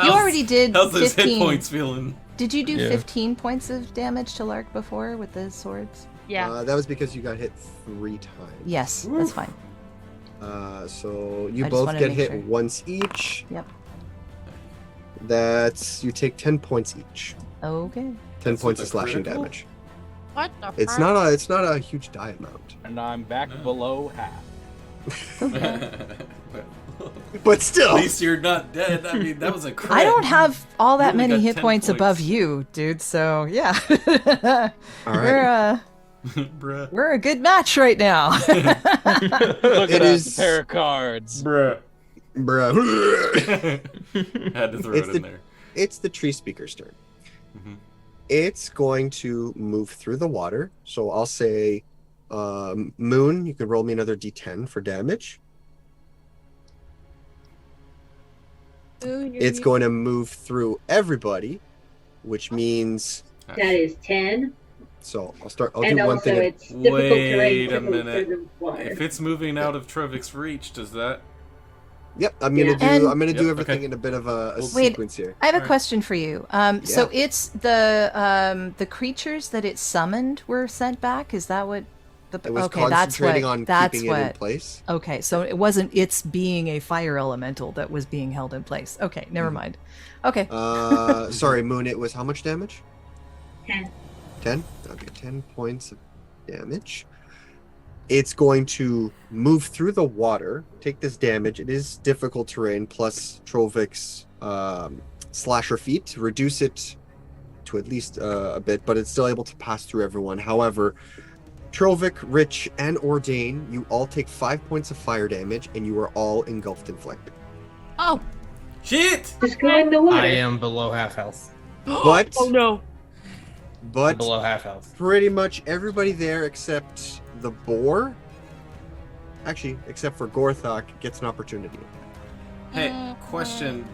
You already did How's those hit 15. points feeling? Did you do Yeah. 15 points of damage to L.O.R.E before with the swords? Yeah. That was because you got hit 3 times. Yes, that's fine. So you I just both wanted get to make hit sure. once each. Yep. You take 10 points each. Okay. 10 That's points with of a slashing critical? damage. What the It's fuck? not a huge die amount. And I'm back below half. But still. At least you're not dead. I mean, that was a crit. I don't have all that You only many got hit 10 points above points. you, dude. So yeah, All right. Bruh. we're a good match right now. Look at It us, is- pair of cards. Bruh. Bruh. Had to throw It's it in the- there. It's the tree speaker's turn. Mhm. It's going to move through the water. So I'll say, Moon, you can roll me another d10 for damage. It's going to move through everybody, which means. That is 10. So I'll And do one also, thing. it's difficult terrain. Wait a difficult minute. because of water. If it's moving out of Trovic's reach, does that? Yep, I'm gonna Yeah. do. And- I'm gonna do Yep, everything okay. in a bit of a Wait. sequence here. I have a Alright. question for you. So it's the creatures that it summoned were sent back. Is that what? It was Okay, that's what. concentrating on That's keeping it in what. place. Okay, so it wasn't its being a fire elemental that was being held in place. Okay, never Mm-hmm. mind. Okay. Sorry, Moon. It was how much damage? 10. 10? Okay, 10 points of damage. It's going to move through the water, take this damage. It is difficult terrain, plus Trovic's slasher feat to reduce it to at least a bit, but it's still able to pass through everyone. However, Trovic, Rich, and Ordain, you all take 5 points of fire damage, and you are all engulfed in flame. Oh. Shit! Just go in the water. I am below half health. But, Oh no. but Below half health. pretty much everybody there except the boar Actually, except for Gorthok, gets an opportunity. Hey, question.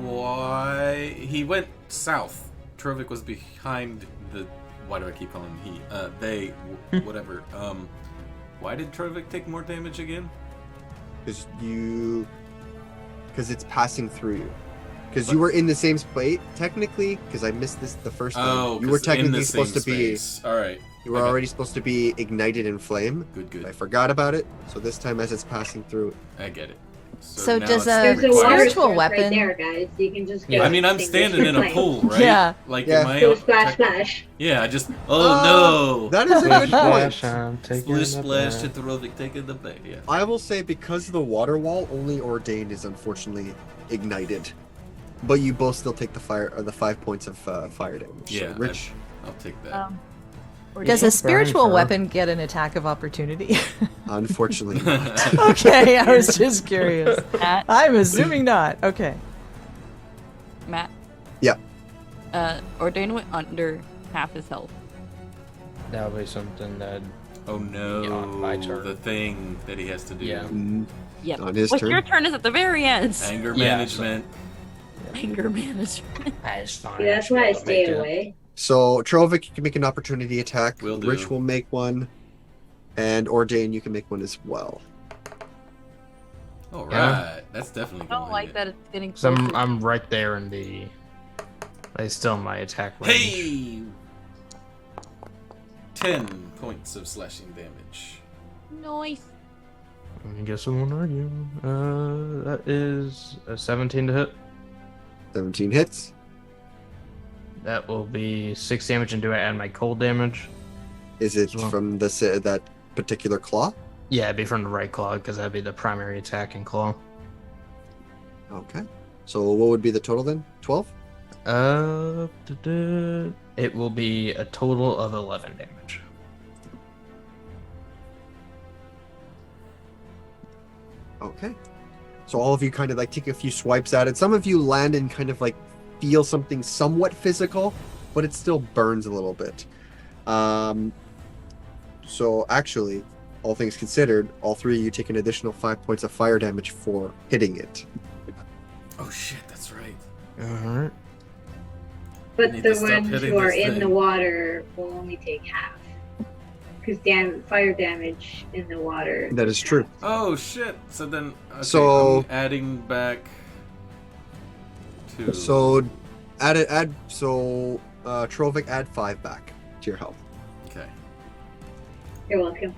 Why he went south? Trovik was behind the. Why do I keep calling him he? They, whatever. Why did Trovik take more damage again? Because it's passing through you. Because you were in the same space, technically. Because I missed this the first time. Oh, you were 'cause in technically the same supposed to be. space. All right. You were already supposed to be ignited in flame. Good. I forgot about it. So this time, as it's passing through, I get it. So now does it's a There's a required- water spiritual source weapon- right there, guys. You can just go. I mean, I'm extinguish standing in your a flame. pool, right? Yeah. Like, Yeah. am I So out- splash, splash. Yeah, I just. Oh, no! that is a good point. Splash, I'm taking Splish the splash bath. to Trovik taking the bait. Yeah. I will say because of the water wall, only Ordained is unfortunately ignited. But you both still take the 5 points of fire damage. Yeah, So, Rich, I'll take that. Does a Burn spiritual for- weapon get an attack of opportunity? unfortunately not. Okay, I was just curious. Matt, I'm assuming not. Okay. Matt. Yeah. Ordain went under half his health. That'll be something that. Oh no! Yeah, on my turn. The thing that he has to do. Yeah. Yep. On his What's turn? your turn is at the very end. Anger Yeah, management. Anger management. That's fine. Yeah, that's why I stayed away. So Trovik, you can make an opportunity attack. Will do. Rich will make one. And Ordain, you can make one as well. All right, Yeah. that's definitely. I don't going like in. that it's getting So closer. I'm right there in the. I still in my attack range. Hey! 10 points of slashing damage. Nice. I guess I won't argue. That is a 17 to hit. 17 hits. That will be 6 damage, and do I add my cold damage? Is it Well. from that particular claw? Yeah, it'd be from the right claw, because that'd be the primary attack in claw. Okay. So what would be the total then? 12? It will be a total of 11 damage. Okay. So all of you kind of like take a few swipes at it. Some of you land and kind of like feel something somewhat physical, but it still burns a little bit. So actually, all things considered, all three of you take an additional 5 points of fire damage for hitting it. Oh shit, that's right. Alright. But Need the to stop ones hitting who are this in the thing. water will only take half. Because fire damage in the water. That is true. Oh shit. So then. Okay, So- I'm adding back. To. So Trovik, add 5 back to your health. Okay. You're welcome.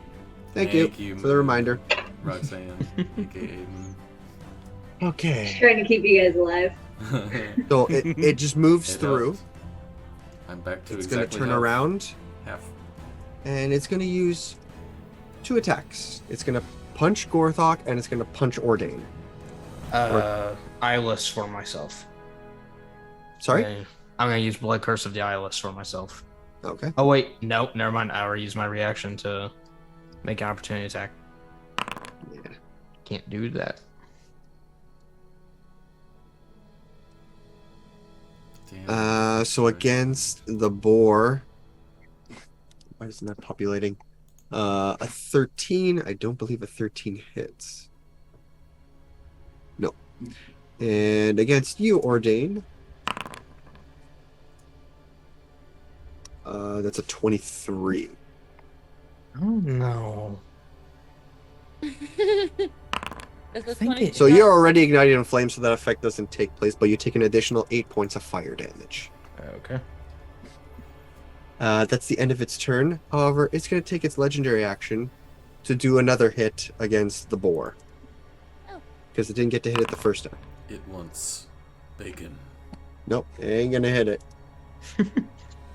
Thank you for the reminder. Roxanne, aka Okay. Just trying to keep you guys alive. Moon. So it just moves It through. helped. I'm back to It's exactly going to turn half. around, Half. and it's going to use 2 attacks. It's going to punch Gorthok, and it's going to punch Ordain. Eyeless for myself. Sorry? Okay. I'm gonna use Blood Curse of the Eyeless for myself. Okay. Oh wait, no, never mind. I already used my reaction to make an opportunity attack. Yeah. Can't do that. Damn. So against the boar, why isn't that populating? A 13. I don't believe a 13 hits. No. And against you, Ordain, that's a 23. Oh no. Is this think one it- So you're already ignited in flames, so that effect doesn't take place, but you take an additional 8 points of fire damage. Okay. That's the end of its turn. However, it's going to take its legendary action to do another hit against the boar. Oh. Because it didn't get to hit it the first time. It wants bacon. Nope, it ain't going to hit it.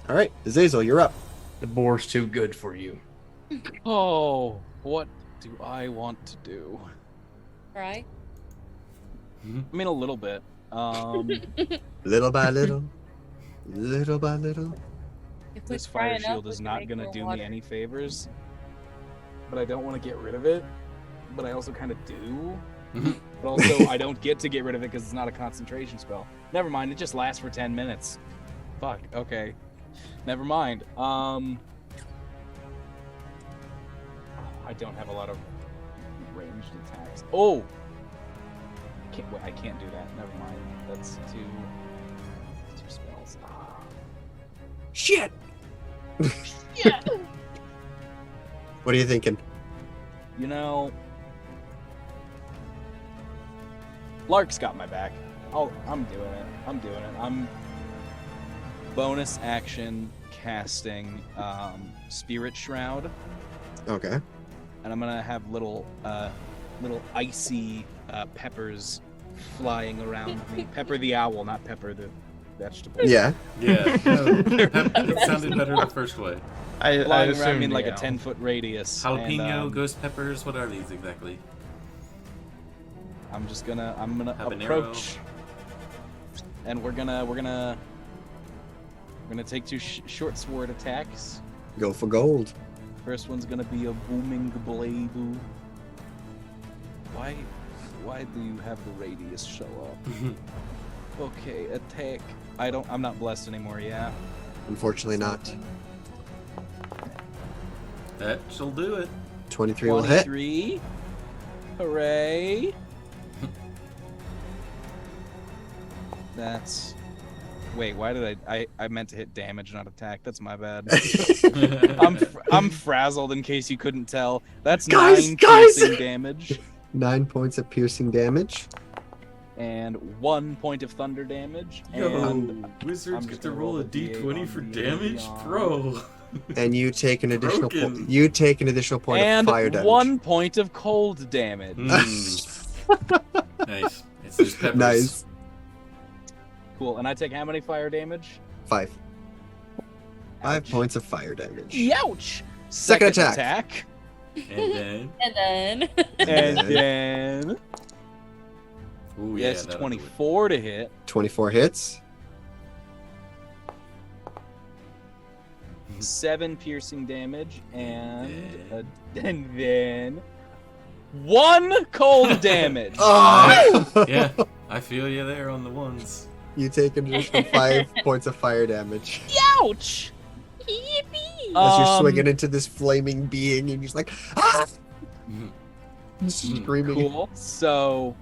All right, Azazel, you're up. The boar's too good for you. Oh, what do I want to do? Right? I mean, a little bit. Little by little, little by little. If we This try fire enough, shield we is can not make gonna more do water. me any favors. But I don't want to get rid of it. But I also kind of do. But also, I don't get to get rid of it because it's not a concentration spell. Never mind, it just lasts for 10 minutes. Fuck, okay. Never mind. I don't have a lot of ranged attacks. Oh! I can't do that. Never mind. That's two spells. Shit! Yeah. What are you thinking? You know, Lark's got my back. I'm doing it. I'm bonus action casting Spirit Shroud, Okay. and I'm gonna have little icy peppers flying around me. Pepper the owl, not Pepper the vegetable. Yeah. Yeah. It sounded better the first way. I Flying around assumed me in like a yeah. 10-foot radius. Jalapeno, and, ghost peppers, what are these exactly? I'm gonna Habanero. approach, and we're gonna take two short sword attacks. Go for gold. First one's gonna be a booming blade. Why do you have the radius show up? Okay, attack. I'm not blessed anymore. Yeah. Unfortunately not. That shall do it. 23 will hit. 23. Hooray! That's. Wait, why did I meant to hit damage, not attack. That's my bad. I'm frazzled in case you couldn't tell. That's Guys, 9 guys! piercing damage 9 points of piercing damage. and 1 point of thunder damage. Yo, And wizards I'm get just to gonna roll roll a a D8 d20 on for D8 damage? beyond. Bro. And you take an additional Broken. you take an additional point and of fire damage. 1 point of cold damage. Nice. It's those peppers. Nice. Cool. And I take how many fire damage? 5 Ouch. points of fire damage. Youch! Second attack. attack. And then... And then. And then. Ooh, yeah, Yes, that'll do it. 24 to hit. 24 hits. 7 piercing damage. And then. 1 cold damage. Oh! Yeah, I feel you there on the ones. You take an additional 5 points of fire damage. Ouch! Yippee! As you're swinging into this flaming being, and you're just like, ah! Mhm. Screaming. Cool. So.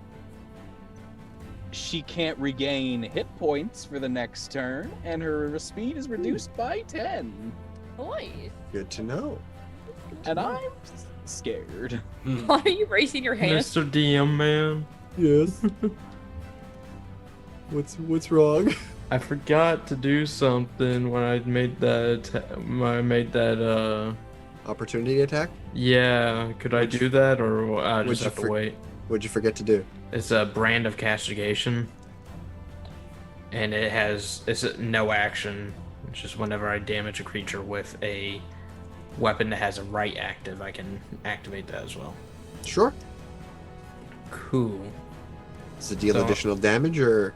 She can't regain hit points for the next turn, and her speed is reduced by 10. Nice. Good to know. And I'm scared. Why are you raising your hand? Mr. DM man. Yes. What's wrong? I forgot to do something when I made that. Opportunity attack? Yeah, could I do that or I Would just you have to wait? What'd you forget to do? It's a brand of castigation, and it's a no action. It's just whenever I damage a creature with a weapon that has a right active, I can activate that as well. Sure. Cool. Does it deal So- additional damage or?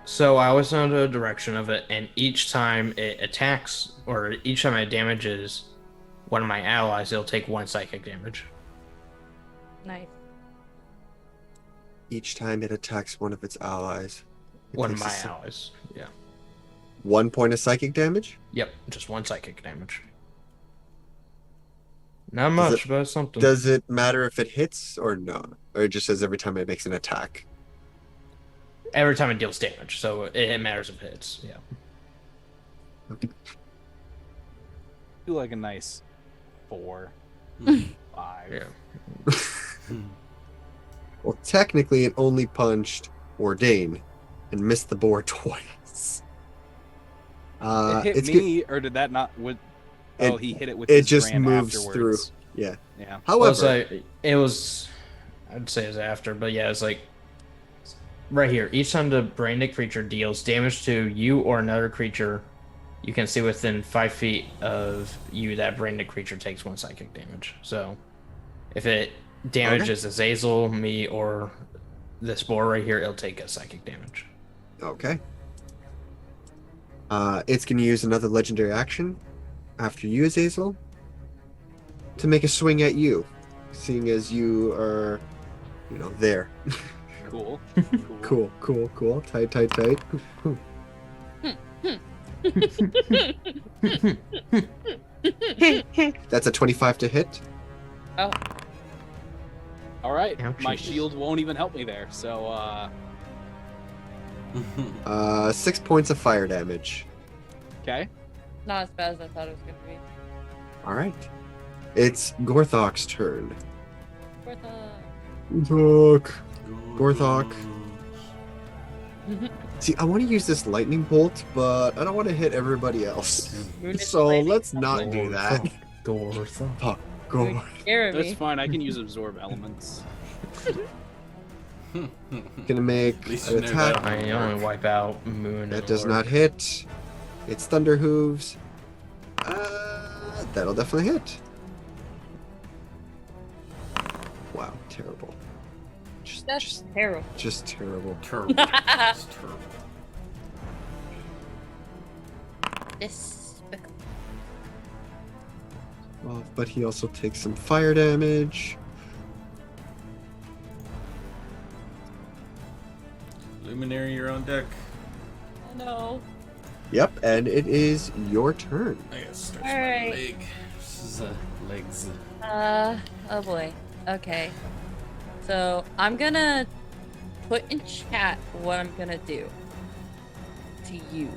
So I always know the direction of it, and each time it attacks, or each time it damages one of my allies, it'll take 1 psychic damage. Nice. Each time it attacks one of its allies. it One of takes my a allies. Yeah. 1 point of psychic damage? Yep, just 1 psychic damage. Not much, but something. Does it matter if it hits or no? Or it just says every time it makes an attack? Every time it deals damage, so it matters if it hits. Yeah. Do like a nice 4, 5. Yeah. Well, technically, it only punched Ordain and missed the boar twice. It hit it's me, or did that not? Oh, he hit it with. it his just brand moves afterwards. through. Yeah. Yeah. However, I'd say it's after, but yeah, it's like right here. Each time the branded creature deals damage to you or another creature you can see within 5 feet of you, that branded creature takes 1 psychic damage. So if it damages Azazel, me, or this boar right here, it'll take a psychic damage. okay. It's going to use another legendary action after you, Azazel, to make a swing at you, seeing as you are, there. Cool. Cool. Tight. That's a 25 to hit. Oh. All right, my Ouchies. shield won't even help me there. So, 6 points of fire damage. okay. Not as bad as I thought it was going to be. All right. It's Gorthok's turn. Gorthok. Gorthok. See, I want to use this lightning bolt, but I don't want to hit everybody else. So let's not do that. Gorthok. Fuck. Go. Scare That's me. fine. I can use absorb elements. Gonna make At least an you know attack. that. I only wipe out Moon. That and does Lord. not hit. It's Thunder Hooves. That'll definitely hit. Wow, terrible. That's terrible. Just terrible. Terrible. It's terrible. Despicable. Well, but he also takes some fire damage. Luminary, you're on deck. Oh no. Yep, and it is your turn. I gotta stretch All my right. leg. This is legs. Oh boy. Okay. So I'm gonna put in chat what I'm gonna do to you.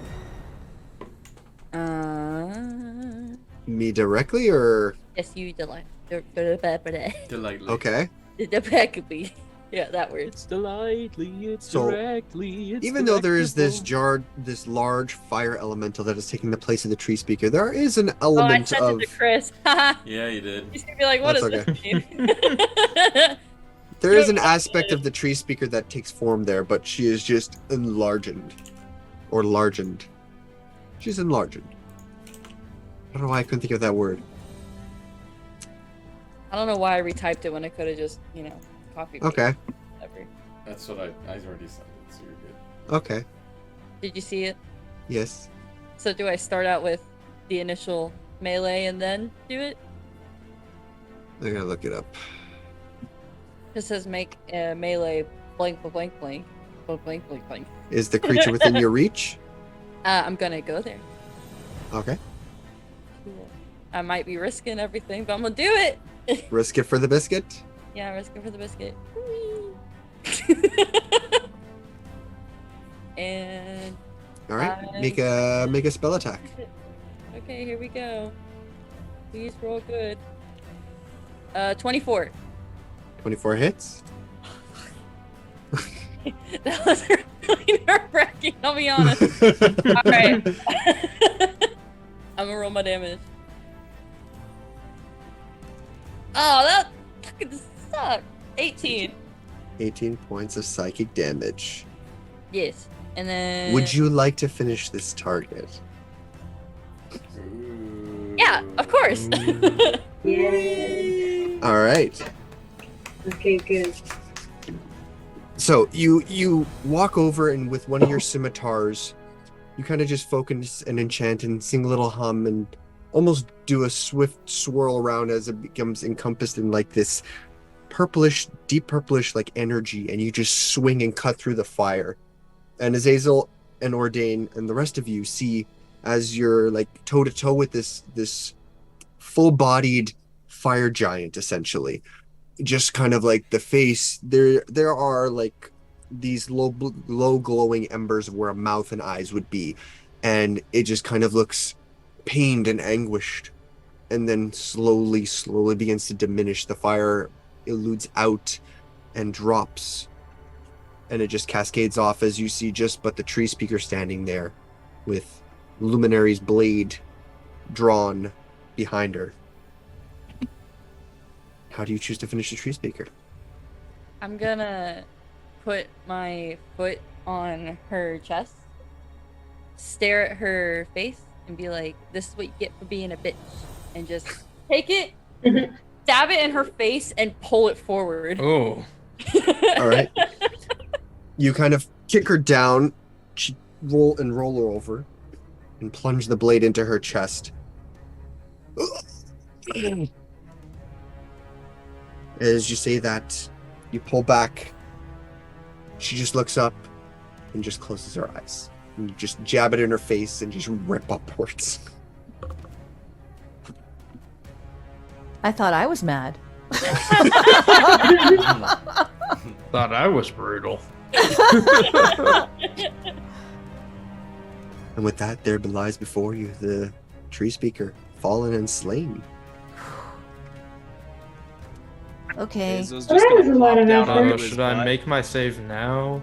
Me directly, or Yes, you delight. Delightly. okay? Impeccably. Yeah, that word. It's delightly. It's So, directly. It's Even though there is this delectable. this large fire elemental that is taking the place of the tree speaker, there is an Oh, I element sent of it to Chris. Haha. Yeah, you did. He's gonna be like, what That's does this mean? there is an aspect of the tree speaker that takes form there, but she is just enlarged. Or largened. She's enlarged. I don't know why I couldn't think of that word. I don't know why I retyped it when I could have just, copied. Okay. Whatever. That's what I already sent it, so you're good. Okay. Did you see it? Yes. So do I start out with the initial melee and then do it? I gotta look it up. It says make melee blank blank blank blank blank blank blank. Is the creature within your reach? I'm gonna go there. Okay. Cool. I might be risking everything, but I'm gonna do it. Risk it for the biscuit. Yeah, risking for the biscuit. And All right. I- Make a spell attack. okay, here we go. Please roll good. 24. 24 hits. That was really nerve-wracking, I'll be honest. Alright. I'm gonna roll my damage. Oh, that fucking sucked. 18. 18 points of psychic damage. Yes. And then... Would you like to finish this target? Yeah, of course. Yay. All right. Okay, good. So you walk over, and with one of your scimitars, you kind of just focus and enchant and sing a little hum and almost do a swift swirl around as it becomes encompassed in like this purplish, deep purplish like energy, and you just swing and cut through the fire. And Azazel and Ordain and the rest of you see as you're like toe to toe with this full-bodied fire giant, essentially. Just kind of like the face, there are like these low glowing embers of where a mouth and eyes would be, and it just kind of looks pained and anguished, and then slowly begins to diminish. The fire eludes out and drops, and it just cascades off as you see just but the tree speaker standing there with Luminary's blade drawn behind her. How do you choose to finish the tree speaker? I'm gonna put my foot on her chest, stare at her face, and be like, this is what you get for being a bitch. And just take it, stab it in her face, and pull it forward. Oh. All right. You kind of kick her down, roll her over, and plunge the blade into her chest. As you say that, you pull back. She just looks up and just closes her eyes. And you just jab it in her face and just rip upwards. I thought I was mad. Thought I was brutal. And with that, there lies before you the tree speaker, fallen and slain. Okay. Azo's just Well, that gonna was a lot plop of down effort. onto Oh, his should I butt. make my save now?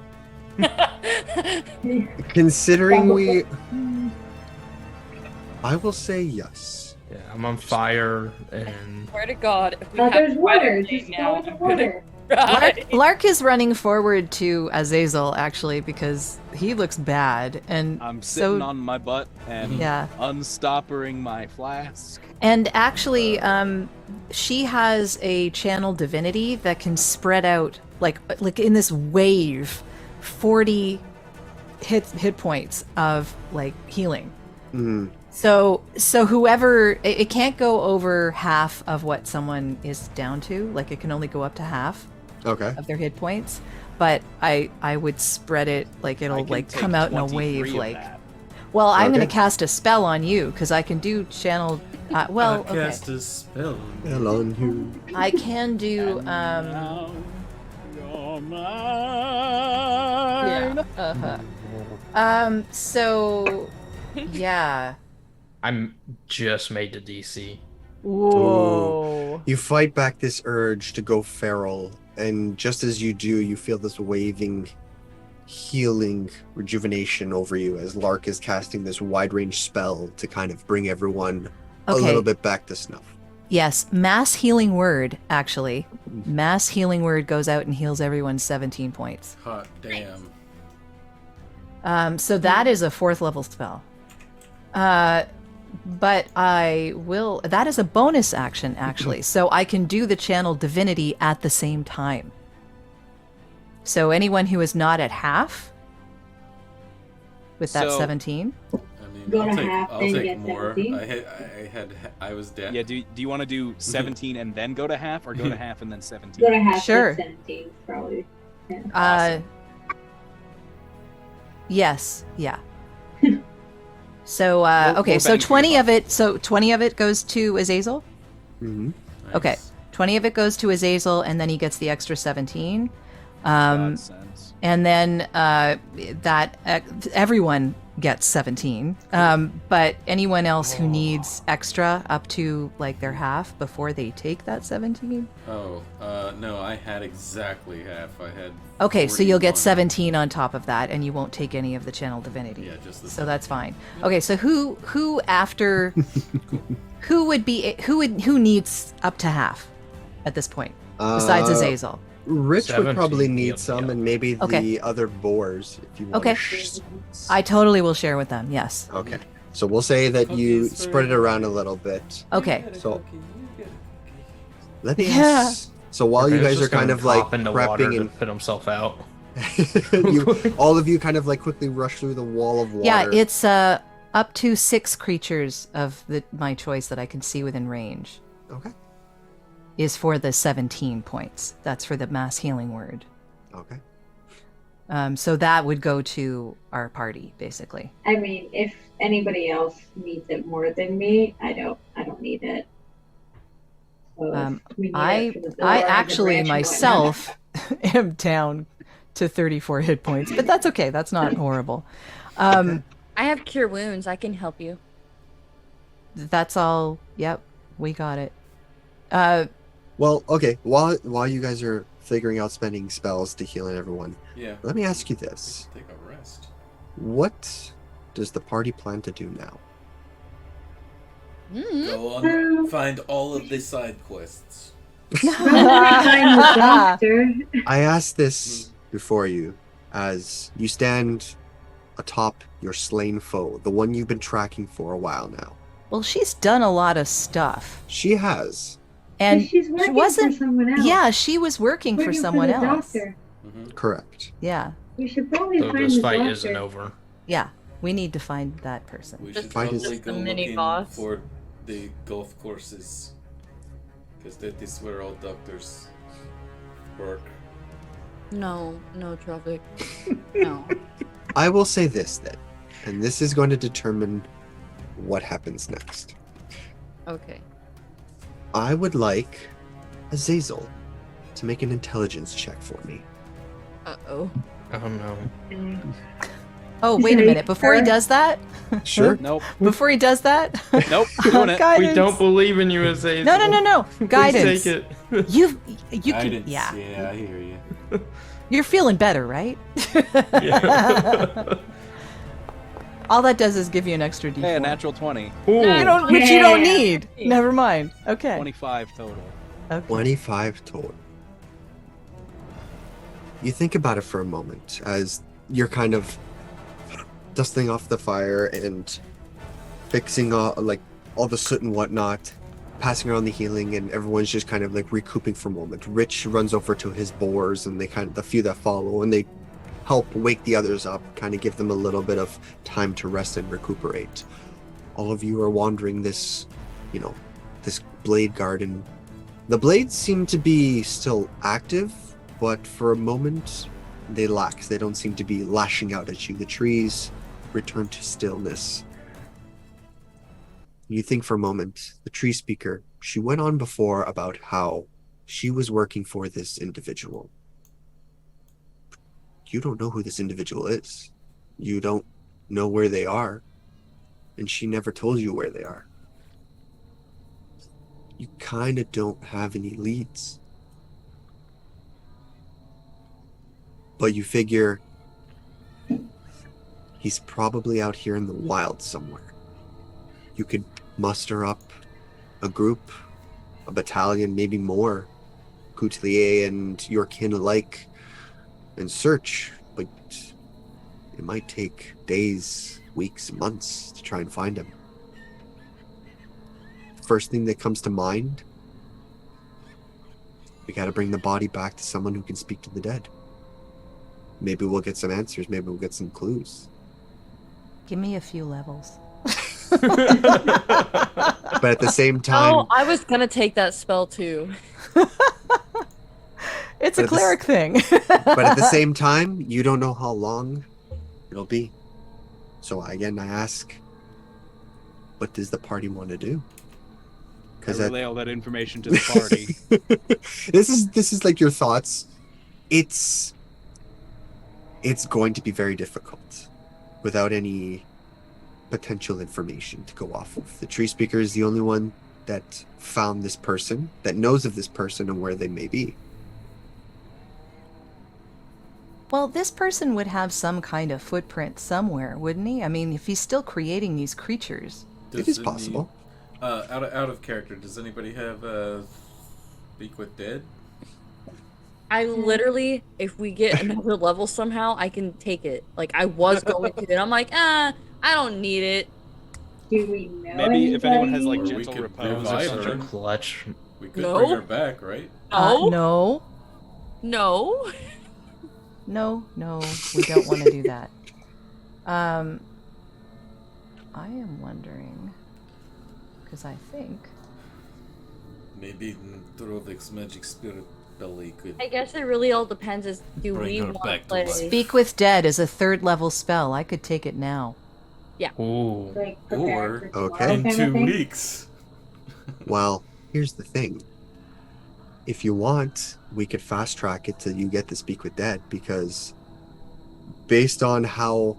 Considering we... I will say yes. Yeah, I'm on fire and Swear to God, if we But have there's water. fighting Just now, go in the I'm gonna water. cry. Lark is running forward to Azazel actually because he looks bad, and I'm sitting so on my butt and yeah. unstoppering my flask. And actually, she has a channel divinity that can spread out like in this wave, 40 hit points of like healing. Mm. So whoever it can't go over half of what someone is down to. Like it can only go up to half Okay. of their hit points. But I would spread it like I it'll can like take come out in a 23 wave of like. that. Well, I'm Okay. gonna cast a spell on you because I can do channel. Well, okay. Cast a spell. Hello, you. I can do. Now you're mine. Yeah. Uh-huh. So, yeah. I'm just made to DC. Whoa. You fight back this urge to go feral, and just as you do, you feel this waving, healing rejuvenation over you as Lark is casting this wide-range spell to kind of bring everyone a Okay. little bit back to snuff. Yes, mass healing word. Actually, mass healing word goes out and heals everyone 17 points. Hot damn. So that is a 4th level spell. But I will. That is a bonus action, actually. So I can do the channel divinity at the same time. So anyone who is not at half with that So- 17. I mean, Go to I'll take, half, I'll then take get more. 17. I was dead. Yeah, do you want to do 17 and then go to half, or go to half and then 17? Go to half Sure. 17, probably. Yeah. Awesome. Yes, yeah. So More- okay, more so bang for 20 your of it. So 20 of it goes to Azazel. Mm-hmm. Nice. Okay, 20 of it goes to Azazel, and then he gets the extra 17. Nonsense. And then everyone gets 17. But anyone else who needs extra up to like their half before they take that 17. Oh, no, I had exactly half. I had. Okay, so you'll get 41. 17 on top of that, and you won't take any of the channel divinity. Yeah, just the. So that's fine. Okay, so who after who needs up to half at this point besides Azazel? Rich would 17, probably need yep, some, yep. and maybe the Okay. other boars, if you want. Okay. I totally will share with them. Yes. Okay. So we'll say that you Cookies for spread it around a little bit. Okay. So let me Yeah. ask. So while you He's guys just are kind gonna of like pop into water prepping to and put himself out. all of you kind of like quickly rush through the wall of water. Yeah, it's up to 6 creatures of my choice that I can see within range. Okay. Is for the 17 points. That's for the mass healing word. Okay. So that would go to our party, basically. I mean, if anybody else needs it more than me, I don't need it. So if we need it for the door, I the actually branch and myself am down to 34 hit points, but that's okay. That's not horrible. I have cure wounds. I can help you. That's all. Yep, we got it. Well, okay. While you guys are figuring out spending spells to heal everyone, Yeah. let me ask you this: Take a rest. what does the party plan to do now? Mm. Go on. Find all of the side quests. I'm the doctor. I asked this before you, as you stand atop your slain foe, the one you've been tracking for a while now. Well, she's done a lot of stuff, She has. and she's she working wasn't. for someone else. Yeah, she was working for Working someone the else. Doctor. Mm-hmm. Correct. Yeah, We should probably So find this the fight doctor. isn't over. yeah. We need to find that person. We Just- should Find probably his- go the mini looking boss. for the golf courses. Because that is where all doctors work. No, traffic. No. I will say this then, and this is going to determine what happens next. Okay. I would like Azazel to make an intelligence check for me. Uh-oh. Oh no. Oh, wait a minute. Before he does that, Sure. Nope. before he does that, Nope. Doing it. guidance. We don't believe in you, Azazel. No. Please Guidance. take it. You can. Guidance. Yeah. Yeah, I hear you. You're feeling better, right? Yeah. All that does is give you an extra D4. Hey, a natural 20. Ooh. Which you don't Yeah. need. Never mind. Okay. 25 total. Okay. 25 total. You think about it for a moment as you're kind of dusting off the fire and fixing all the soot and whatnot, passing around the healing, and everyone's just kind of like recouping for a moment. Rich runs over to his boars, and the few that follow, and they help wake the others up, kind of give them a little bit of time to rest and recuperate. All of you are wandering this blade garden. The blades seem to be still active, but for a moment they lax. They don't seem to be lashing out at you. The trees return to stillness. You think for a moment, the tree speaker, she went on before about how she was working for this individual. You don't know who this individual is. You don't know where they are. And she never told you where they are. You kind of don't have any leads. But you figure he's probably out here in the wild somewhere. You could muster up a group, a battalion, maybe more, Coutelier and your kin alike, and search, but it might take days, weeks, months to try and find him. First thing that comes to mind, we gotta bring the body back to someone who can speak to the dead. Maybe we'll get some answers, maybe we'll get some clues. Give me a few levels. But at the same time, Oh, I was gonna take that spell too. It's a But cleric thing. but at the same time, you don't know how long it'll be. So again, I ask, what does the party want to do? I relay all that information to the party. this is like your thoughts. It's going to be very difficult without any potential information to go off of. The tree speaker is the only one that found this person, that knows of this person and where they may be. Well, this person would have some kind of footprint somewhere, wouldn't he? I mean, if he's still creating these creatures. It is possible. Out of character, does anybody have Speak with Dead? I literally, if we get another level somehow, I can take it. Like, I was going to, and I'm like, I don't need it. Do we know Maybe if anyone has like Or we gentle could repose revive or her. something. Clutch. We could No. bring her back, right? No. No. No. No, we don't want to do that. I am wondering, because I think Maybe Drovik's magic spirit belly could. I guess it really all depends. Is do Bring we her want back to to play? life. Speak with Dead is a 3rd level spell. I could take it now. Ooh. Like, prepare Or for tomorrow okay. In kind of 2 thing? weeks. Well, here's the thing. If you want, we could fast track it till you get to Speak with Dead, because based on how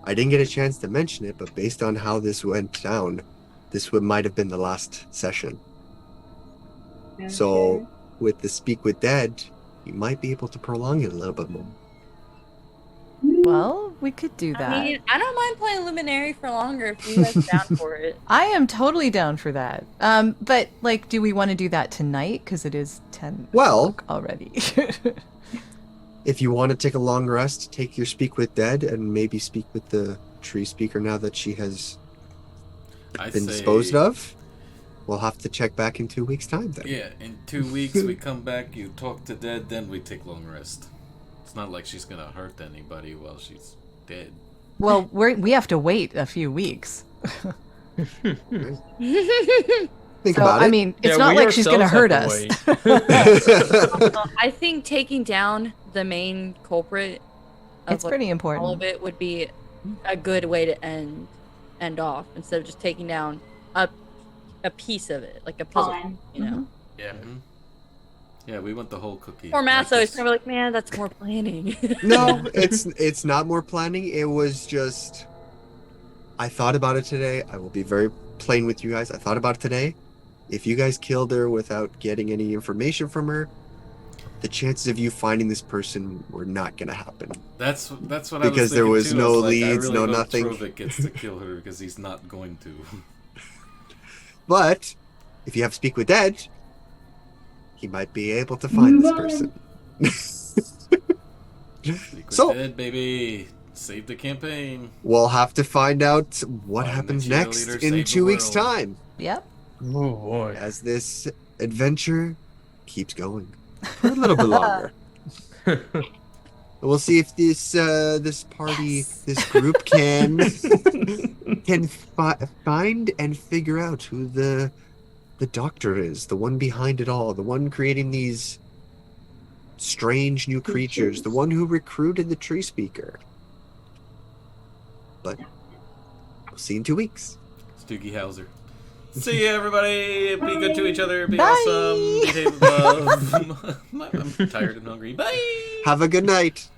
I didn't get a chance to mention it, but based on how this went down, this might have been the last session. So with the Speak with Dead, you might be able to prolong it a little bit more. Well, we could do that. I mean, I don't mind playing Luminary for longer if you guys are down for it. I am totally down for that. But like, do we want to do that tonight? Because it is 10 Well, o'clock already. if you want to take a long rest, take your Speak with Dead and maybe speak with the tree speaker now that she has I been say, disposed of. We'll have to check back in 2 weeks' time then. Yeah, in 2 weeks we come back, you talk to Dead, then we take long rest. It's not like she's gonna hurt anybody while she's dead. Well, we have to wait a few weeks. Think So, about it. I mean, it's Yeah, not we like she's going to ourselves hurt have us. to I think taking down the main culprit of It's like, pretty all important. of it would be a good way to end off instead of just taking down a piece of it, like a puzzle, Fine. you know. Yeah. Yeah, we want the whole cookie. Poor Matt, so Like he's this. probably like, man, that's more planning. No, it's not more planning. It was just I thought about it today. I will be very plain with you guys. I thought about it today. If you guys killed her without getting any information from her, the chances of you finding this person were not going to happen. That's what I was Because there thinking, was too. no I was like, leads, I really no hope nothing. Trovik gets to kill her because he's not going to. But if you have Speak with Dead, he might be able to find this person. Secret So- dead, baby. Save the campaign. We'll have to find out what Find the happens next cheerleader, in save 2 the weeks' world. time, Yep. Oh boy. as this adventure keeps going for a little bit longer. We'll see if this party, this group can find and figure out who the doctor is, the one behind it all, the one creating these strange new creatures, the one who recruited the tree speaker. But we'll see in 2 weeks. Stoogie Hauser. See ya, everybody. Be good to each other. Be Bye. awesome. Behave above. I'm tired and hungry. Bye. Have a good night.